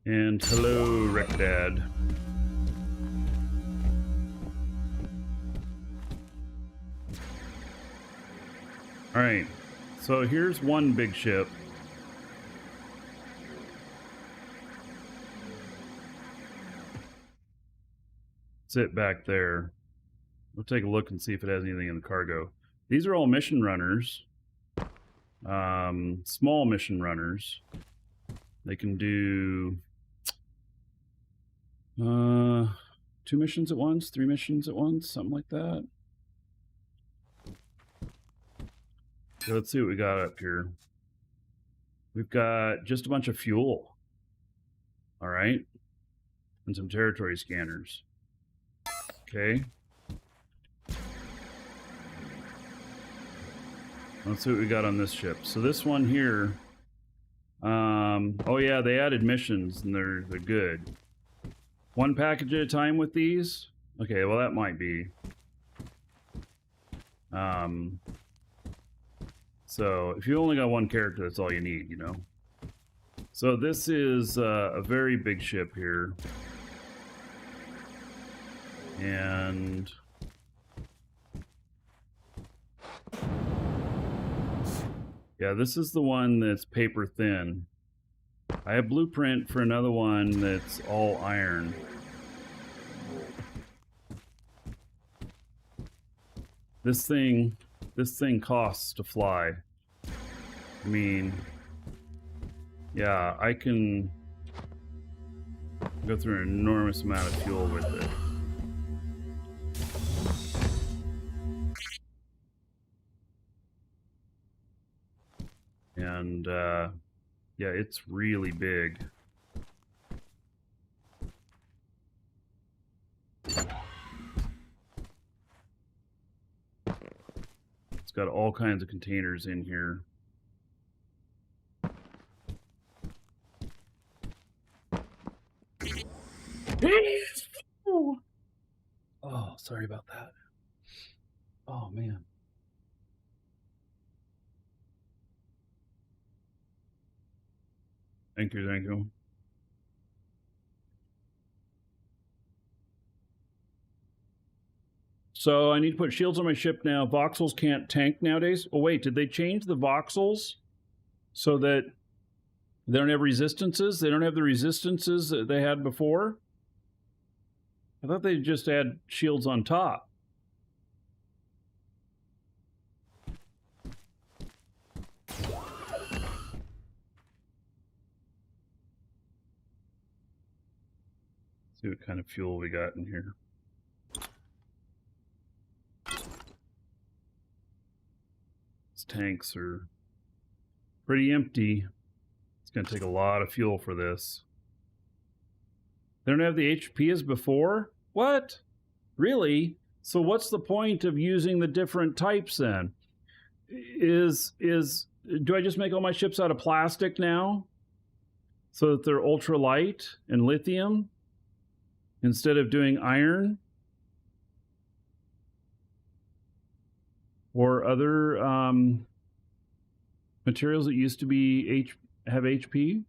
And hello, Rick Dad. Alright, so here's one big ship. Sit back there. We'll take a look and see if it has anything in the cargo. These are all mission runners. Small mission runners. They can do 2 missions at once, 3 missions at once, something like that. So let's see what we got up here. We've got just a bunch of fuel. All right. And some territory scanners. Okay. Let's see what we got on this ship. So this one here, oh yeah, they added missions and they're good. 1 package at a time with these? Okay, well that might be. So if you only got one character, that's all you need, you know. So this is a very big ship here. And yeah, this is the one that's paper thin. I have blueprint for another one that's all iron. This thing costs to fly. I mean, yeah, I can go through an enormous amount of fuel with it. And yeah, it's really big. It's got all kinds of containers in here. Oh, sorry about that. Oh, man. Thank you, thank you. So I need to put shields on my ship now. Voxels can't tank nowadays. Oh, wait, did they change the voxels so that they don't have resistances? They don't have the resistances that they had before? I thought they just had shields on top. See what kind of fuel we got in here. These tanks are pretty empty. It's going to take a lot of fuel for this. They don't have the HP as before? What? Really? So what's the point of using the different types then? Do I just make all my ships out of plastic now? So that they're ultra light and lithium? Instead of doing iron? Or other materials that used to be have HP?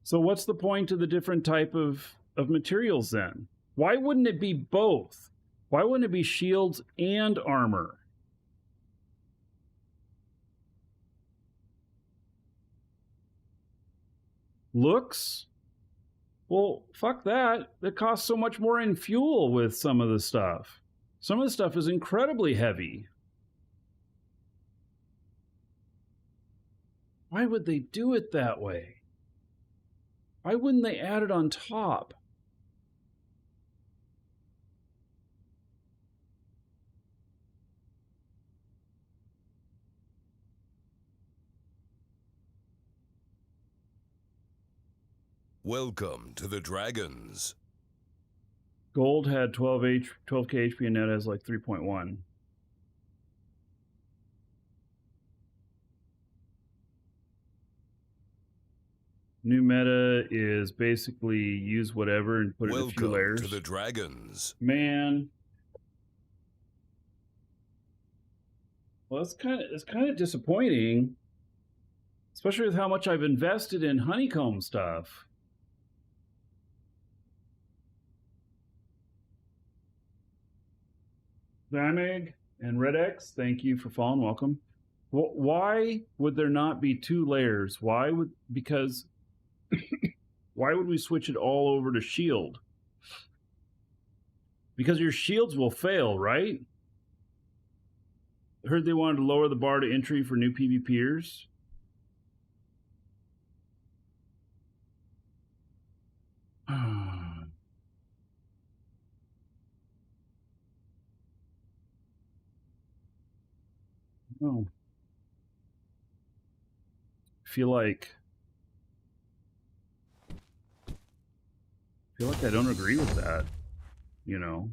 So what's the point of the different type of materials then? Why wouldn't it be both? Why wouldn't it be shields and armor? Looks? Well, fuck that. That costs so much more in fuel with some of the stuff. Some of the stuff is incredibly heavy. Why would they do it that way? Why wouldn't they add it on top? Welcome to the Dragons. Gold had 12k HP and net has like 3.1. New meta is basically use whatever and put it in a few layers. Welcome to the Dragons. Man. Well, it's kind of disappointing, especially with how much I've invested in honeycomb stuff. Zamig and Red X, thank you for following. Welcome. Well, why would there not be 2 layers? Because why would we switch it all over to shield? Because your shields will fail, right? I heard they wanted to lower the bar to entry for new PvPers. Oh. I feel like I don't agree with that, you know.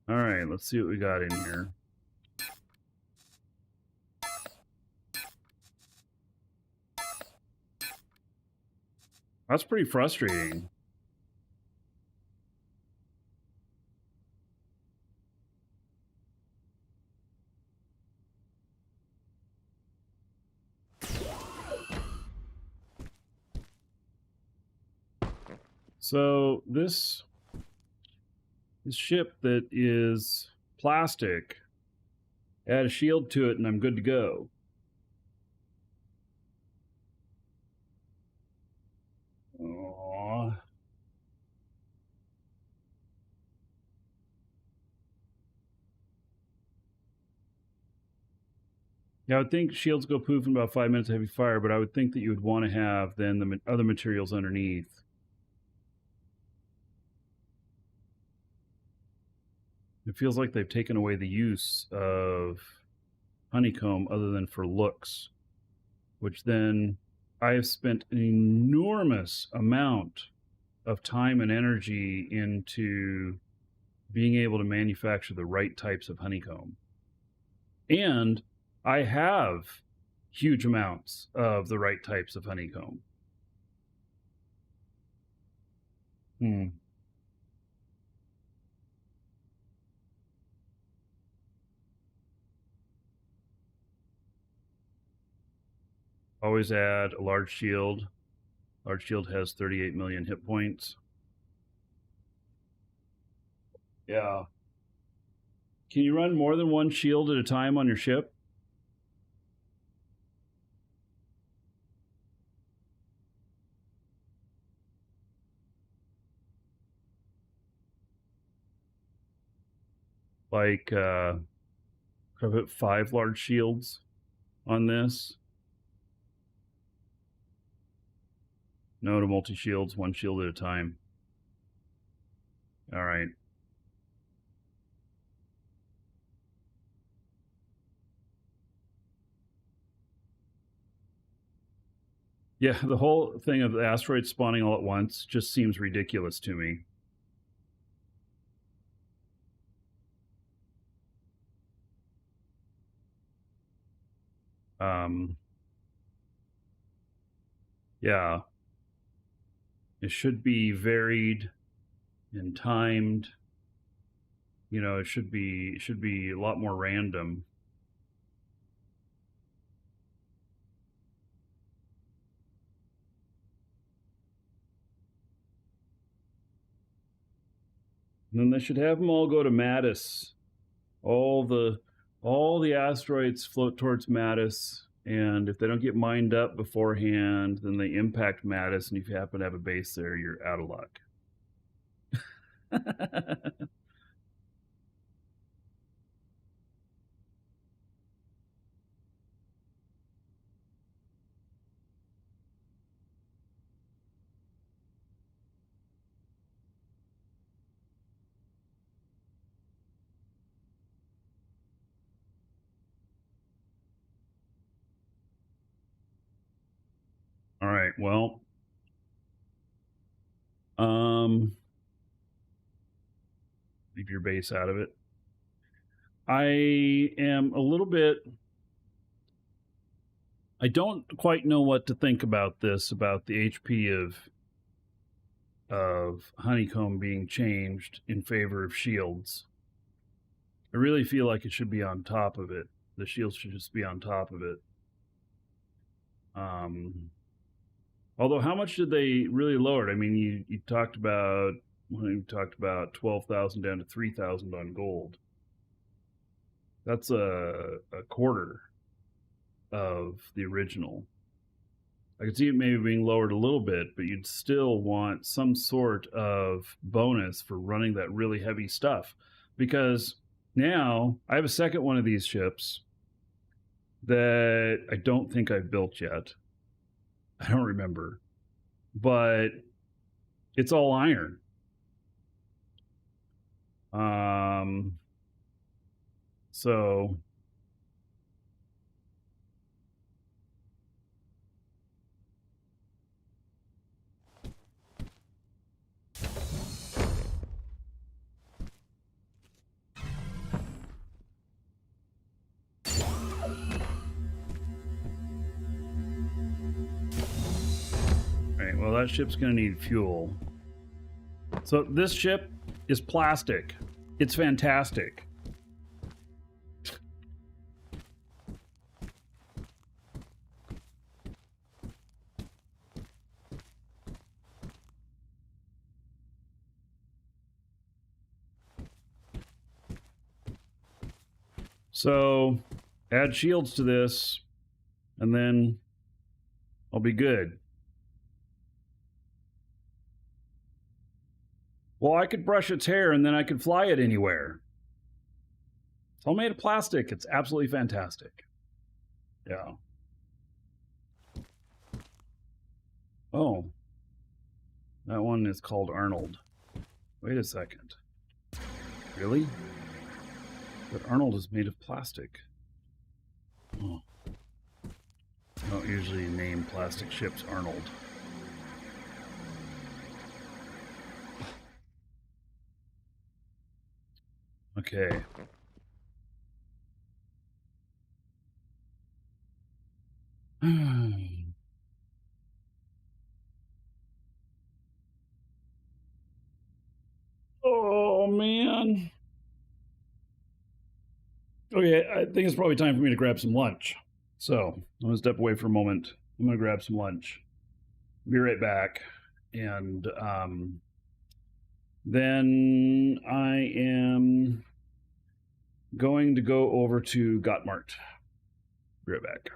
All right, let's see what we got in here. That's pretty frustrating. So this ship that is plastic, add a shield to it and I'm good to go. Aww. Yeah, I would think shields go poof in about 5 minutes of heavy fire, but I would think that you would want to have then the other materials underneath. It feels like they've taken away the use of honeycomb other than for looks, which then I have spent an enormous amount of time and energy into being able to manufacture the right types of honeycomb. And I have huge amounts of the right types of honeycomb. Always add a large shield. Large shield has 38 million hit points. Yeah. Can you run more than one shield at a time on your ship? Like, could I put 5 large shields on this? No to multi-shields, 1 shield at a time. All right. Yeah, the whole thing of the asteroids spawning all at once just seems ridiculous to me. Yeah. It should be varied and timed. You know, it should be a lot more random. And then they should have them all go to Mattis. All the asteroids float towards Mattis, and if they don't get mined up beforehand, then they impact Mattis, and if you happen to have a base there, you're out of luck. All right, well, leave your base out of it. I am a little bit, I don't quite know what to think about this, about the HP of honeycomb being changed in favor of shields. I really feel like it should be on top of it. The shields should just be on top of it. Although, how much did they really lower it? I mean, you talked about 12,000 down to 3,000 on gold. That's a quarter of the original. I could see it maybe being lowered a little bit, but you'd still want some sort of bonus for running that really heavy stuff. Because now I have a second one of these ships that I don't think I've built yet. I don't remember. But it's all iron. So right, well, that ship's going to need fuel. So this ship is plastic. It's fantastic. So add shields to this, and then I'll be good. Well, I could brush its hair and then I could fly it anywhere. It's all made of plastic. It's absolutely fantastic. Yeah. Oh. That one is called Arnold. Wait a second. Really? But Arnold is made of plastic. Oh. I don't usually name plastic ships Arnold. Okay. Oh, man. Okay, I think it's probably time for me to grab some lunch. So, I'm going to step away for a moment. I'm going to grab some lunch. Be right back. And then I am going to go over to Gottmart. Be right back.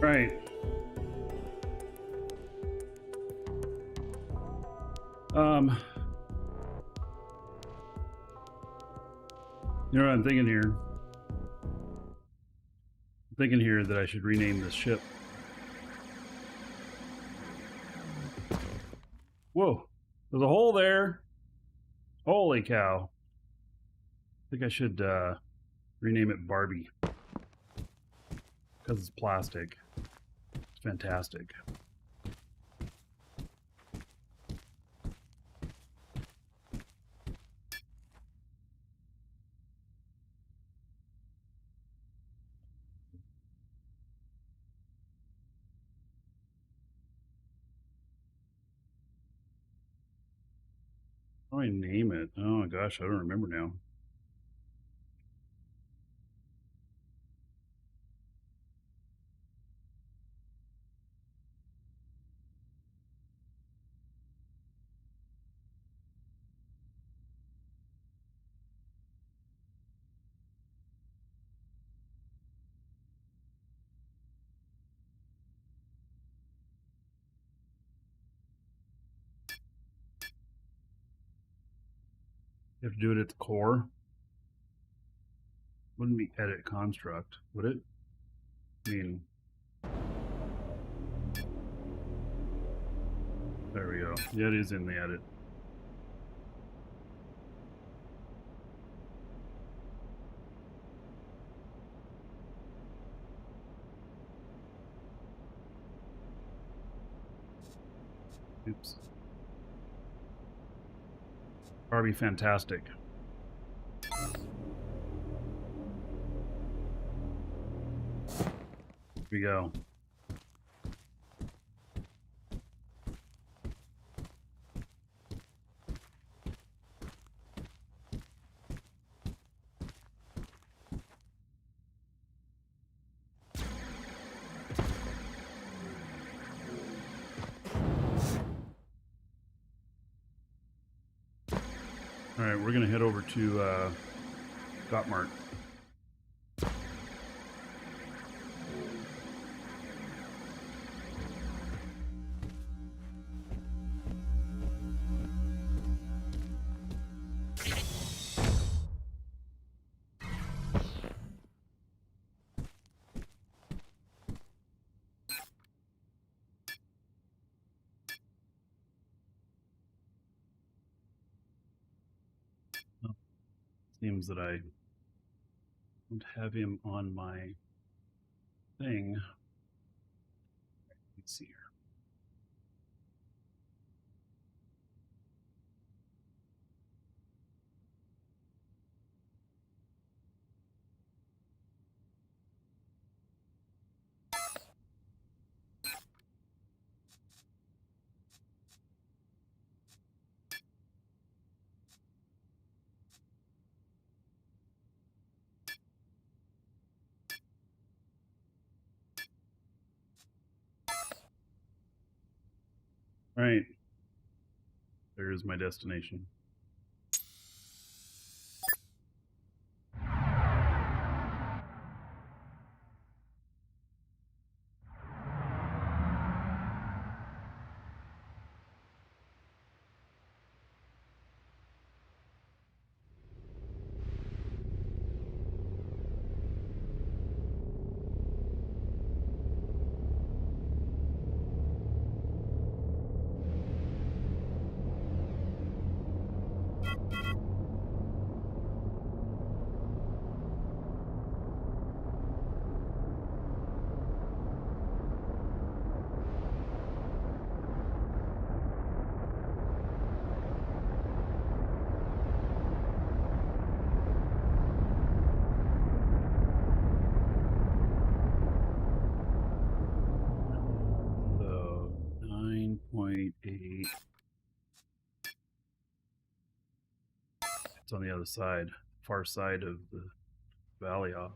Right. You know what I'm thinking here? I'm thinking here that I should rename this ship. Whoa, there's a hole there. Holy cow. I think I should rename it Barbie. Because it's plastic. It's fantastic. How do I name it? Oh my gosh, I don't remember now. You have to do it at the core. Wouldn't be edit construct, would it? I mean, there we go. Yeah, it is in the edit. Oops. Barbie fantastic. Here we go. All right, we're gonna head over to Gotmart. Seems that I don't have him on my thing. Let's see here. All right, there's my destination. 0.8. It's on the other side, far side of the valley off.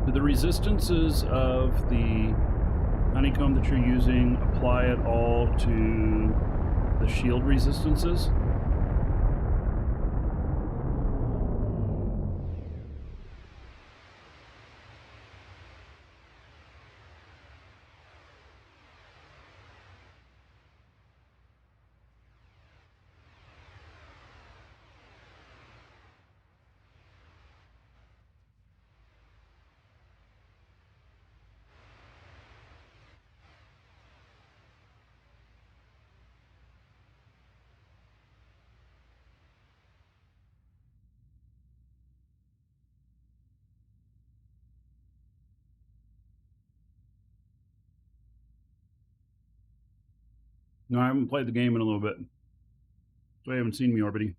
Do the resistances of the honeycomb that you're using apply at all to the shield resistances? No, I haven't played the game in a little bit, so I haven't seen Miorbity.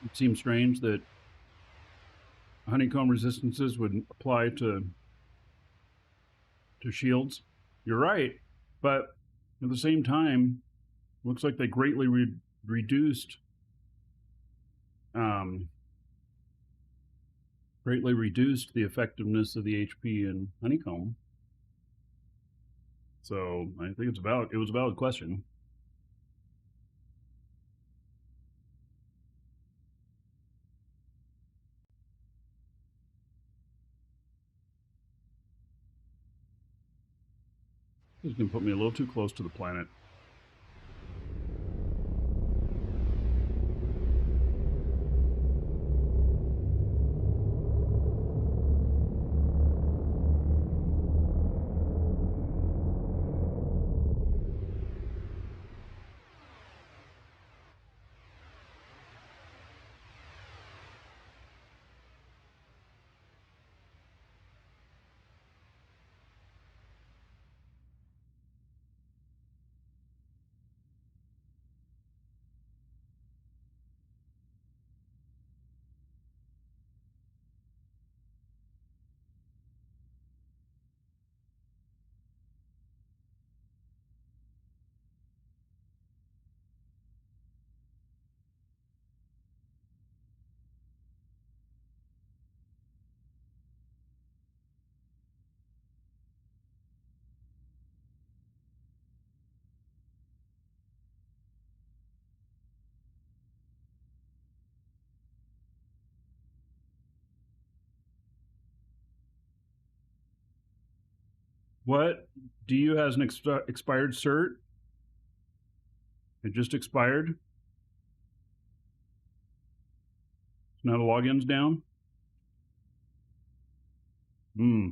It seems strange that honeycomb resistances would apply to shields. You're right, but at the same time, looks like they greatly reduced the effectiveness of the HP in honeycomb. So I think it was a valid question. This is going to put me a little too close to the planet. What? DU has an expired cert? It just expired? Now the login's down? Hmm.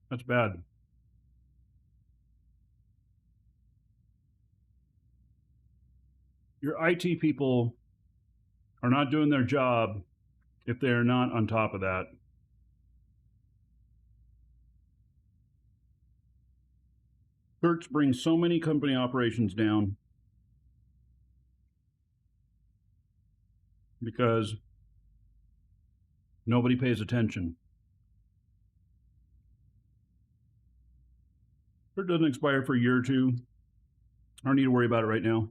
That's bad. Your IT people are not doing their job if they are not on top of that. Certs bring so many company operations down because nobody pays attention. Cert doesn't expire for a year or two. I don't need to worry about it right now.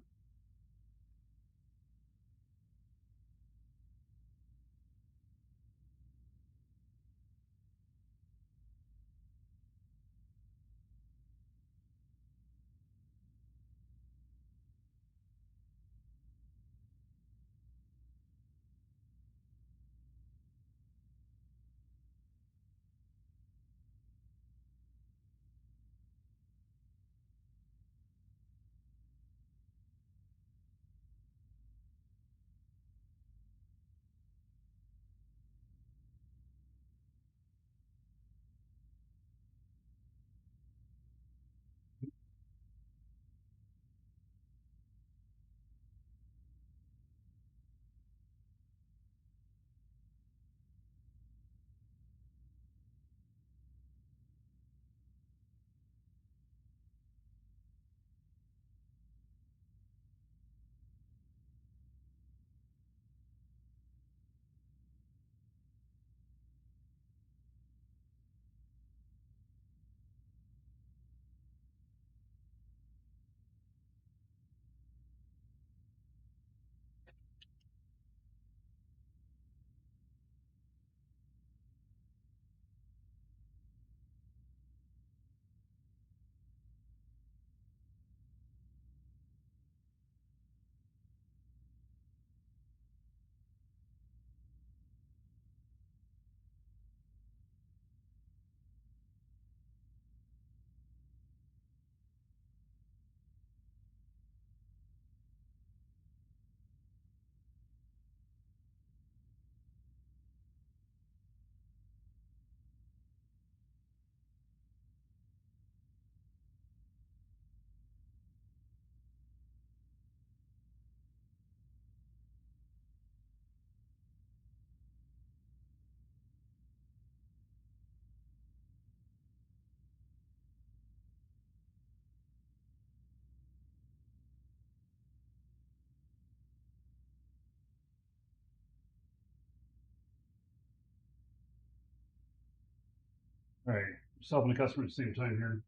All right, yourself and the customer at the same time here.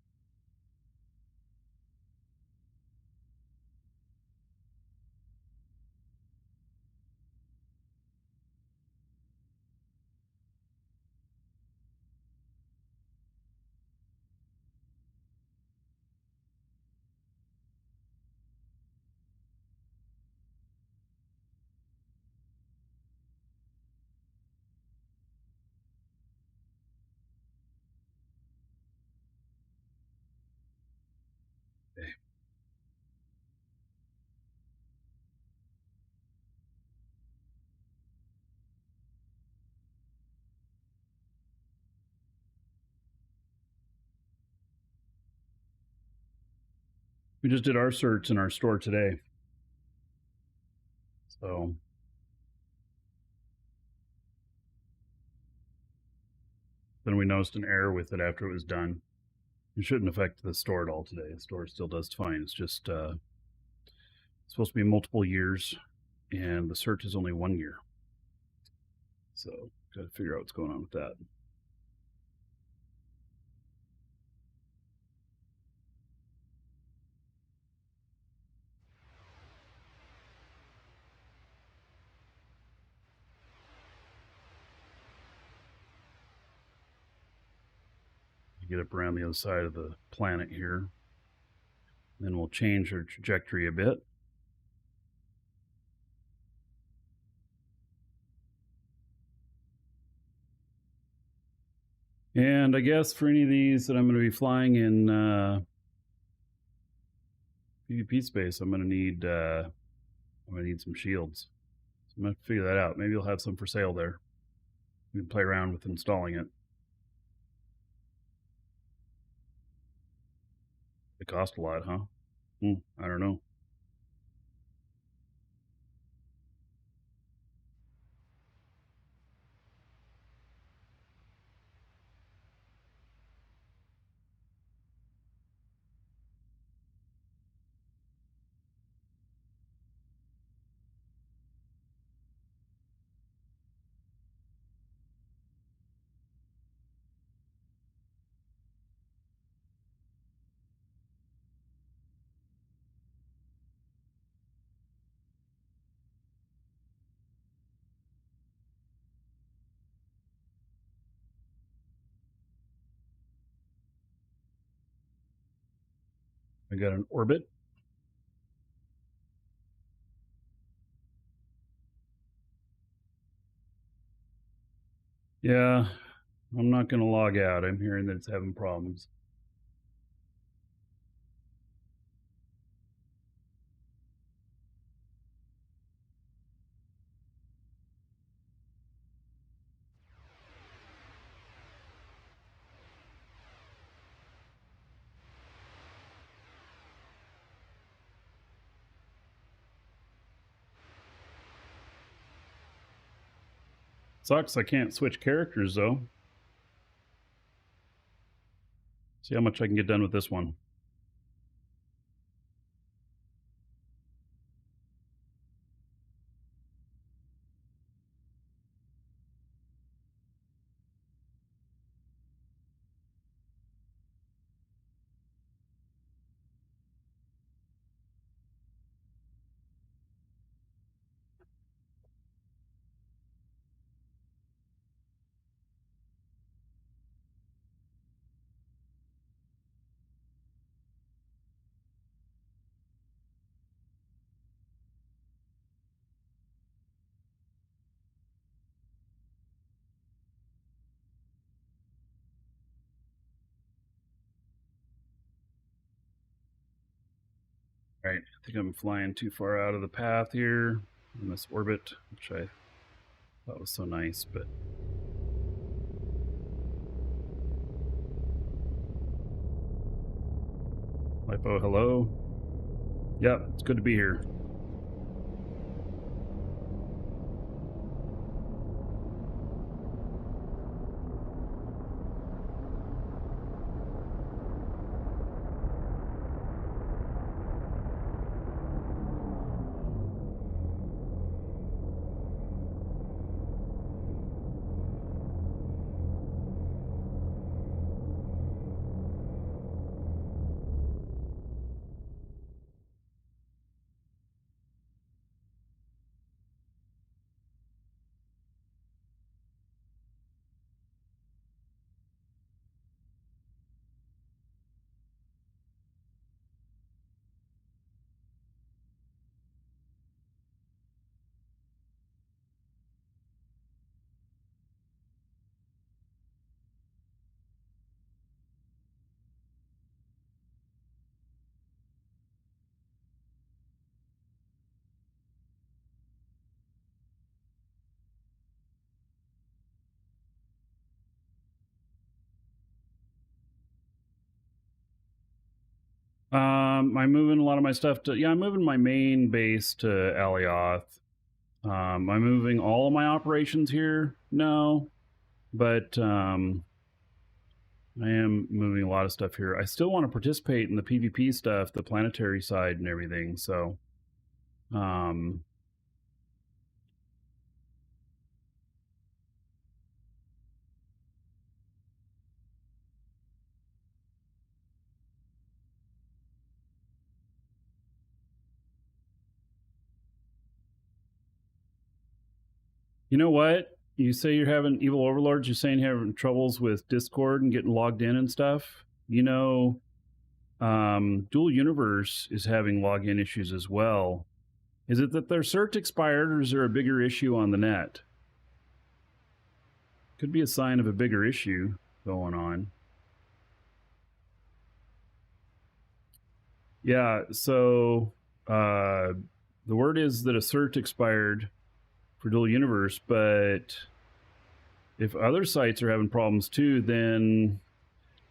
Okay. We just did our certs in our store today. So then we noticed an error with it after it was done. It shouldn't affect the store at all today. The store still does fine. It's just it's supposed to be multiple years, and the cert is only 1 year. So got to figure out what's going on with that. Get up around the other side of the planet here. Then we'll change our trajectory a bit. And I guess for any of these that I'm going to be flying in PvP space, I'm going to need some shields. So I'm going to have to figure that out. Maybe you'll have some for sale there. We can play around with installing it. They cost a lot, huh? I don't know. I got an orbit. Yeah, I'm not going to log out. I'm hearing that it's having problems. Sucks I can't switch characters though. See how much I can get done with this one. All right, I think I'm flying too far out of the path here in this orbit, which I thought was so nice, but Lipo, hello. Yep, it's good to be here. I'm moving a lot of my stuff to, I'm moving my main base to Alioth. I'm moving all of my operations here? No, but I am moving a lot of stuff here. I still want to participate in the PvP stuff, the planetary side and everything, so you know what? You say you're having evil overlords, you're saying you're having troubles with Discord and getting logged in and stuff. You know, Dual Universe is having login issues as well. Is it that their cert expired, or is there a bigger issue on the net? Could be a sign of a bigger issue going on. Yeah, so the word is that a cert expired for Dual Universe, but if other sites are having problems too, then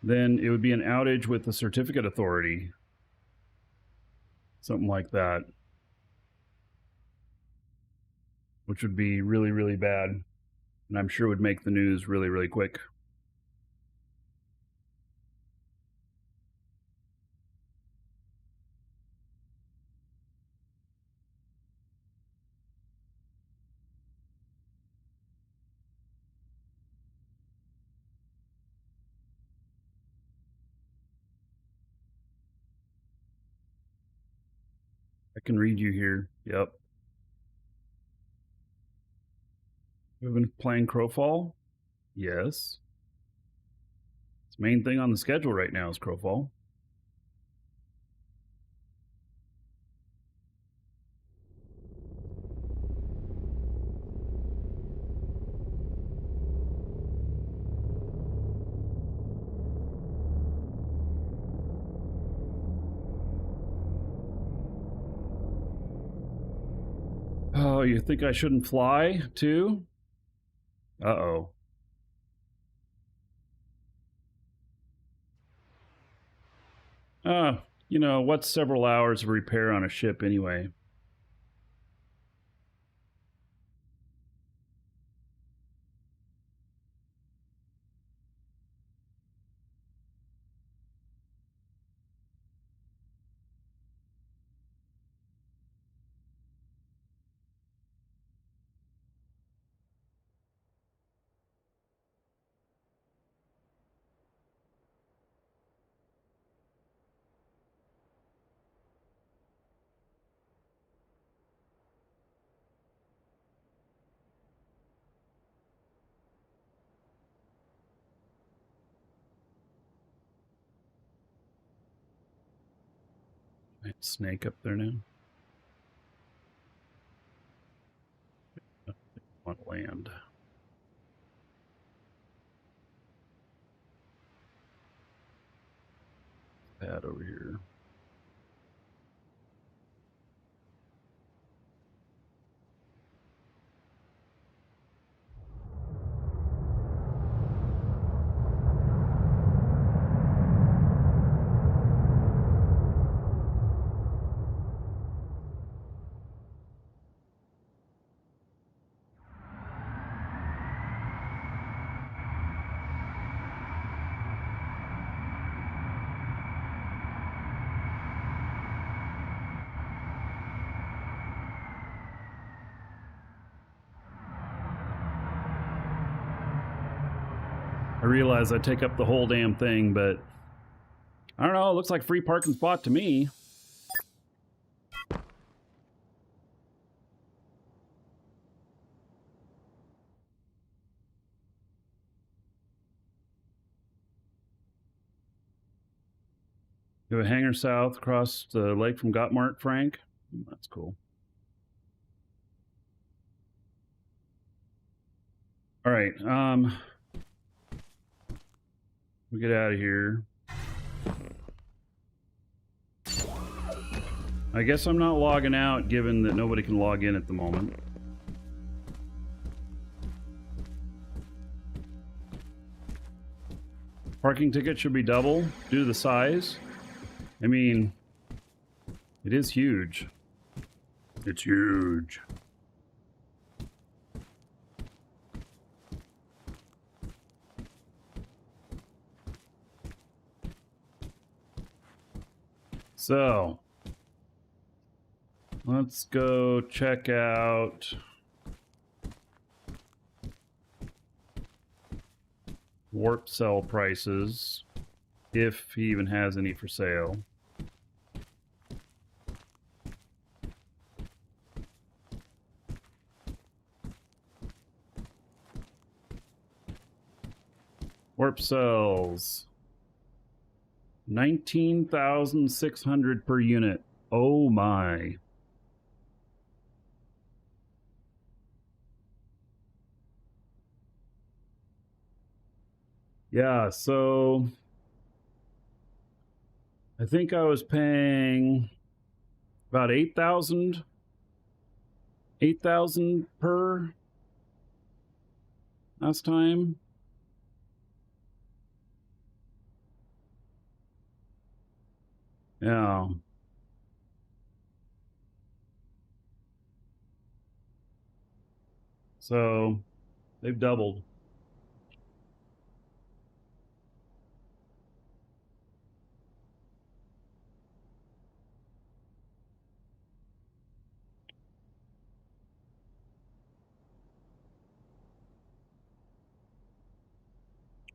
it would be an outage with the certificate authority. Something like that. Which would be really, really bad. And I'm sure would make the news really, really quick. I can read you here. Yep. We've been playing Crowfall? Yes. It's the main thing on the schedule right now is Crowfall. Oh, you think I shouldn't fly too? Uh-oh. You know, what's several hours of repair on a ship anyway? Snake up there now. I want to land. Pad over here. I realize I take up the whole damn thing, but I don't know, it looks like free parking spot to me. You have a hangar south across the lake from Gottmark, Frank. That's cool. All right, we get out of here. I guess I'm not logging out, given that nobody can log in at the moment. Parking ticket should be double due to the size. I mean, it is huge. It's huge. So, let's go check out warp cell prices, if he even has any for sale. Warp cells. 19,600 per unit. Oh my. Yeah, so I think I was paying about 8,000 per last time. Yeah. So they've doubled.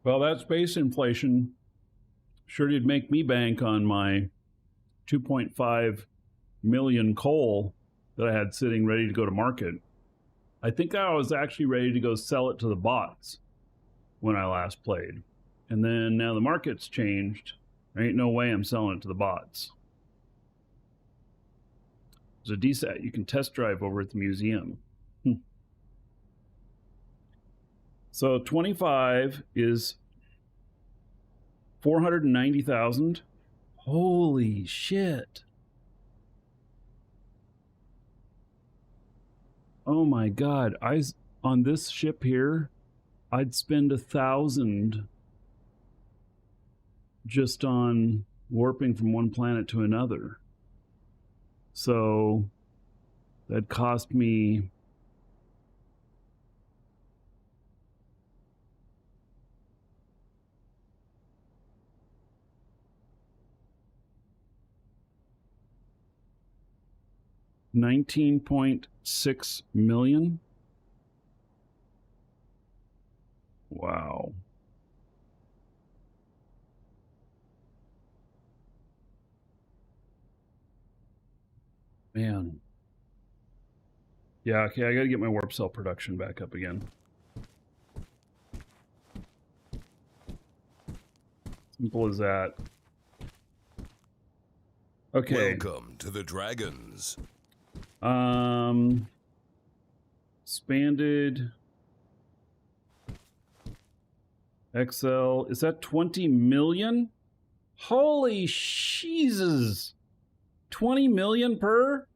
Well, that space inflation sure did make me bank on my 2.5 million coal that I had sitting ready to go to market. I think I was actually ready to go sell it to the bots when I last played. And then now the market's changed. There ain't no way I'm selling it to the bots. There's a DSAT you can test drive over at the museum. So 25 is 490,000. Holy shit. Oh my God. On this ship here, I'd spend 1,000 just on warping from one planet to another. So that cost me $19.6 million. Wow. Man. Yeah, okay, I gotta get my warp cell production back up again. Simple as that. Okay. Welcome to the Dragons. Expanded XL. Is that 20 million? Holy Jesus. 20 million per?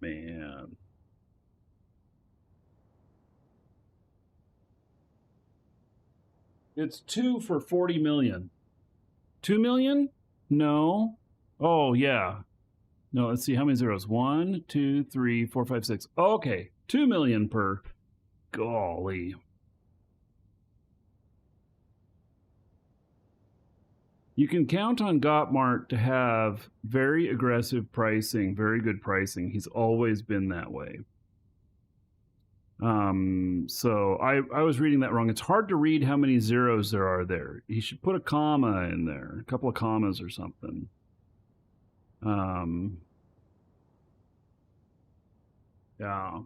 Man. It's 2 for 40 million. 2 million? No. Oh, yeah. No, let's see. How many zeros? 1, 2, 3, 4, 5, 6. Okay. 2 million per. Golly. You can count on Gottmart to have very aggressive pricing, very good pricing. He's always been that way. So I was reading that wrong. It's hard to read how many zeros there are there. He should put a comma in there, a couple of commas or something. Yeah.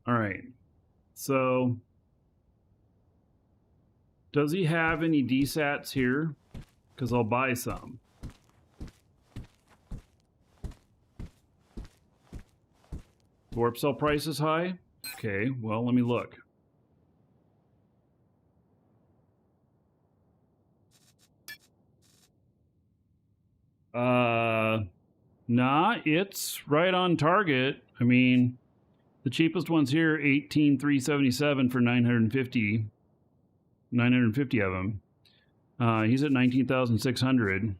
All right. So does he have any DSATs here? Because I'll buy some. Warp cell price is high? Okay, well, let me look. Nah, it's right on target. I mean, the cheapest one's here, 18,377 for 950 of them. He's at 19,600.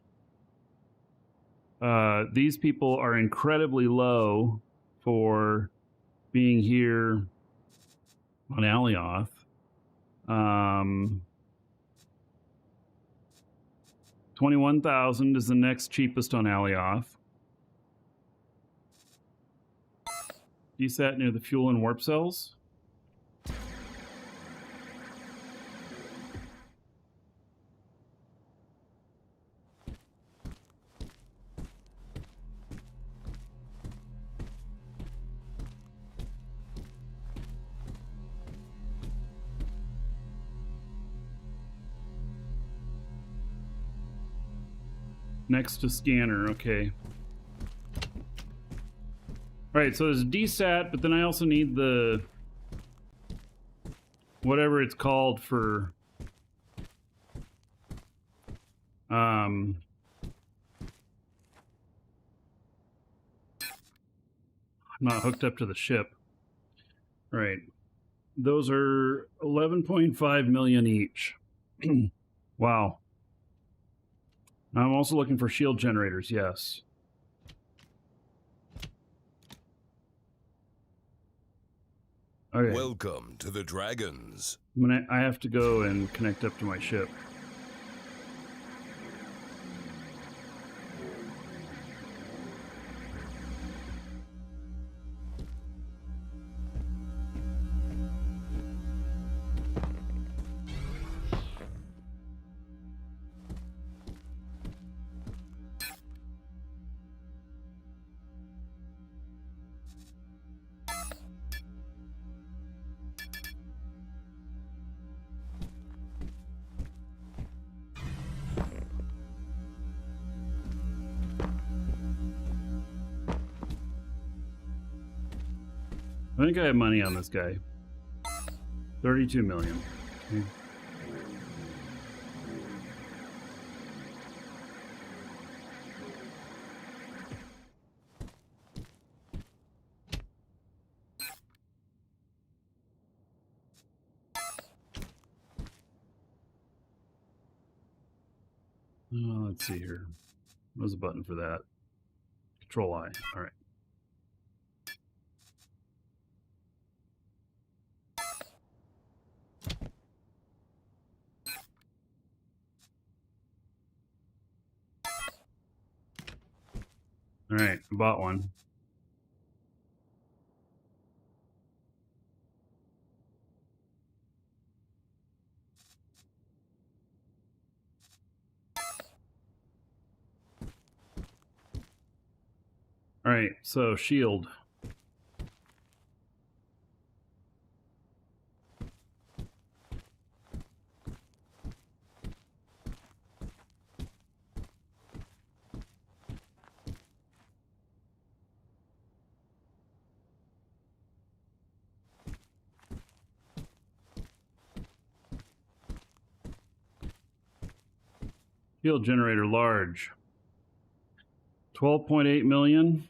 These people are incredibly low for being here on Alioth. 21,000 is the next cheapest on Alioth. DSAT near the fuel and warp cells. Next to scanner, okay. Alright, so there's a DSAT, but then I also need the... whatever it's called for... I'm not hooked up to the ship. Alright. Those are 11.5 million each. Wow. I'm also looking for shield generators, yes. Okay. Welcome to the Dragons. I have to go and connect up to my ship. I think I have money on this guy. 32 million. Okay. Let's see here. What's the button for that? Control I. All right. All right, I bought one. All right, so shield. Shield generator large. 12.8 million.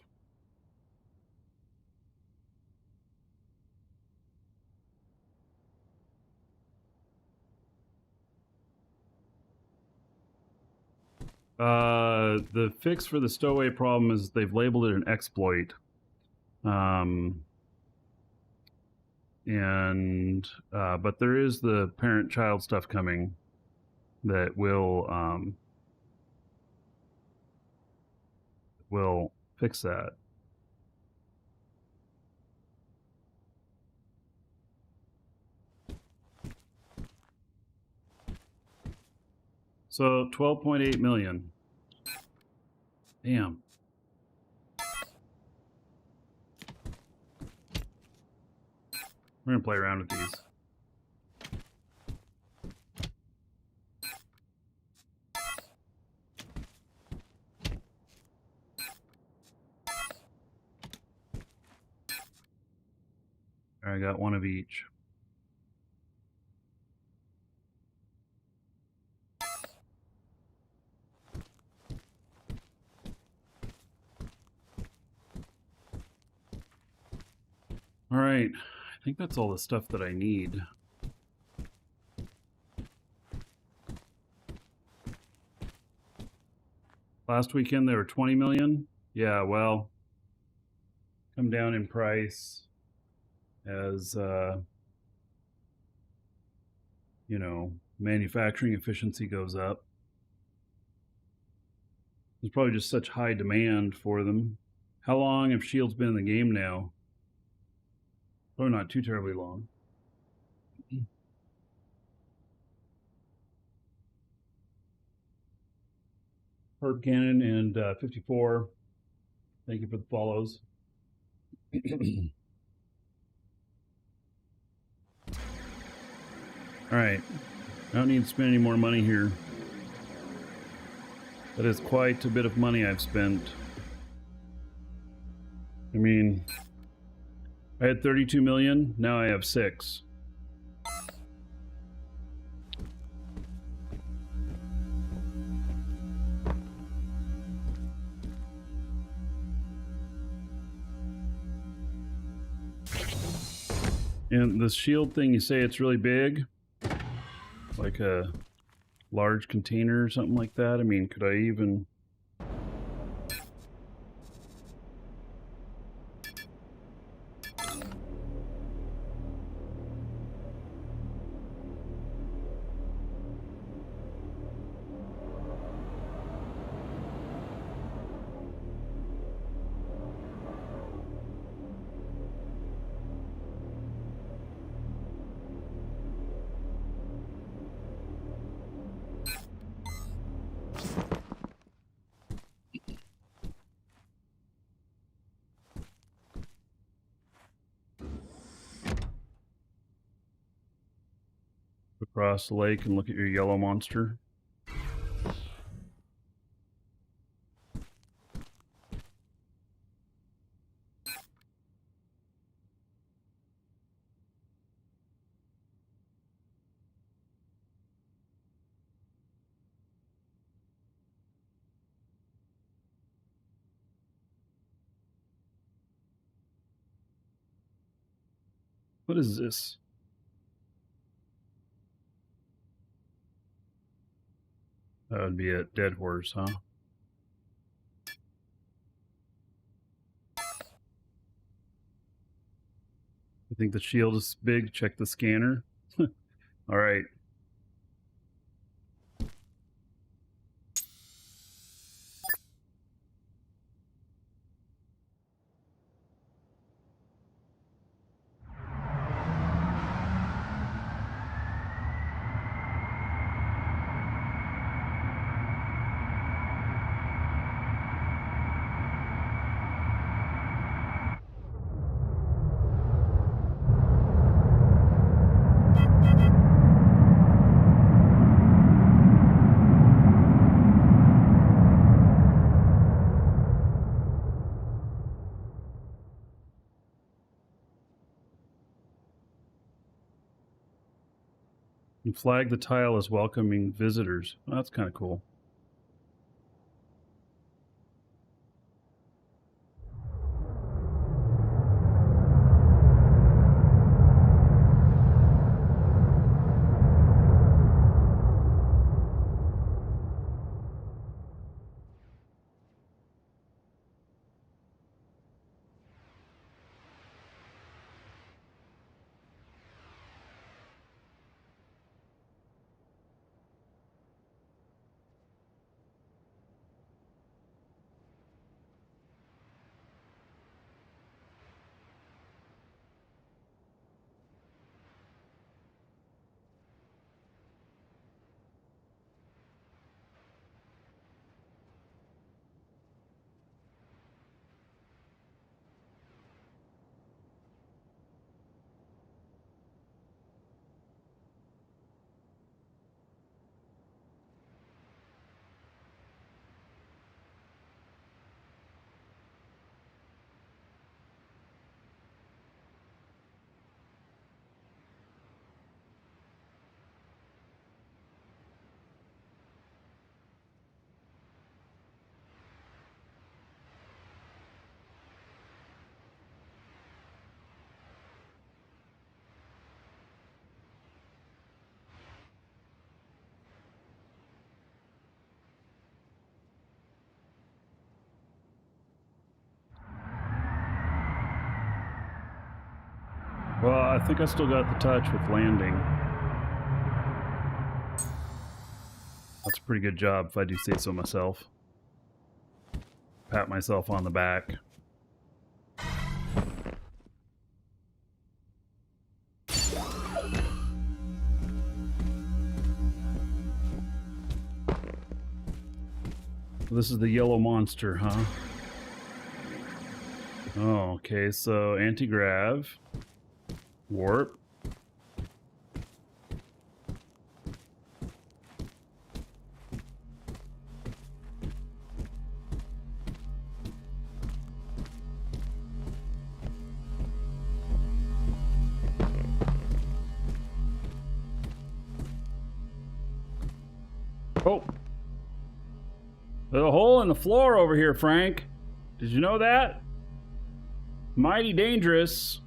The fix for the stowaway problem is they've labeled it an exploit. But there is the parent-child stuff coming that will fix that. So 12.8 million. Damn. We're gonna play around with these. I got one of each. All right, I think that's all the stuff that I need. Last weekend they were 20 million. Yeah, well, come down in price as you know, manufacturing efficiency goes up. There's probably just such high demand for them. How long have Shield's been in the game now? Probably not too terribly long. Herb Cannon and 54. Thank you for the follows. All right. I don't need to spend any more money here. That is quite a bit of money I've spent. I mean, I had 32 million, now I have 6. And this shield thing, you say it's really big? Like a large container or something like that? I mean, could I even... across the lake and look at your yellow monster? What is this? That would be a dead horse, huh? You think the shield is big? Check the scanner. All right. You flag the tile as welcoming visitors. Well, that's kind of cool. Well, I think I still got the touch with landing. That's a pretty good job, if I do say so myself. Pat myself on the back. This is the yellow monster, huh? Oh, okay, so anti-grav. Warp. Oh. There's a hole in the floor over here, Frank. Did you know that? Mighty dangerous.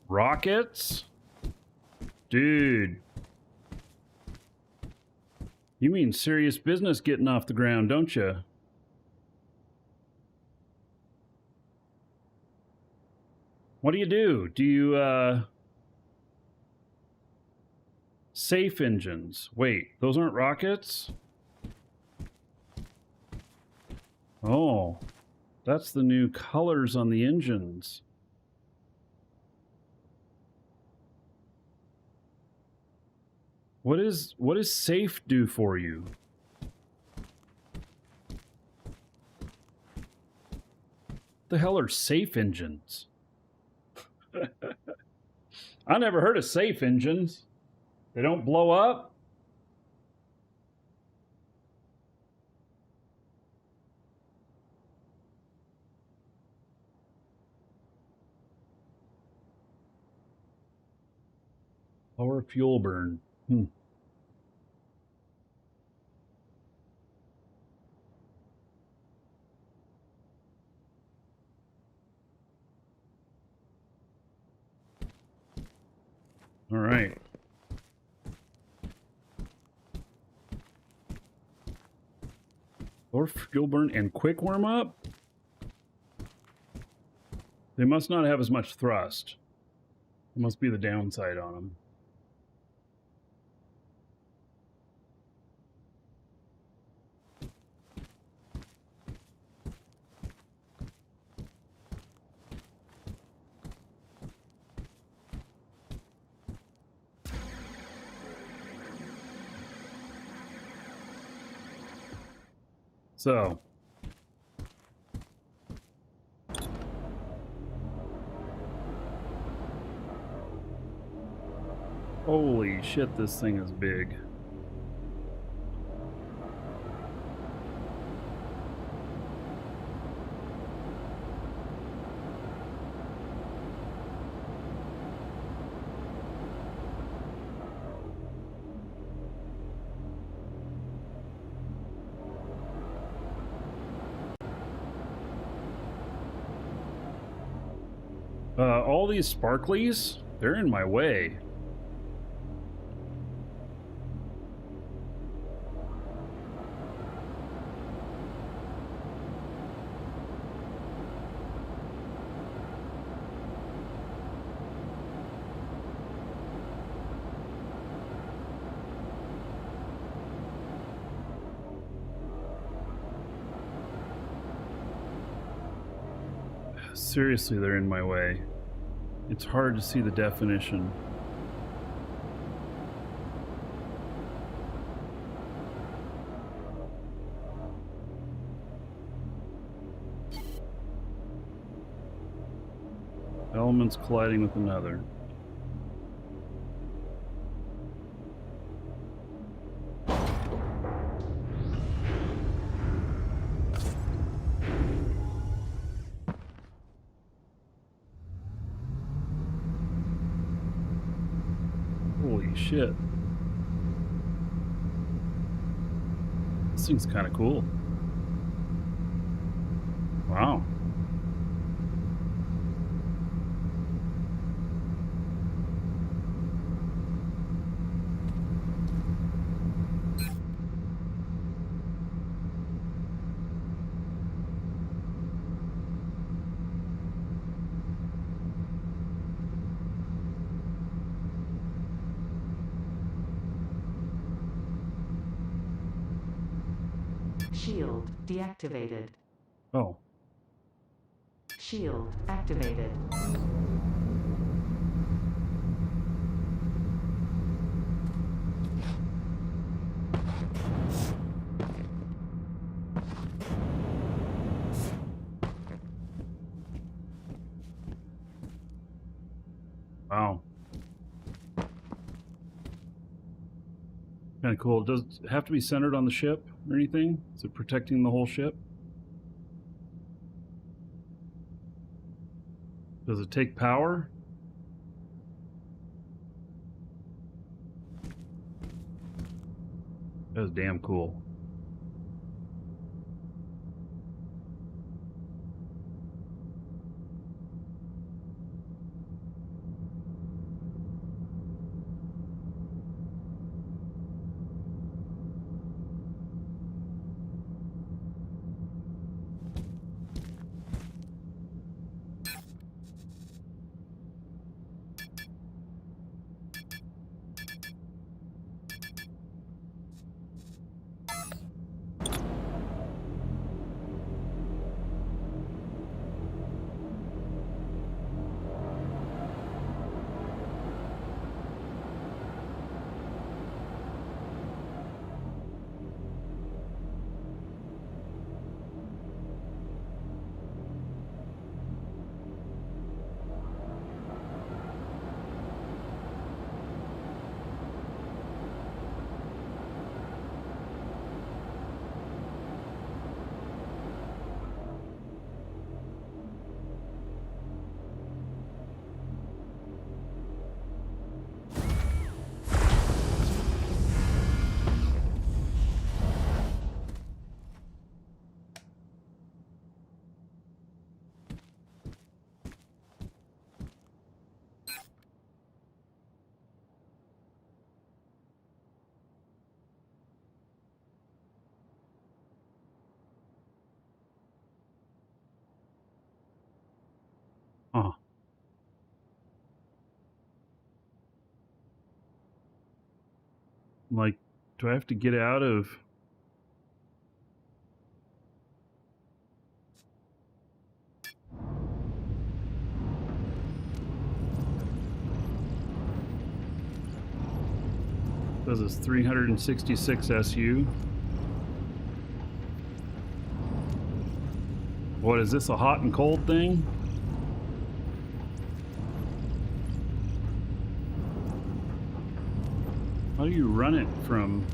Rockets? Dude. You mean serious business getting off the ground, don't you? What do? Do you, safe engines. Wait, those aren't rockets? Oh, that's the new colors on the engines. What does safe do for you? What the hell are safe engines? I never heard of safe engines. They don't blow up? Lower fuel burn. All right. Lower fuel burn and quick warm up? They must not have as much thrust. It must be the downside on them. So, holy shit, this thing is big. All these sparklies, they're in my way. Seriously, they're in my way. It's hard to see the definition. Elements colliding with another. Holy shit. This thing's kind of cool. Wow. Shield deactivated. Oh. Shield activated. Wow. Kind of cool. Does it have to be centered on the ship or anything? Is it protecting the whole ship? Does it take power? That was damn cool. Huh. Like, do I have to get out of... This is 366 SU. What is this, a hot and cold thing? How do you run it from...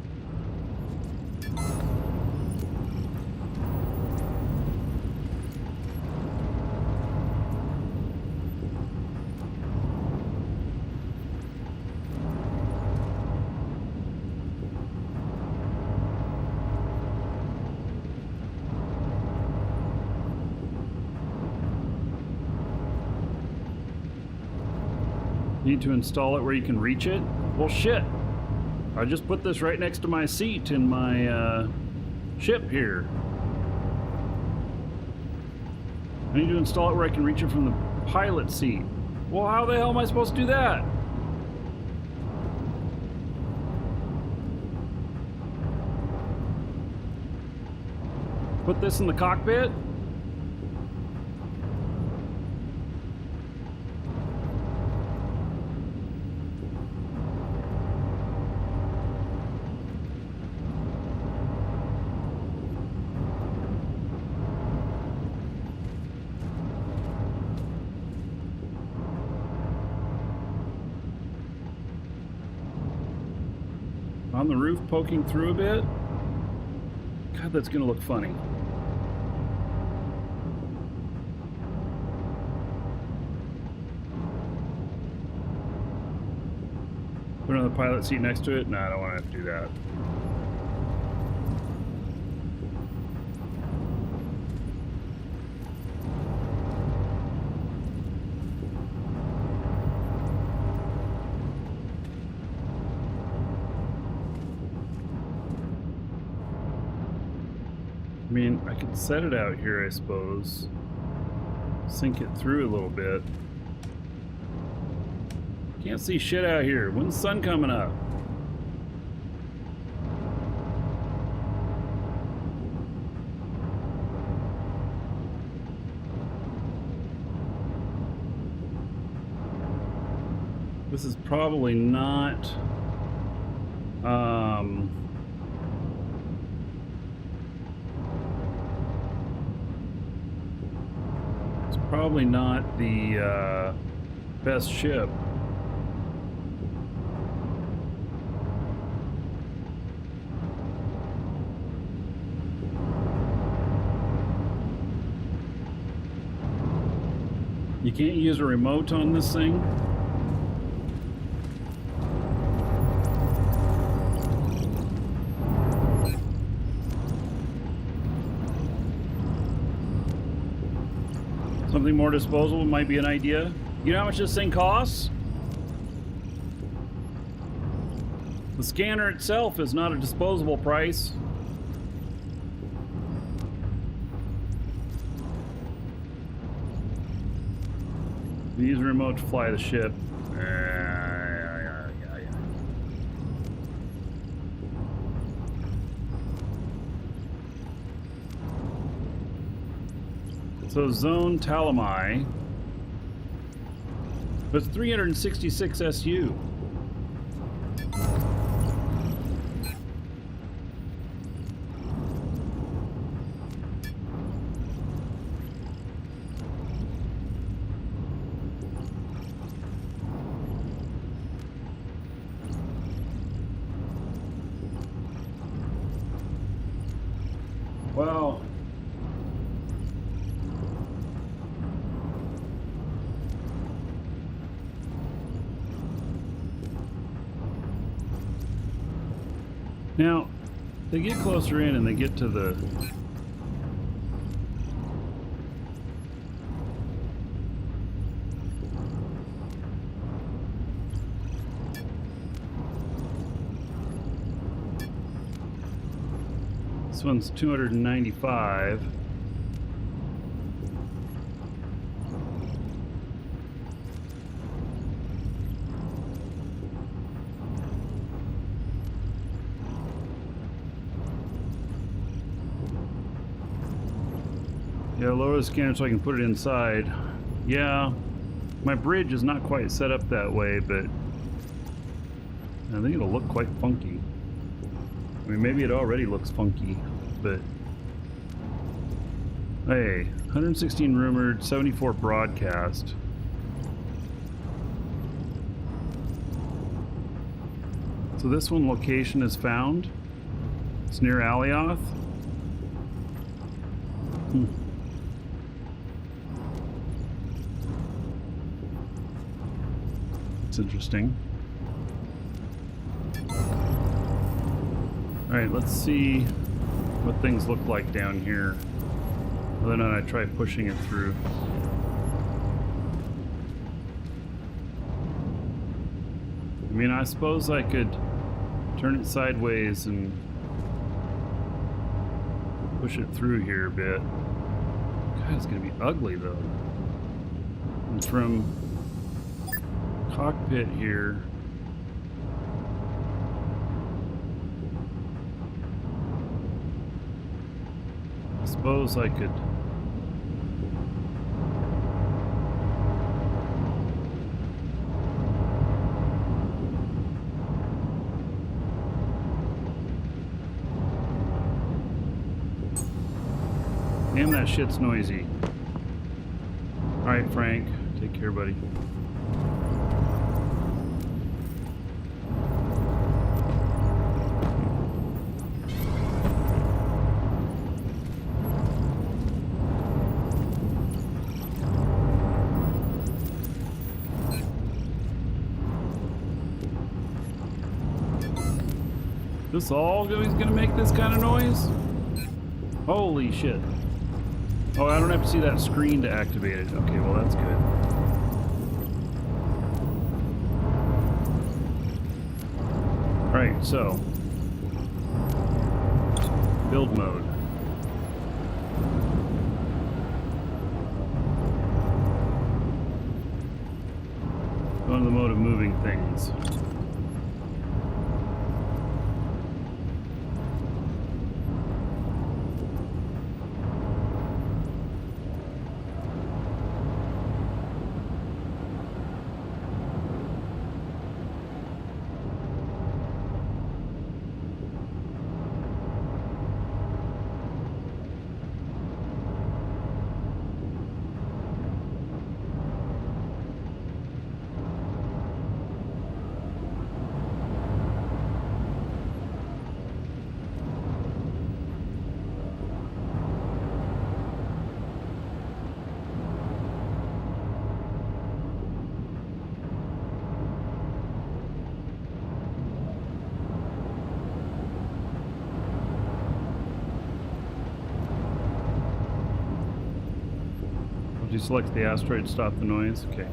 Need to install it where you can reach it? Well, shit. I just put this right next to my seat in my ship here. I need to install it where I can reach it from the pilot seat. Well, how the hell am I supposed to do that? Put this in the cockpit? On the roof, poking through a bit. God, that's gonna look funny. Put it on the pilot seat next to it? No, I don't want to have to do that. I mean, I could set it out here, I suppose. Sink it through a little bit. Can't see shit out here. When's the sun coming up? This is probably not... It's probably not the best ship You can't use a remote on this thing? Something more disposable might be an idea. You know how much this thing costs? The scanner itself is not a disposable price. Use a remote to fly the ship. So Zone Talamai. It's 366 SU. Wow. Now, they get closer in and they get to the this one's 295. Yeah, lower the scanner so I can put it inside. Yeah, my bridge is not quite set up that way, but I think it'll look quite funky. I mean, maybe it already looks funky, but hey, 116 rumored, 74 broadcast. So this one location is found. It's near Alioth. It's interesting. Alright, let's see what things look like down here. Whether or not I try pushing it through. I mean, I suppose I could turn it sideways and push it through here a bit. God, it's gonna be ugly though. And from cockpit here, I suppose I could damn, that shit's noisy. Alright, Frank, take care, buddy. This all gonna make this kind of noise? Holy shit. Oh, I don't have to see that screen to activate it. Okay, well that's good. Alright, so build mode. Go into the mode of moving things. Did you select the asteroid to stop the noise? Okay.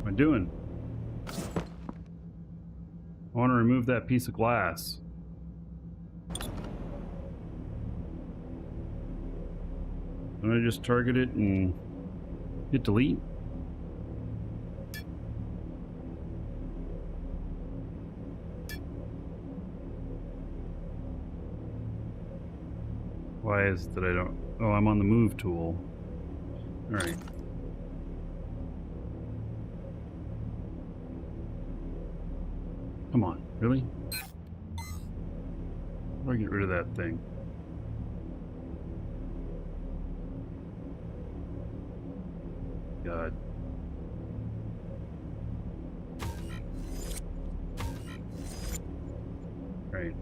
What am I doing? I want to remove that piece of glass. I'm gonna just target it and hit delete. Why is it that I don't... Oh, I'm on the move tool. Alright. Come on, really? How do I get rid of that thing? God. Right.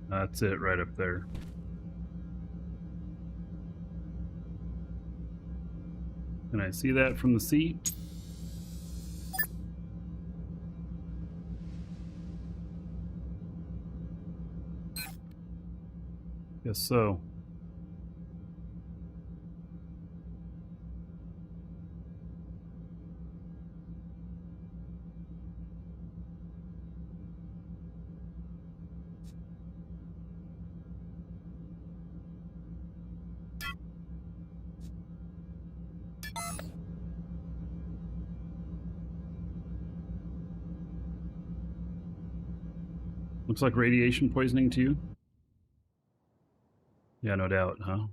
That's it right up there. Can I see that from the seat? Guess so. Looks like radiation poisoning to you? Yeah, no doubt, huh?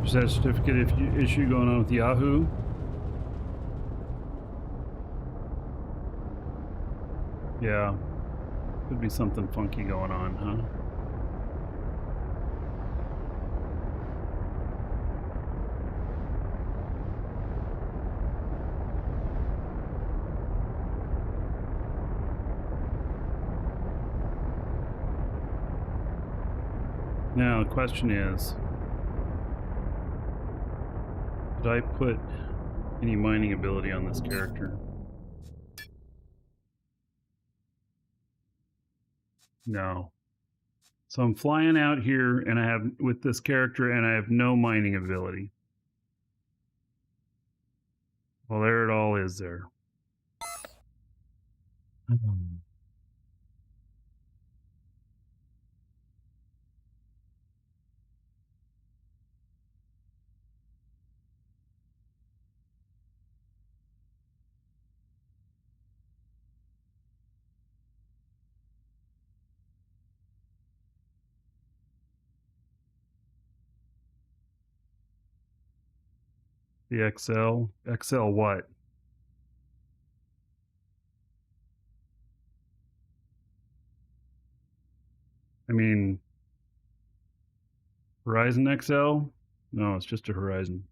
Is that a certificate issue going on with Yahoo? Yeah. Could be something funky going on, huh? Now, the question is, did I put any mining ability on this character? No. So I'm flying out here and I have with this character and I have no mining ability. Well, there it all is there. The XL? XL what? I mean, Horizon XL? No, it's just a Horizon.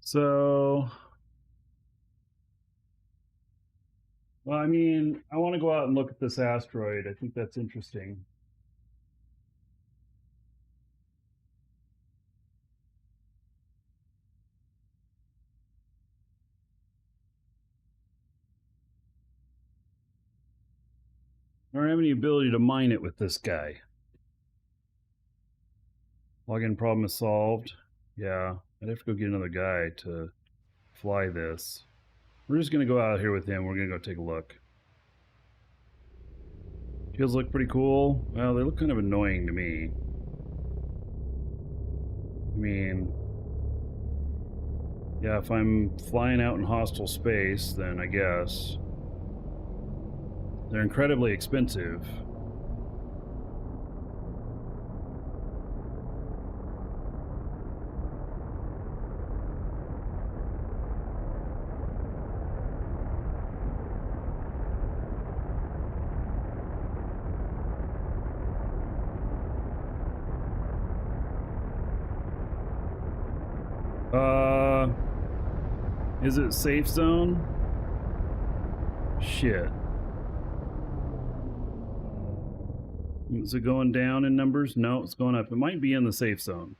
So, well, I mean, I want to go out and look at this asteroid. I think that's interesting. I don't have any ability to mine it with this guy. Login problem is solved. Yeah, I'd have to go get another guy to fly this. We're just going to go out here with him. We're going to go take a look. Shields look pretty cool. Well, they look kind of annoying to me. I mean, yeah, if I'm flying out in hostile space, then I guess. They're incredibly expensive. Is it safe zone? Shit. Is it going down in numbers? No, it's going up. It might be in the safe zone.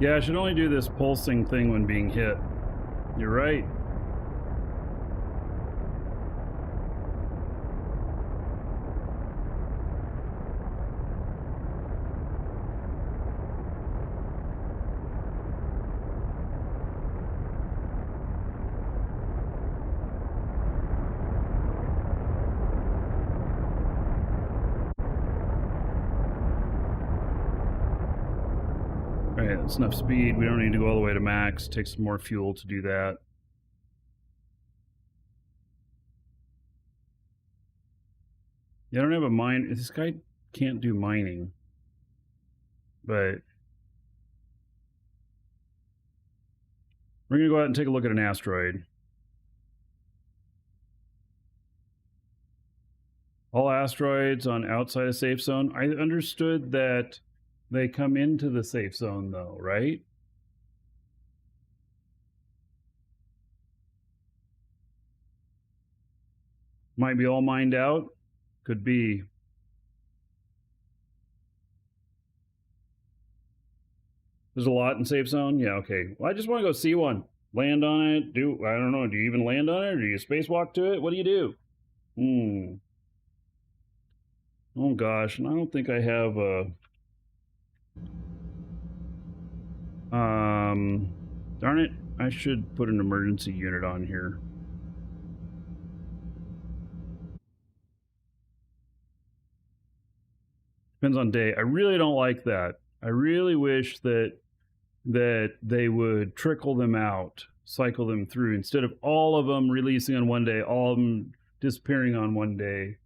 Yeah, I should only do this pulsing thing when being hit. You're right. Alright, that's enough speed. We don't need to go all the way to max. Take some more fuel to do that. Yeah, I don't have a mine. This guy can't do mining. But we're going to go out and take a look at an asteroid. All asteroids on outside of safe zone. I understood that they come into the safe zone though, right? Might be all mined out. Could be. There's a lot in safe zone. Yeah, okay. Well, I just want to go see one. Land on it. I don't know. Do you even land on it, or do you spacewalk to it? What do you do? Oh gosh, and I don't think I have a. Darn it! I should put an emergency unit on here. Depends on day. I really don't like that. I really wish that they would trickle them out, cycle them through, instead of all of them releasing on one day, all of them disappearing on one day.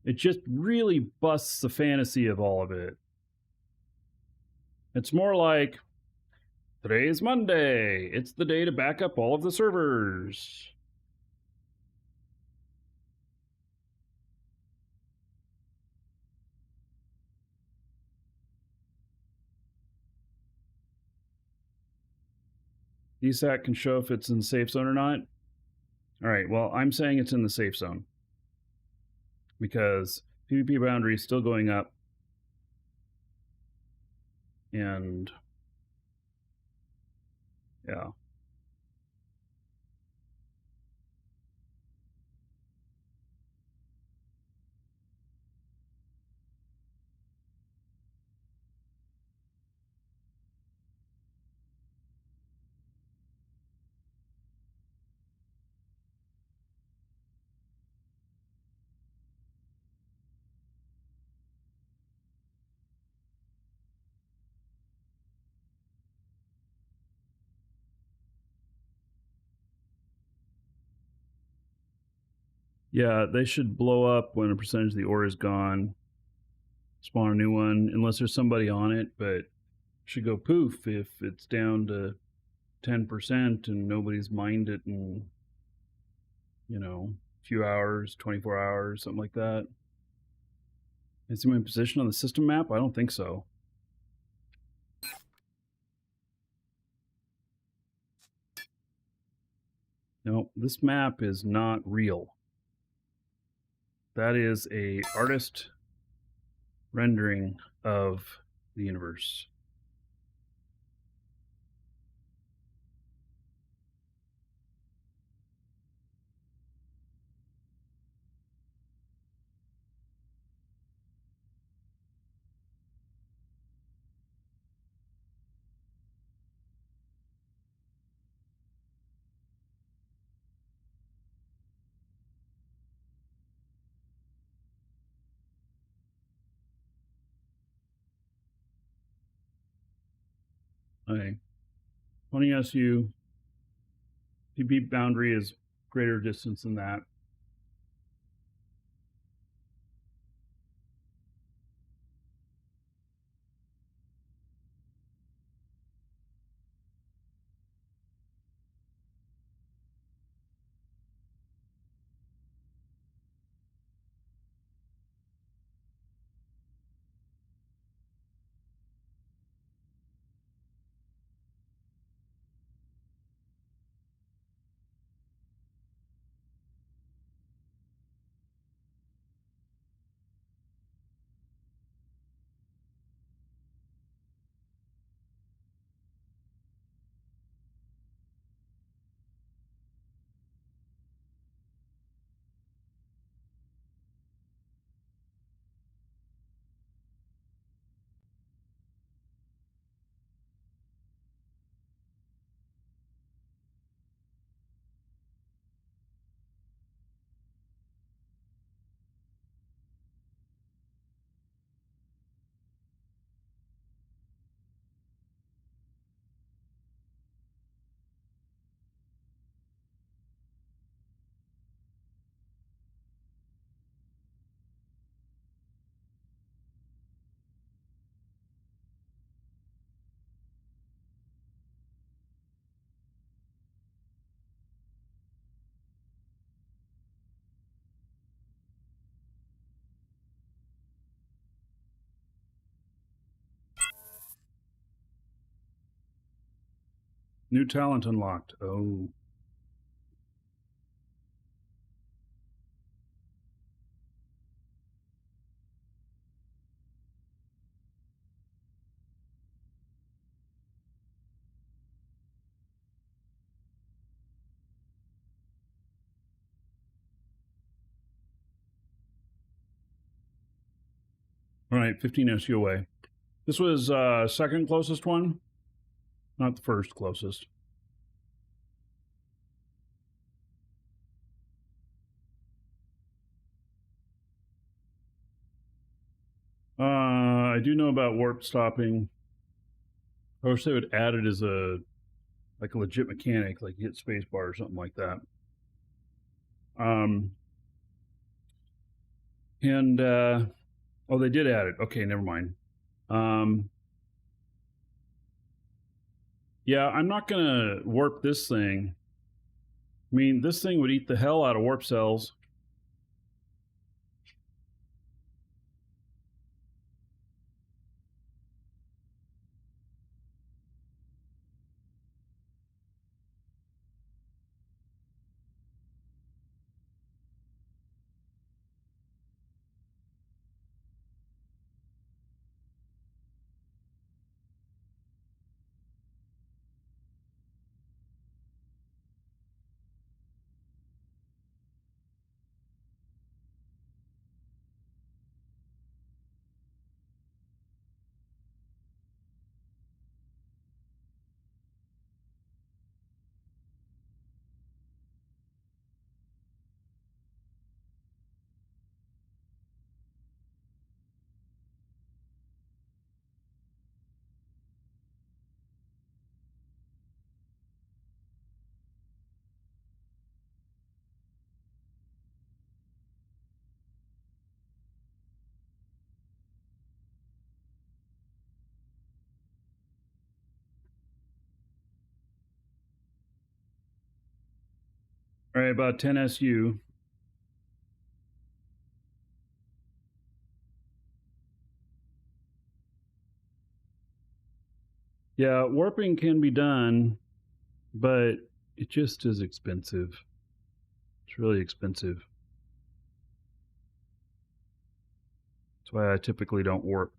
It just really busts the fantasy of all of it. It's more like, today is Monday. It's the day to back up all of the servers. DSAT can show if it's in the safe zone or not. All right, well, I'm saying it's in the safe zone because PvP boundary is still going up. And yeah. Yeah, they should blow up when a percentage of the ore is gone. Spawn a new one, unless there's somebody on it, but should go poof if it's down to 10% and nobody's mined it in, a few hours, 24 hours, something like that. Is my position on the system map? I don't think so. No, this map is not real. That is a artist rendering of the universe. Okay. Pointing SU, PvP boundary is greater distance than that. New talent unlocked. Oh. All right, 15 SU away. This was second closest one, not the first closest. I do know about warp stopping. I wish they would add it as a legit mechanic, like hit spacebar or something like that. And oh, they did add it. Okay, never mind. Yeah, I'm not gonna warp this thing. I mean, this thing would eat the hell out of warp cells. All right, about 10 SU. Yeah, warping can be done, but it just is expensive. It's really expensive. That's why I typically don't warp.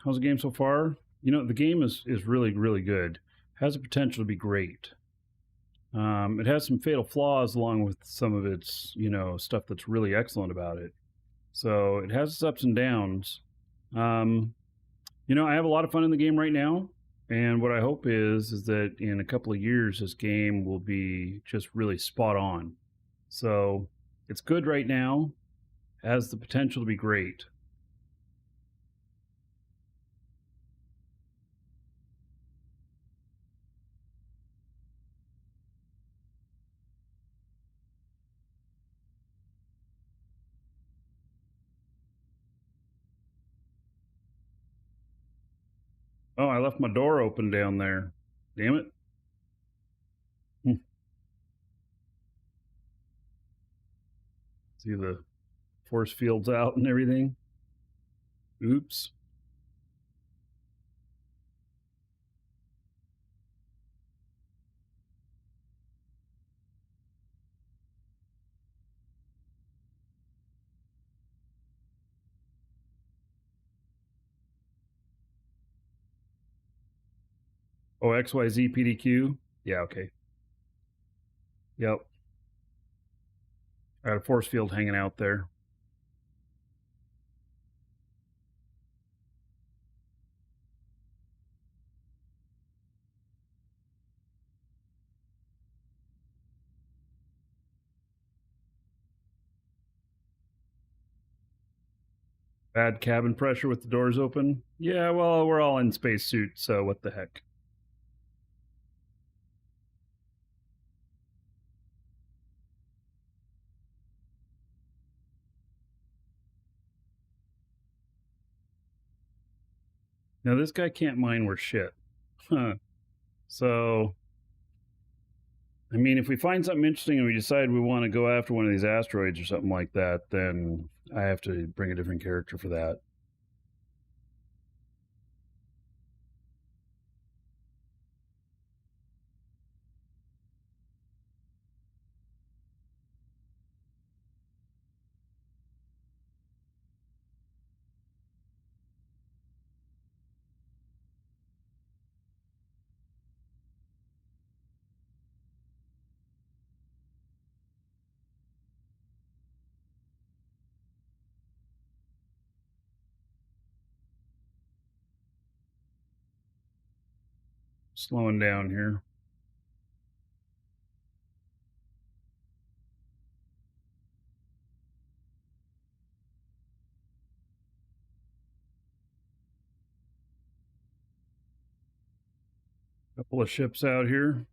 How's the game so far? You know, the game is really, really good. Has the potential to be great. It has some fatal flaws along with some of its, stuff that's really excellent about it. So it has its ups and downs. I have a lot of fun in the game right now. And what I hope is that in a couple of years, this game will be just really spot on. So it's good right now, has the potential to be great. Oh, I left my door open down there. Damn it. See the force fields out and everything. Oops. Oh, XYZ PDQ? Yeah, okay. Yep. I got a force field hanging out there. Bad cabin pressure with the doors open? Yeah, well, we're all in spacesuits, so what the heck. Now this guy can't mine worth shit. Huh. So, I mean, if we find something interesting and we decide we want to go after one of these asteroids or something like that, then I have to bring a different character for that. Slowing down here. Couple of ships out here.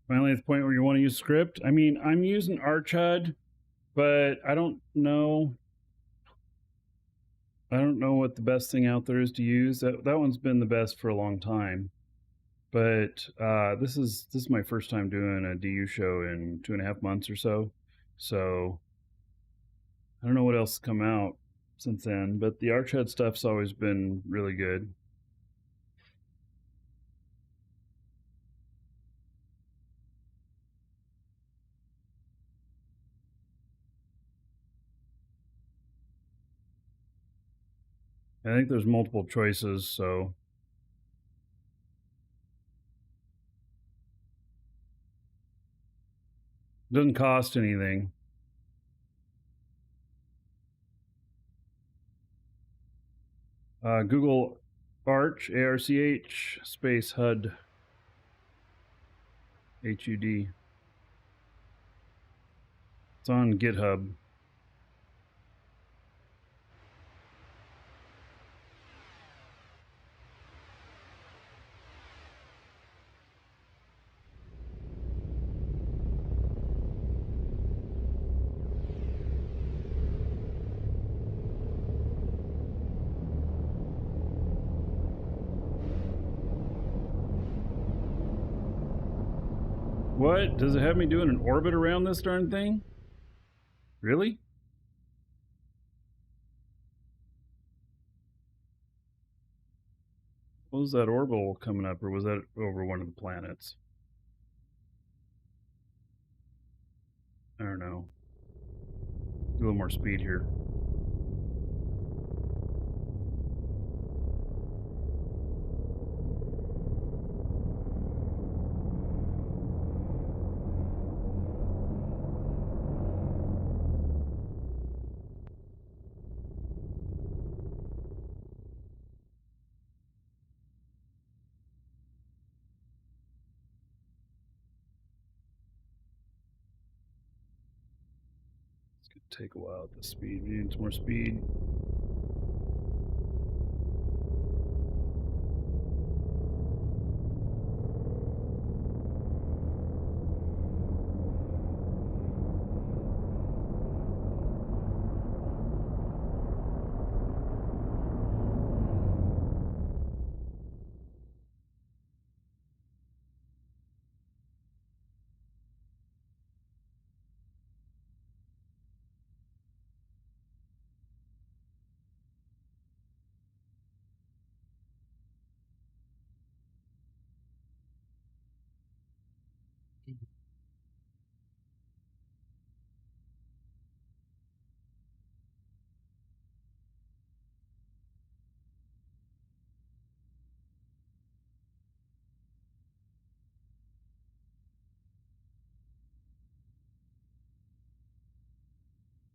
Finally at the point where you want to use script. I mean, I'm using ArchHUD, but I don't know what the best thing out there is to use. That one's been the best for a long time. But this is my first time doing a DU show in 2.5 months or so. So I don't know what else has come out since then, but the ArchHUD stuff's always been really good. I think there's multiple choices, so it doesn't cost anything. Google Arch, ARCH, space HUD, HUD. It's on GitHub. What? Does it have me doing an orbit around this darn thing? Really? What was that orbital coming up, or was that over one of the planets? I don't know. A little more speed here. It's gonna take a while at the speed. We need some more speed.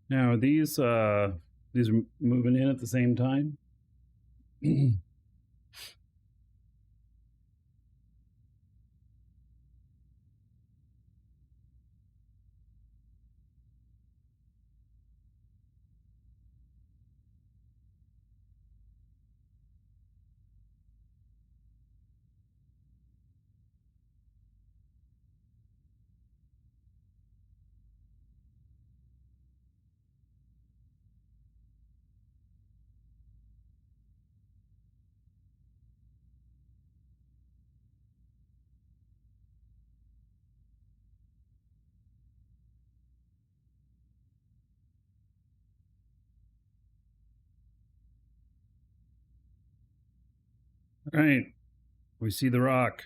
Now, are these are moving in at the same time? All right, we see the rock.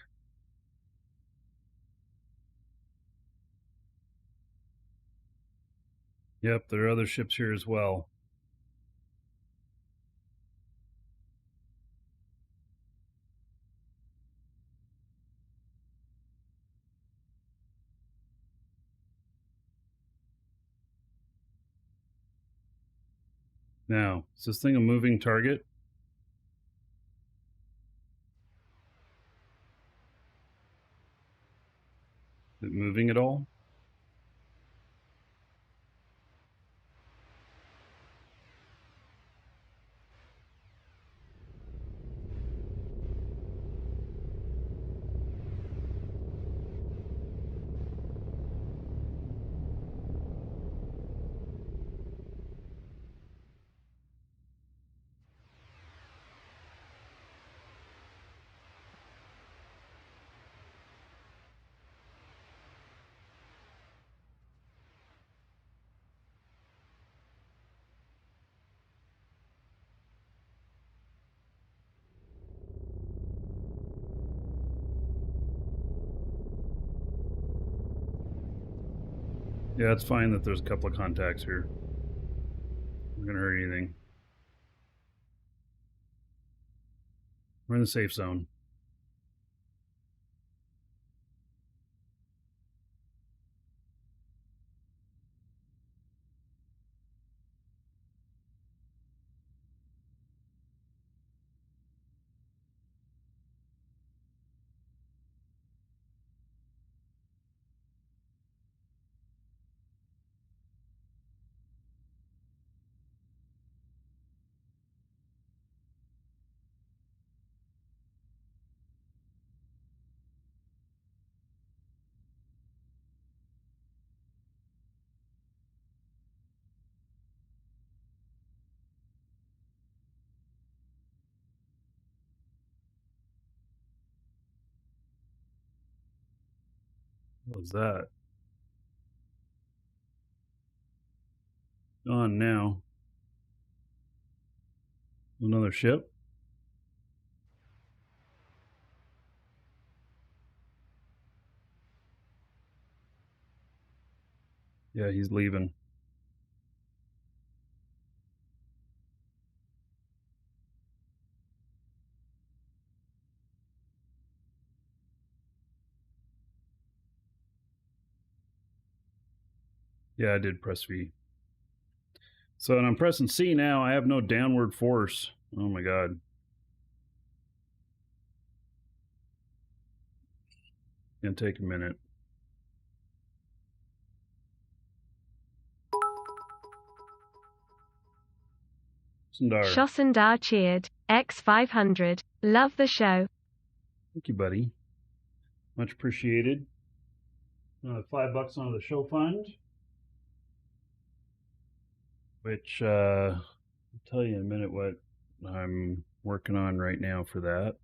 Yep, there are other ships here as well. Now, is this thing a moving target? Is it moving at all? Yeah, it's fine that there's a couple of contacts here. Not gonna hurt anything. We're in the safe zone. What was that? On now. Another ship? Yeah, he's leaving. Yeah, I did press V. So, and I'm pressing C now. I have no downward force. Oh my god. Gonna take a minute. Sundar. Shossandar cheered. X500. Love the show. Thank you, buddy. Much appreciated. $5 onto the show fund, which I'll tell you in a minute what I'm working on right now for that.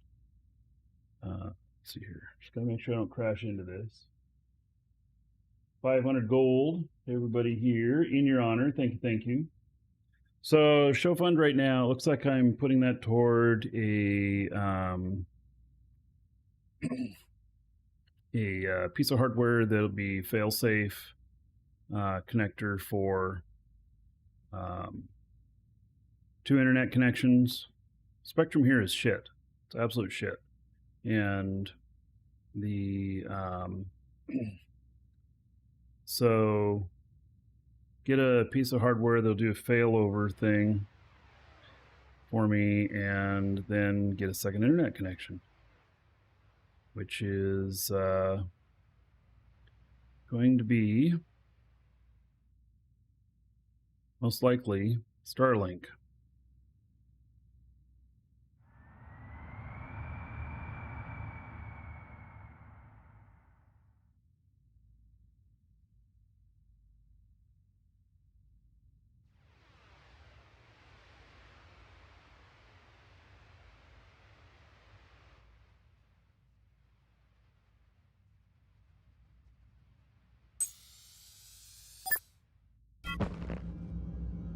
Let's see here. Just gotta make sure I don't crash into this. 500 gold to everybody here in your honor. Thank you, thank you. So show fund right now, looks like I'm putting that toward a piece of hardware that'll be fail-safe connector for 2 internet connections. Spectrum here is shit. It's absolute shit. And the so get a piece of hardware. They'll do a failover thing for me, and then get a second internet connection, which is going to be most likely Starlink.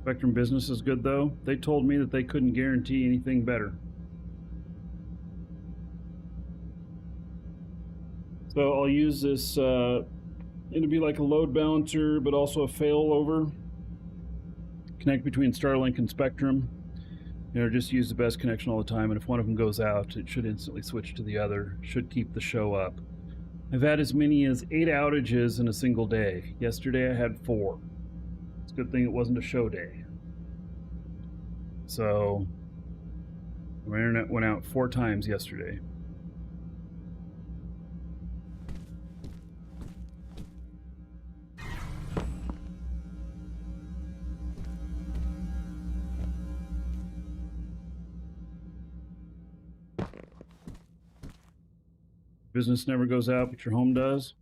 Spectrum Business is good, though. They told me that they couldn't guarantee anything better. So I'll use this, it'll be like a load balancer, but also a failover. Connect between Starlink and Spectrum. You know, just use the best connection all the time, and if one of them goes out, it should instantly switch to the other. Should keep the show up. I've had as many as 8 outages in a single day. Yesterday I had 4. It's a good thing it wasn't a show day. So, my internet went out 4 times yesterday. Business never goes out, but your home does?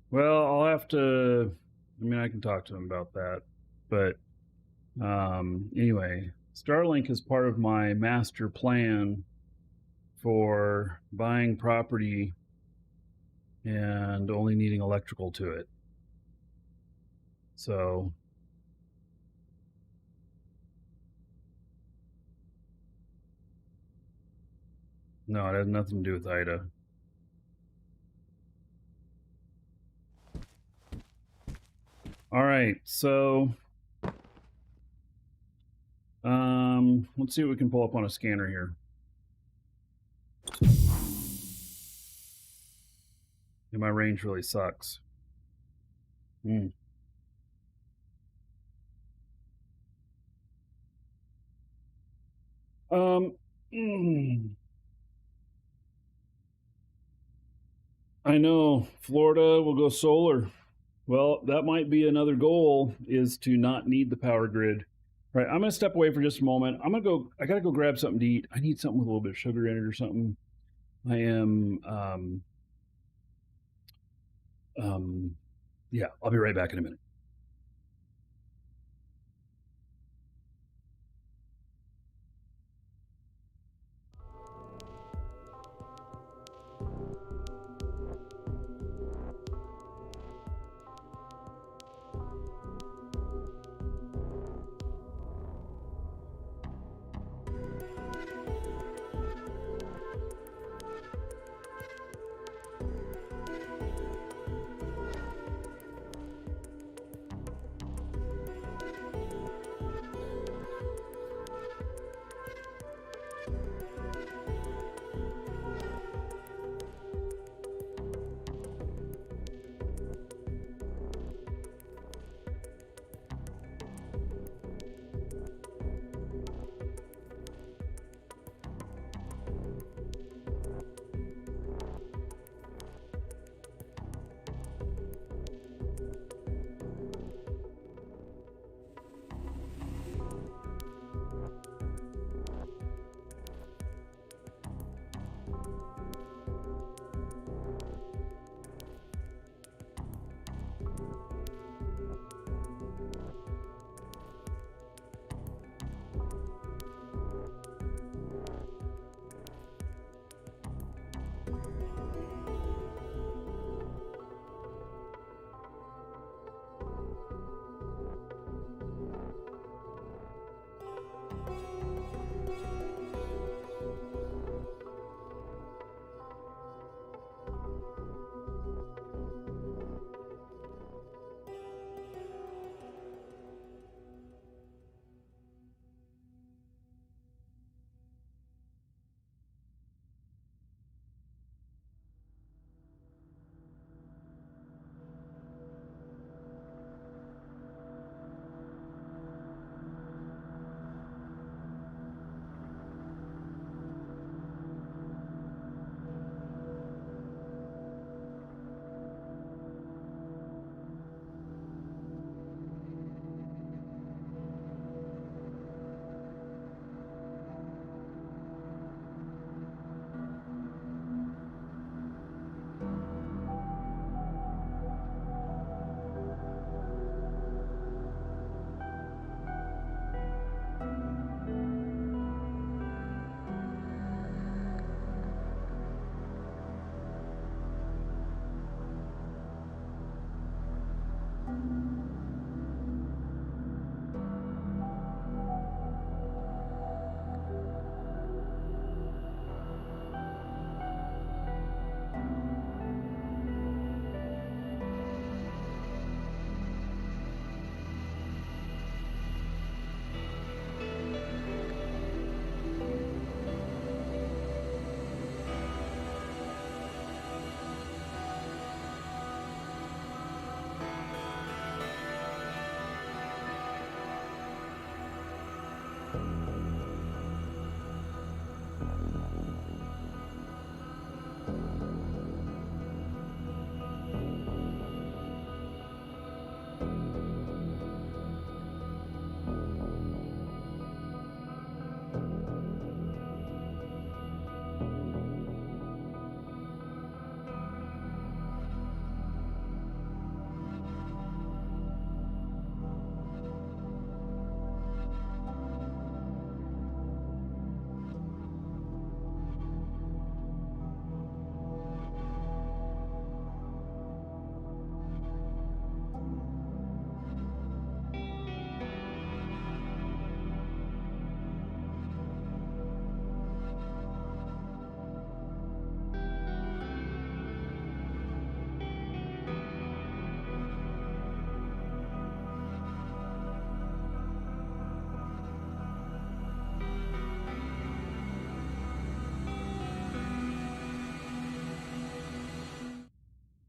Well, I'll have to, I mean, I can talk to him about that. But anyway, Starlink is part of my master plan for buying property and only needing electrical to it. So, no, it has nothing to do with IDA. All right, so let's see what we can pull up on a scanner here. And my range really sucks. I know Florida will go solar. Well, that might be another goal, is to not need the power grid. Right, I'm gonna step away for just a moment. I gotta go grab something to eat. I need something with a little bit of sugar in it or something. I am, yeah, I'll be right back in a minute.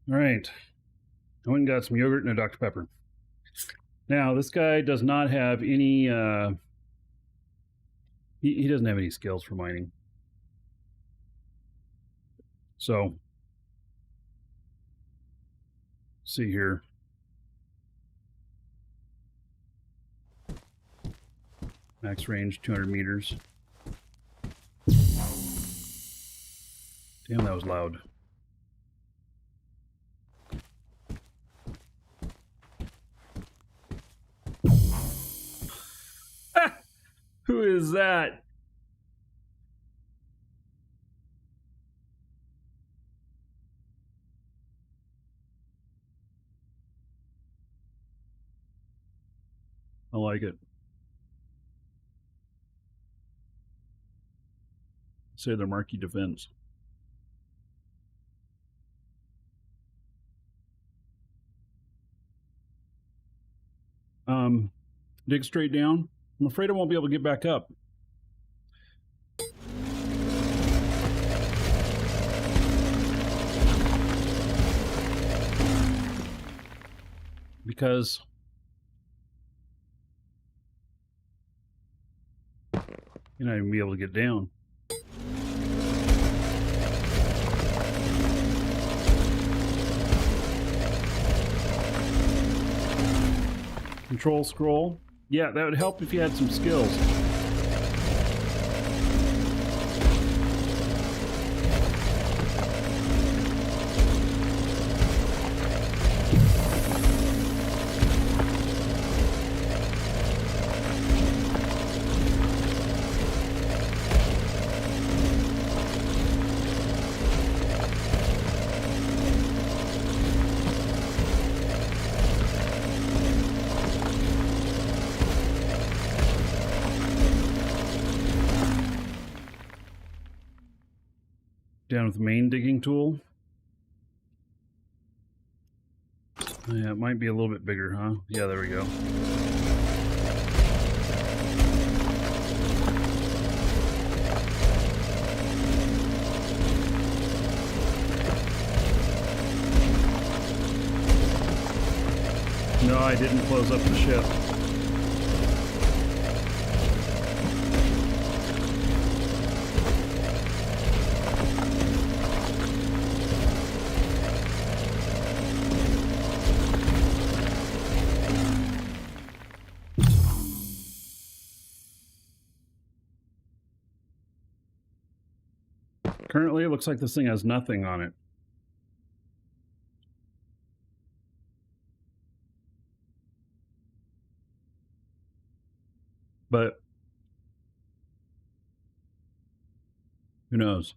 All right. I went and got some yogurt and a Dr. Pepper. Now, this guy does not have any, he doesn't have any skills for mining. So, see here. Max range, 200 meters. Damn, that was loud. Who is that? I like it. Say they're Marquee Defense. Dig straight down. I'm afraid I won't be able to get back up. Because you're not even be able to get down. Control scroll. Yeah, that would help if you had some skills. Down with the main digging tool. Yeah, it might be a little bit bigger, huh? Yeah, there we go. No, I didn't close up the ship. Currently, it looks like this thing has nothing on it. But who knows?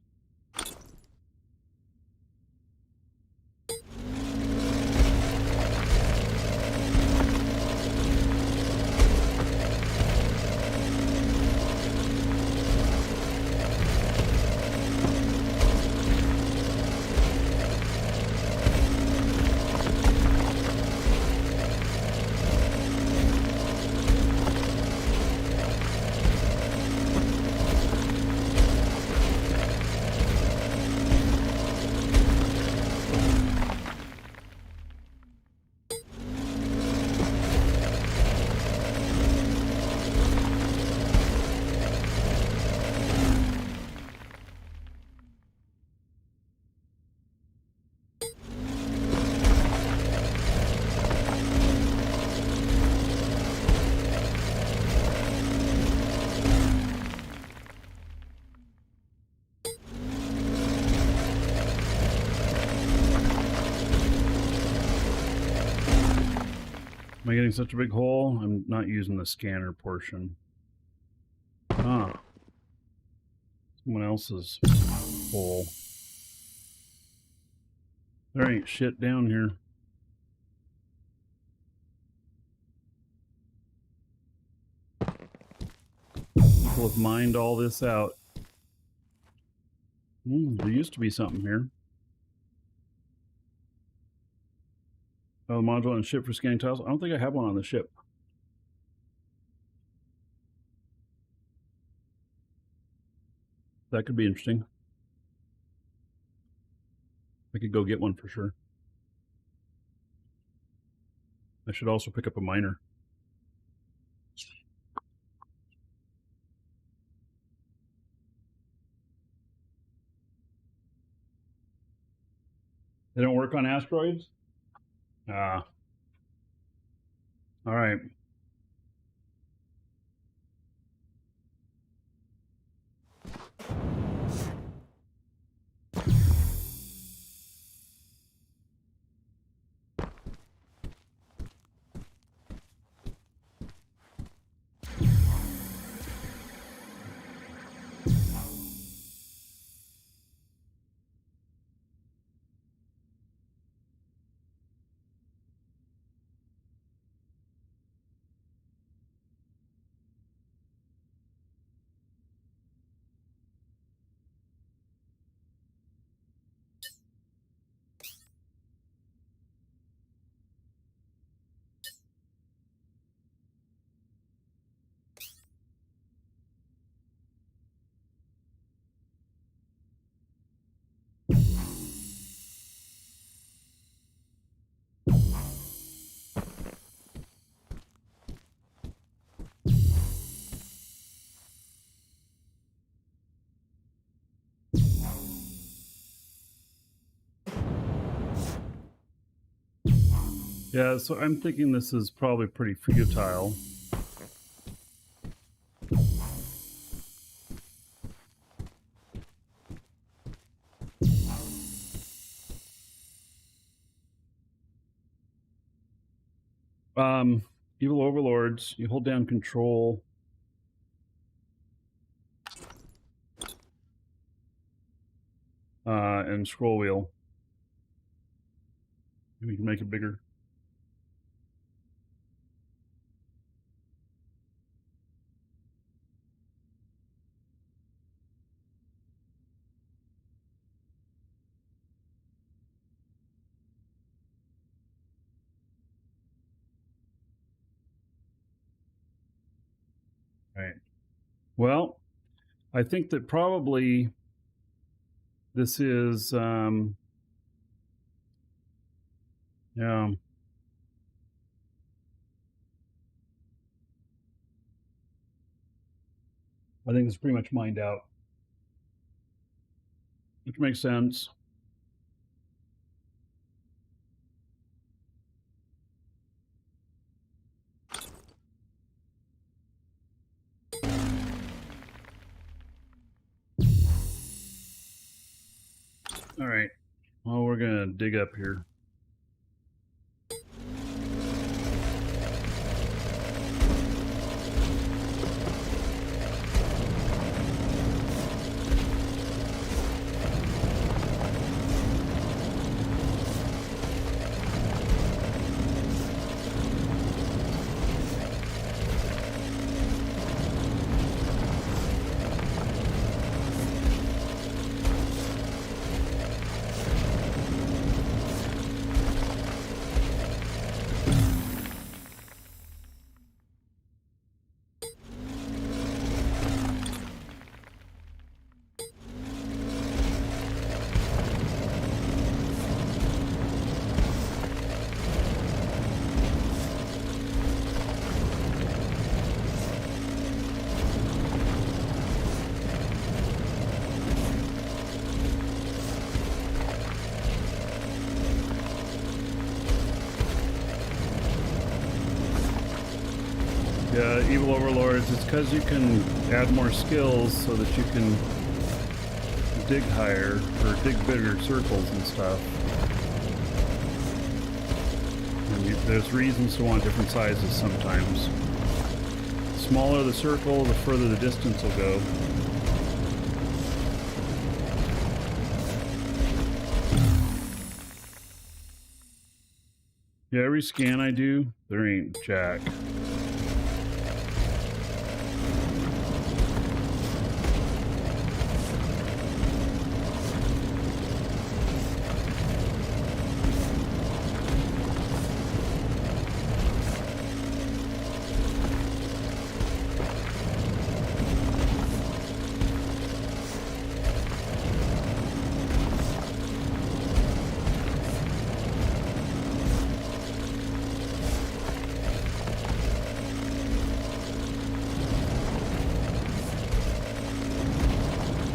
Am I getting such a big hole? I'm not using the scanner portion. Ah. Someone else's hole. There ain't shit down here. People have mined all this out. There used to be something here. Oh, the module on the ship for scanning tiles. I don't think I have one on the ship. That could be interesting. I could go get one for sure. I should also pick up a miner. They don't work on asteroids? Ah. All right. Yeah, so I'm thinking this is probably pretty futile. Evil overlords, you hold down control. And scroll wheel. Maybe we can make it bigger. Right. Well, I think that probably this is, yeah. I think it's pretty much mined out. Which makes sense. All right. Well, we're gonna dig up here. Yeah, evil overlords, it's because you can add more skills so that you can dig higher or dig bigger circles and stuff. And there's reasons to want different sizes sometimes. The smaller the circle, the further the distance will go. Yeah, every scan I do, there ain't jack.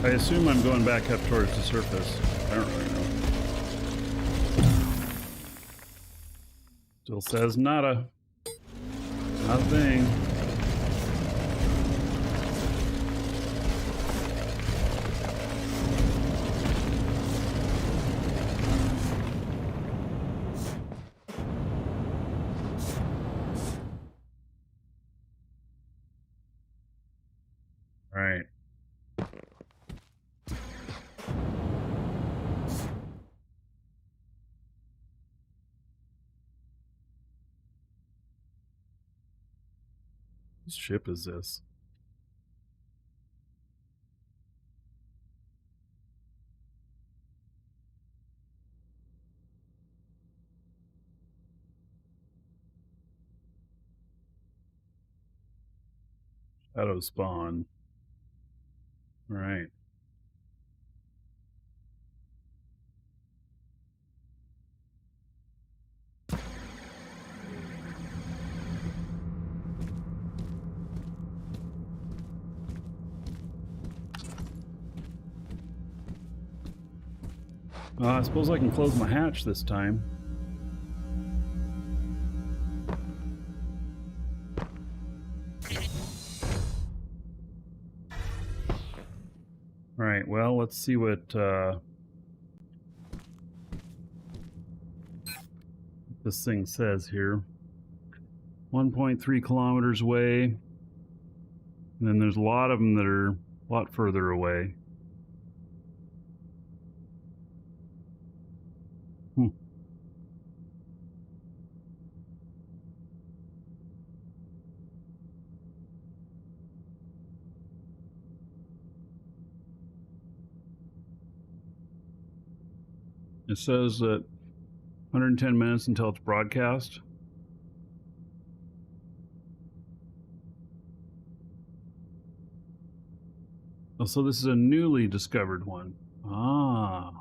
I assume I'm going back up towards the surface. I don't really know. Still says nada. Not a thing. All right. Whose ship is this? Shadow spawn. All right. I suppose I can close my hatch this time. All right, well, let's see what this thing says here. 1.3 kilometers away. And then there's a lot of them that are a lot further away. It says that 110 minutes until it's broadcast. Oh, so this is a newly discovered one. Ah.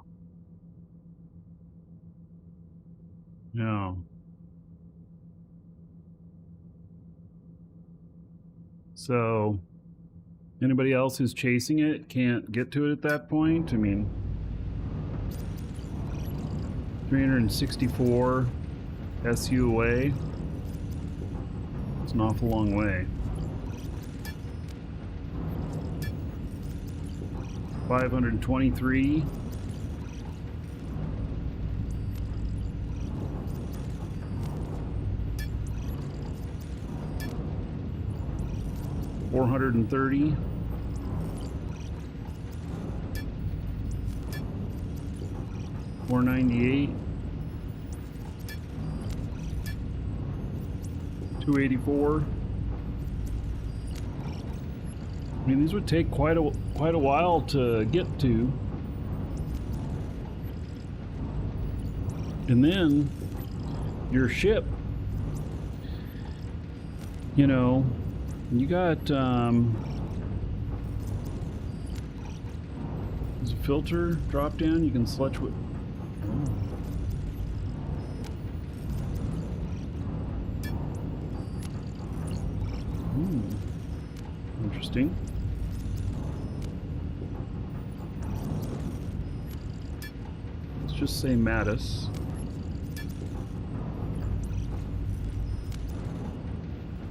Yeah. So, anybody else who's chasing it can't get to it at that point? I mean, 364 SU away. It's an awful long way. 523. $430. 498. 284. I mean, these would take quite a while to get to. And then your ship, you know, you got there's a filter drop down. You can select what. Interesting. Let's just say Mattis.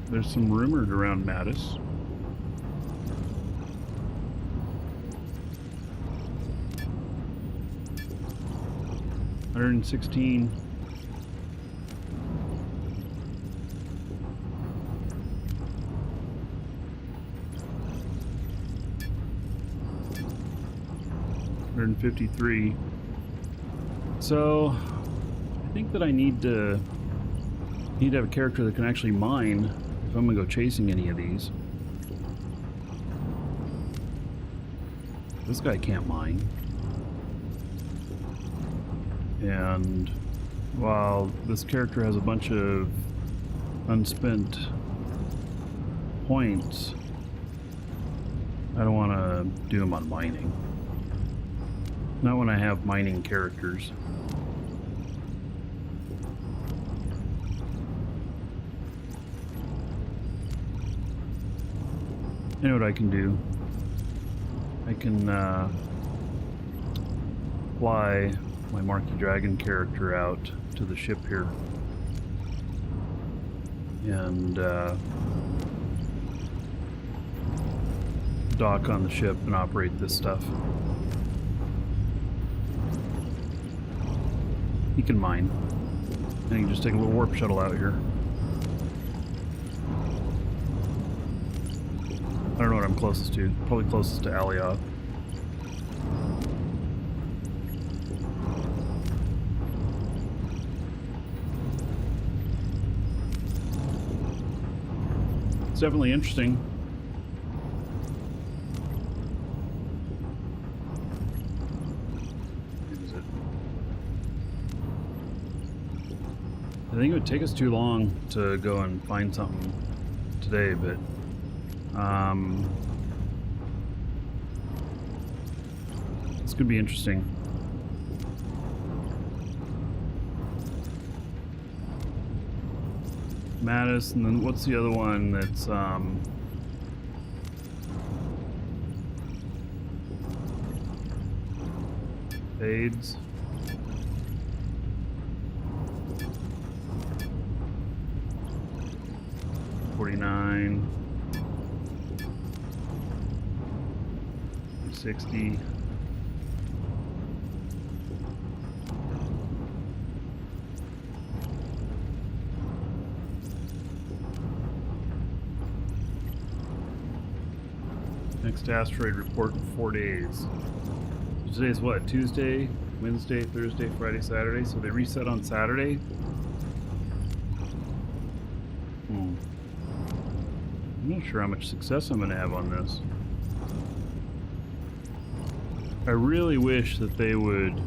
There's some rumored around Mattis. $116. $153. So I think that I need to have a character that can actually mine if I'm gonna go chasing any of these. This guy can't mine. And while this character has a bunch of unspent points, I don't want to do them on mining. Not when I have mining characters. You know what I can do? I can fly my Marky Dragon character out to the ship here and dock on the ship and operate this stuff. He can mine. And he can just take a little warp shuttle out here. I don't know what I'm closest to. Probably closest to Alioth. It's definitely interesting. I think it would take us too long to go and find something today, but this could be interesting. Mattis, and then what's the other one that's fades? $49, $60. Next asteroid report in 4 days. Today's what? Tuesday, Wednesday, Thursday, Friday, Saturday. So they reset on Saturday. I'm not sure how much success I'm going to have on this. I really wish that they would,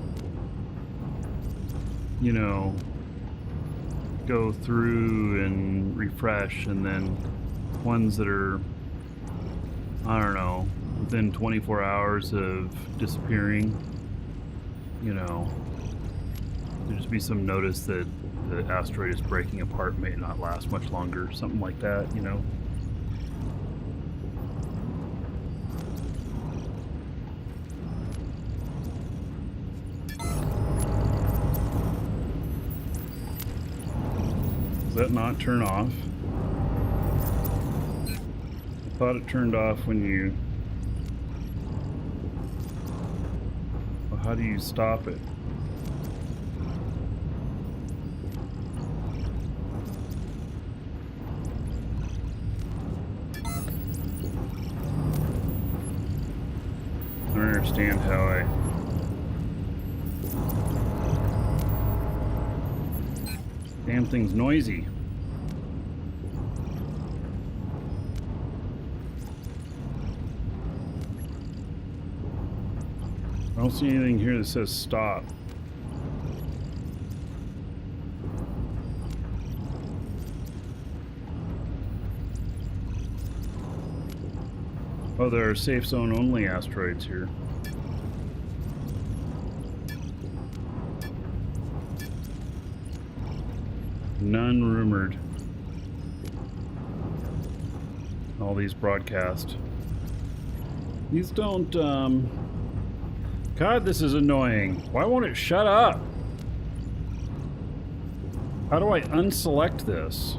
you know, go through and refresh, and then ones that are, I don't know, within 24 hours of disappearing, you know, there'd just be some notice that the asteroid is breaking apart, may not last much longer, something like that, you know. Does that not turn off? I thought it turned off when you... Well, how do you stop it? I don't understand how I... Damn thing's noisy. I don't see anything here that says stop. Oh, there are safe zone only asteroids here. None rumored. All these broadcast. These don't, God, this is annoying. Why won't it shut up? How do I unselect this?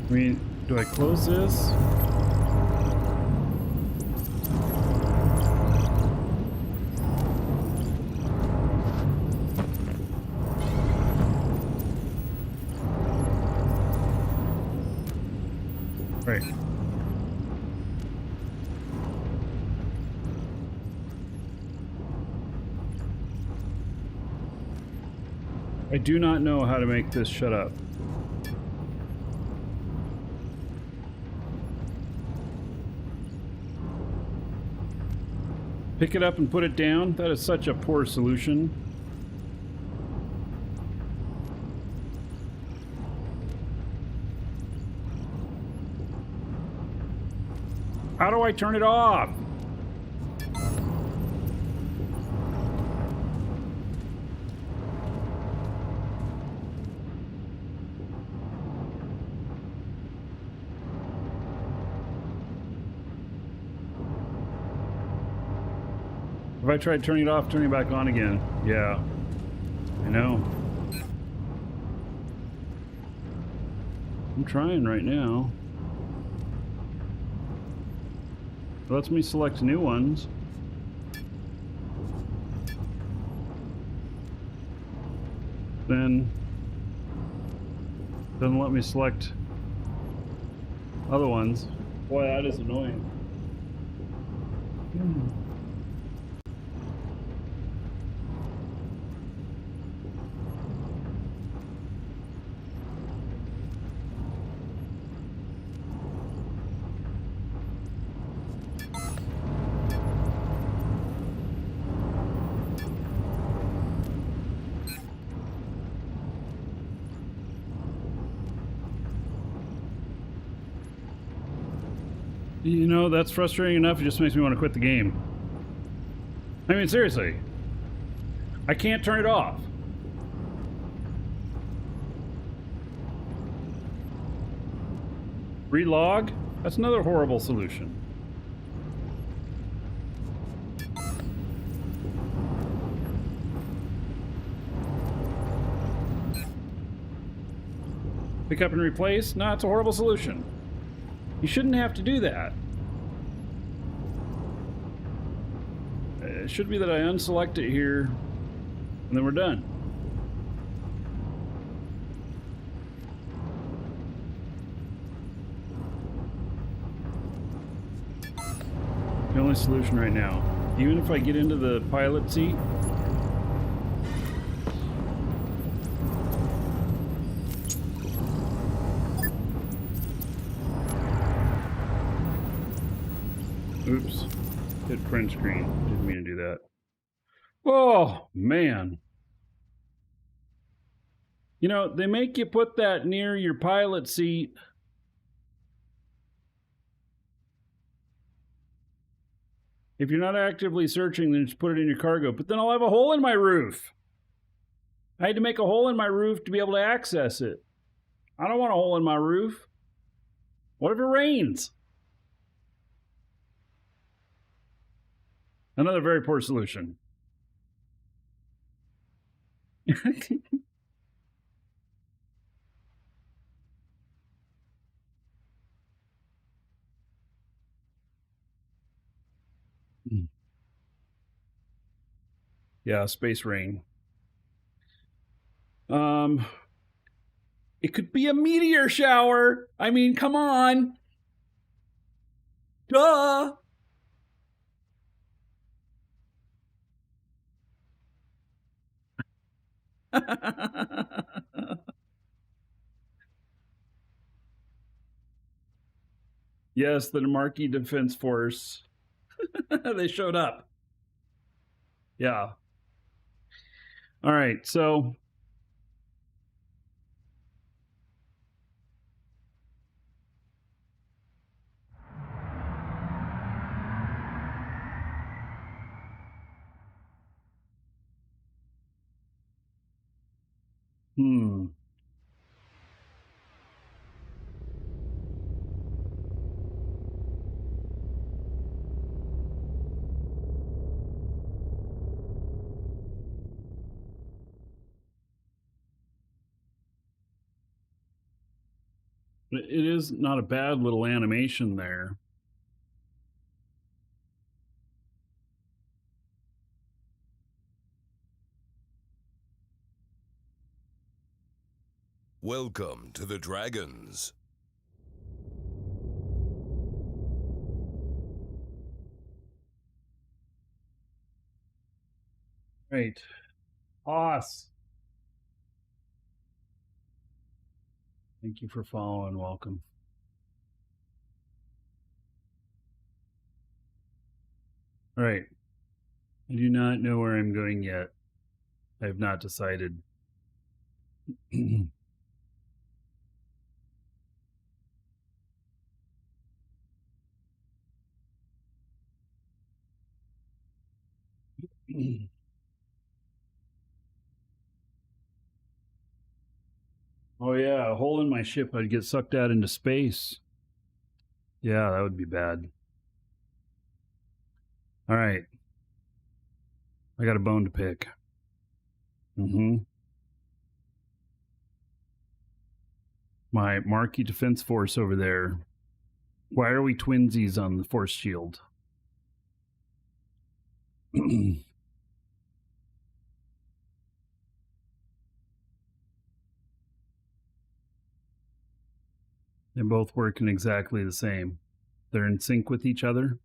I mean, do I close this? Right. I do not know how to make this shut up. Pick it up and put it down? That is such a poor solution. How do I turn it off? I tried turning it off, turning it back on again? Yeah. I know. I'm trying right now. It lets me select new ones. Then doesn't let me select other ones. Boy, that is annoying. You know, that's frustrating enough. It just makes me want to quit the game. I mean, seriously. I can't turn it off. Relog? That's another horrible solution. Pick up and replace? No, it's a horrible solution. You shouldn't have to do that. It should be that I unselect it here, and then we're done. The only solution right now. Even if I get into the pilot seat, oops, hit print screen. Didn't mean to do that. Oh, man. You know, they make you put that near your pilot seat. If you're not actively searching, then just put it in your cargo. But then I'll have a hole in my roof. I had to make a hole in my roof to be able to access it. I don't want a hole in my roof. What if it rains? Another very poor solution. Yeah, space rain. It could be a meteor shower. I mean, come on. Duh. Yes, the Marquis Defense Force. They showed up. Yeah. All right, so it is not a bad little animation there. Welcome to the Dragons. Right. Hoss. Thank you for following. Welcome. All right. I do not know where I'm going yet. I have not decided. Oh yeah, a hole in my ship. I'd get sucked out into space. Yeah, that would be bad. All right. I got a bone to pick. My Marquis Defense Force over there. Why are we twinsies on the Force Shield? They're both working exactly the same. They're in sync with each other.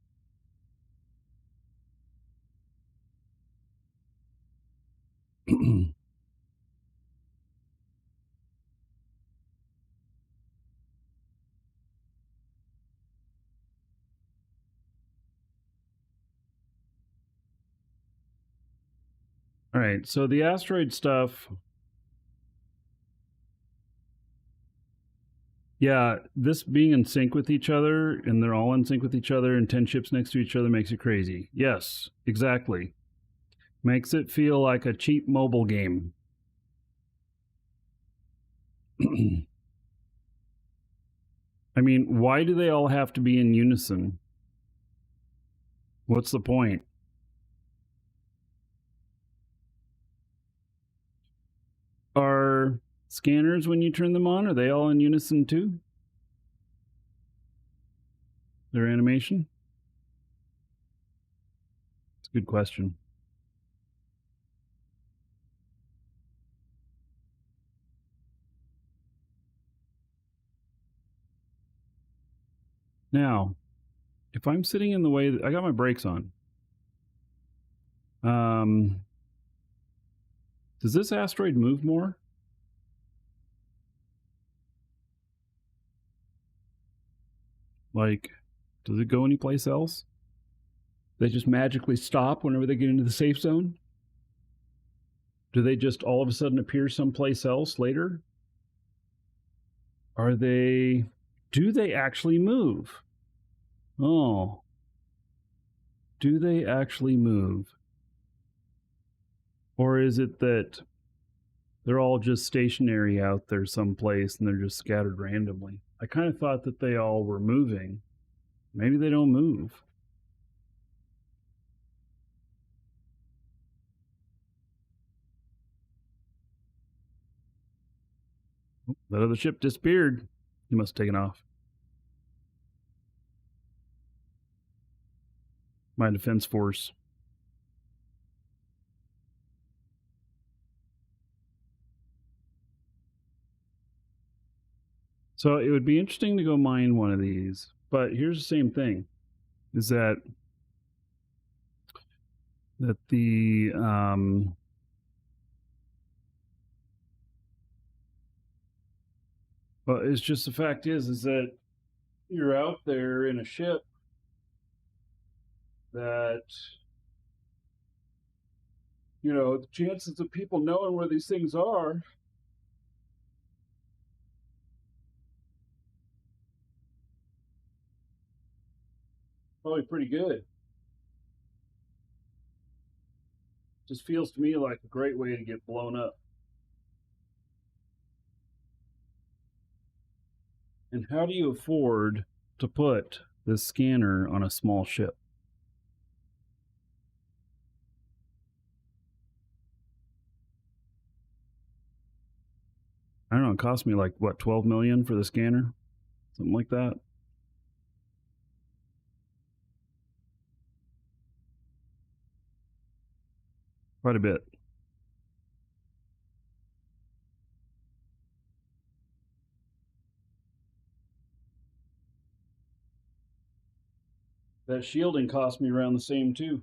All right, so the asteroid stuff. Yeah, this being in sync with each other, and they're all in sync with each other, and 10 ships next to each other makes it crazy. Yes, exactly. Makes it feel like a cheap mobile game. I mean, why do they all have to be in unison? What's the point? Are scanners, when you turn them on, are they all in unison too? Their animation? It's a good question. Now, if I'm sitting in the way that I got my brakes on, does this asteroid move more? Like, does it go anyplace else? They just magically stop whenever they get into the safe zone? Do they just all of a sudden appear someplace else later? Do they actually move? Oh. Do they actually move? Or is it that they're all just stationary out there someplace and they're just scattered randomly? I kind of thought that they all were moving. Maybe they don't move. That other ship disappeared. He must have taken off. My defense force. So it would be interesting to go mine one of these, but here's the same thing, is that the well, it's just the fact is that you're out there in a ship that, you know, the chances of people knowing where these things are probably pretty good. Just feels to me like a great way to get blown up. And how do you afford to put this scanner on a small ship? I don't know, it cost me like, what, 12 million for the scanner? Something like that. Quite a bit. That shielding cost me around the same too.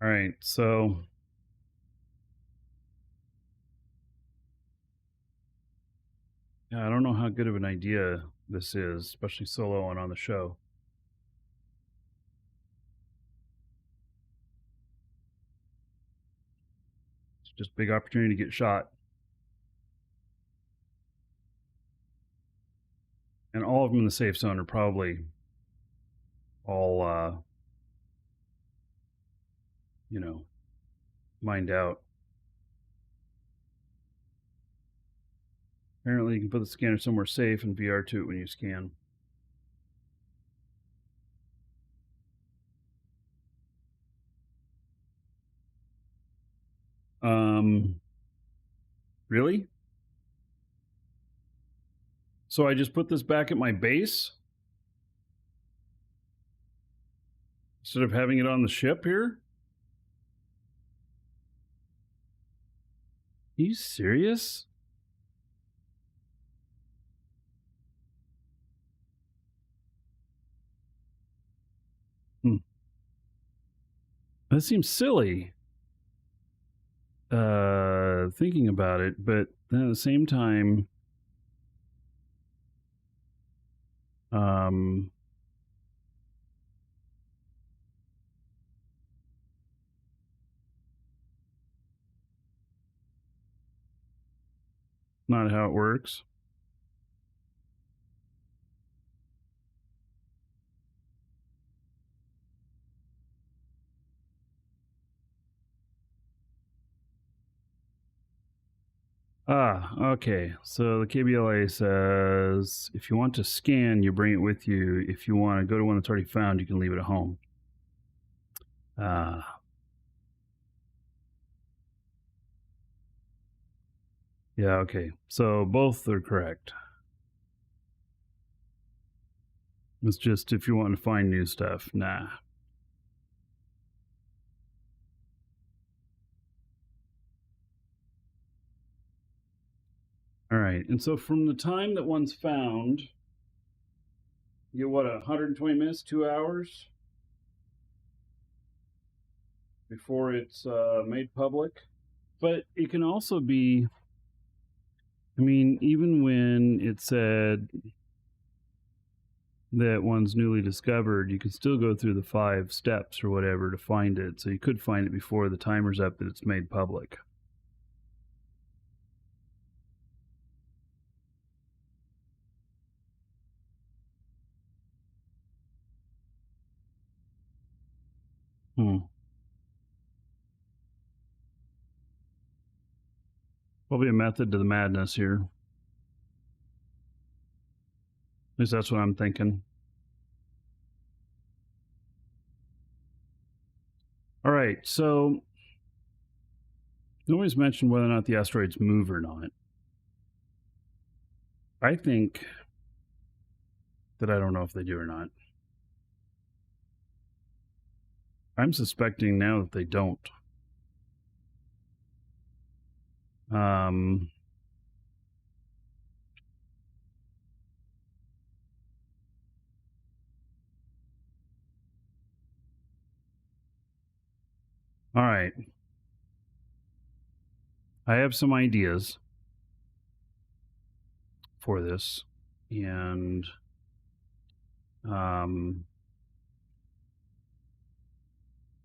All right, so yeah, I don't know how good of an idea this is, especially solo and on the show. It's just a big opportunity to get shot. And all of them in the safe zone are probably all, you know, mined out. Apparently, you can put the scanner somewhere safe and VR to it when you scan. Really? So I just put this back at my base? Instead of having it on the ship here? Are you serious? That seems silly. Thinking about it, but then at the same time, not how it works. Okay. So the KBLA says if you want to scan, you bring it with you. If you want to go to one that's already found, you can leave it at home. Yeah, okay. So both are correct. It's just if you want to find new stuff, nah. All right. And so from the time that one's found, you get what, 120 minutes, 2 hours before it's made public? But it can also be, I mean, even when it said that one's newly discovered, you can still go through the 5 steps or whatever to find it. So you could find it before the timer's up that it's made public. Probably a method to the madness here. At least that's what I'm thinking. All right, so nobody's mentioned whether or not the asteroids move or not. I think that I don't know if they do or not. I'm suspecting now that they don't. All right. I have some ideas for this, and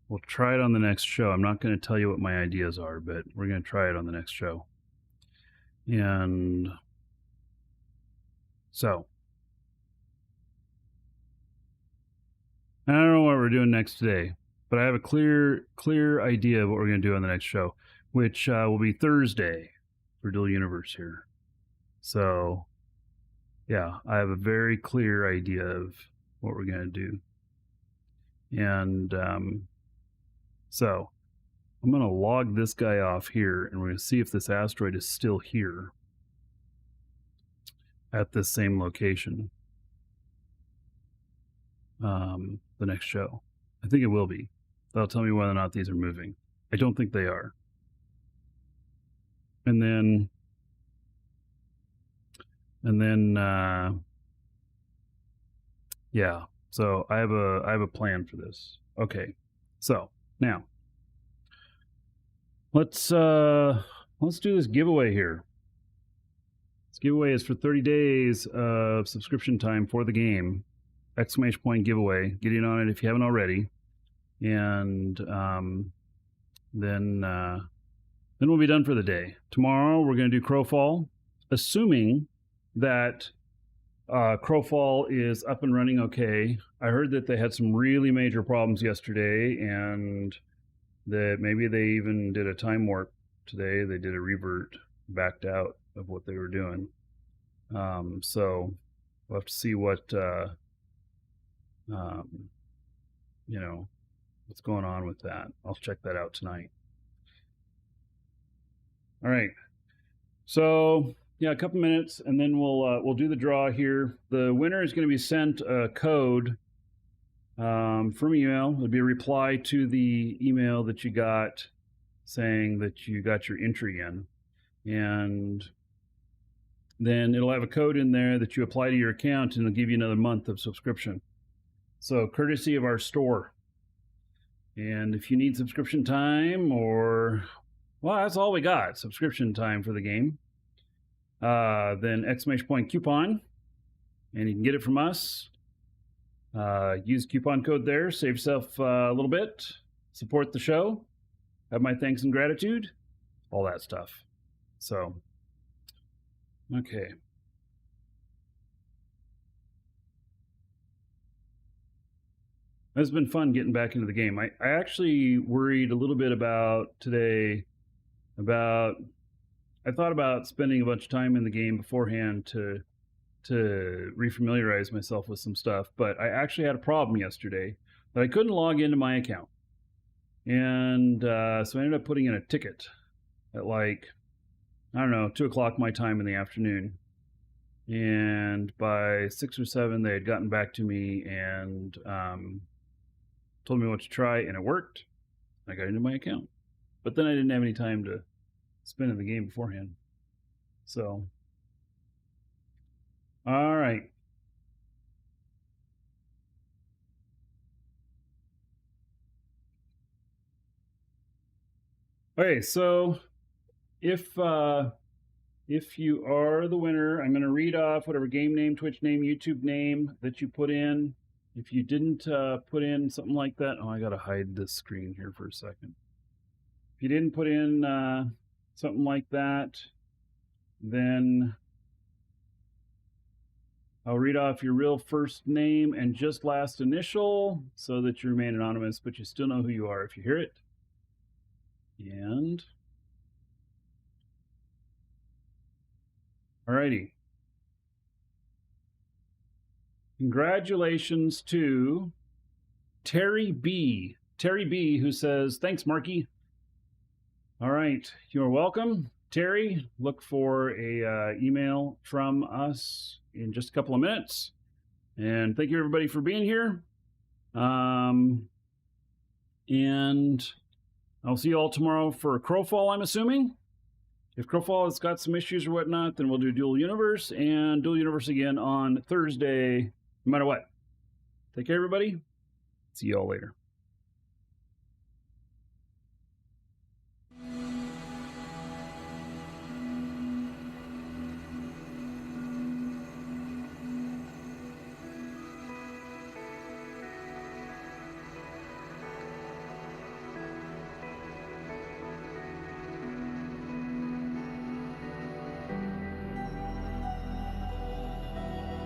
we'll try it on the next show. I'm not going to tell you what my ideas are, but we're going to try it on the next show. And so, I don't know what we're doing next today, but I have a clear idea of what we're going to do on the next show, which will be Thursday for Dual Universe here. So, yeah, I have a very clear idea of what we're going to do. And so I'm going to log this guy off here, and we're going to see if this asteroid is still here at this same location. The next show. I think it will be. That'll tell me whether or not these are moving. I don't think they are. And then yeah. So I have a plan for this. Okay. So now let's do this giveaway here. This giveaway is for 30 days of subscription time for the game. ! Giveaway. Get in on it if you haven't already. And then we'll be done for the day. Tomorrow we're going to do Crowfall, assuming that Crowfall is up and running okay. I heard that they had some really major problems yesterday, and that maybe they even did a time warp today. They did a revert, backed out of what they were doing. So we'll have to see what what's going on with that. I'll check that out tonight. All right. So yeah, a couple minutes, and then we'll do the draw here. The winner is going to be sent a code from email. It'll be a reply to the email that you got saying that you got your entry in, and then it'll have a code in there that you apply to your account, and it'll give you another month of subscription. So courtesy of our store. And if you need subscription time, or well, that's all we got, subscription time for the game, then exclamation point coupon, and you can get it from us. Use coupon code there, save yourself a little bit, support the show, have my thanks and gratitude, all that stuff. So, okay. It's been fun getting back into the game. I actually worried a little bit about today I thought about spending a bunch of time in the game beforehand to refamiliarize myself with some stuff, but I actually had a problem yesterday that I couldn't log into my account. And so I ended up putting in a ticket at 2 o'clock my time in the afternoon. And by 6 or 7, they had gotten back to me and told me what to try, and it worked. I got into my account. But then I didn't have any time to spend in the game beforehand. So, all right. Okay, so if you are the winner, I'm going to read off whatever game name, Twitch name, YouTube name that you put in. If you didn't put in something like that, I got to hide this screen here for a second. If you didn't put in something like that, then I'll read off your real first name and just last initial so that you remain anonymous, but you still know who you are if you hear it. And alrighty. Congratulations to Terry B. Terry B, who says, thanks, Marky. All right, you're welcome. Terry, look for a email from us in just a couple of minutes. And thank you, everybody, for being here. And I'll see you all tomorrow for Crowfall, I'm assuming. If Crowfall has got some issues or whatnot, then we'll do Dual Universe, and Dual Universe again on Thursday, no matter what. Take care, everybody. See you all later.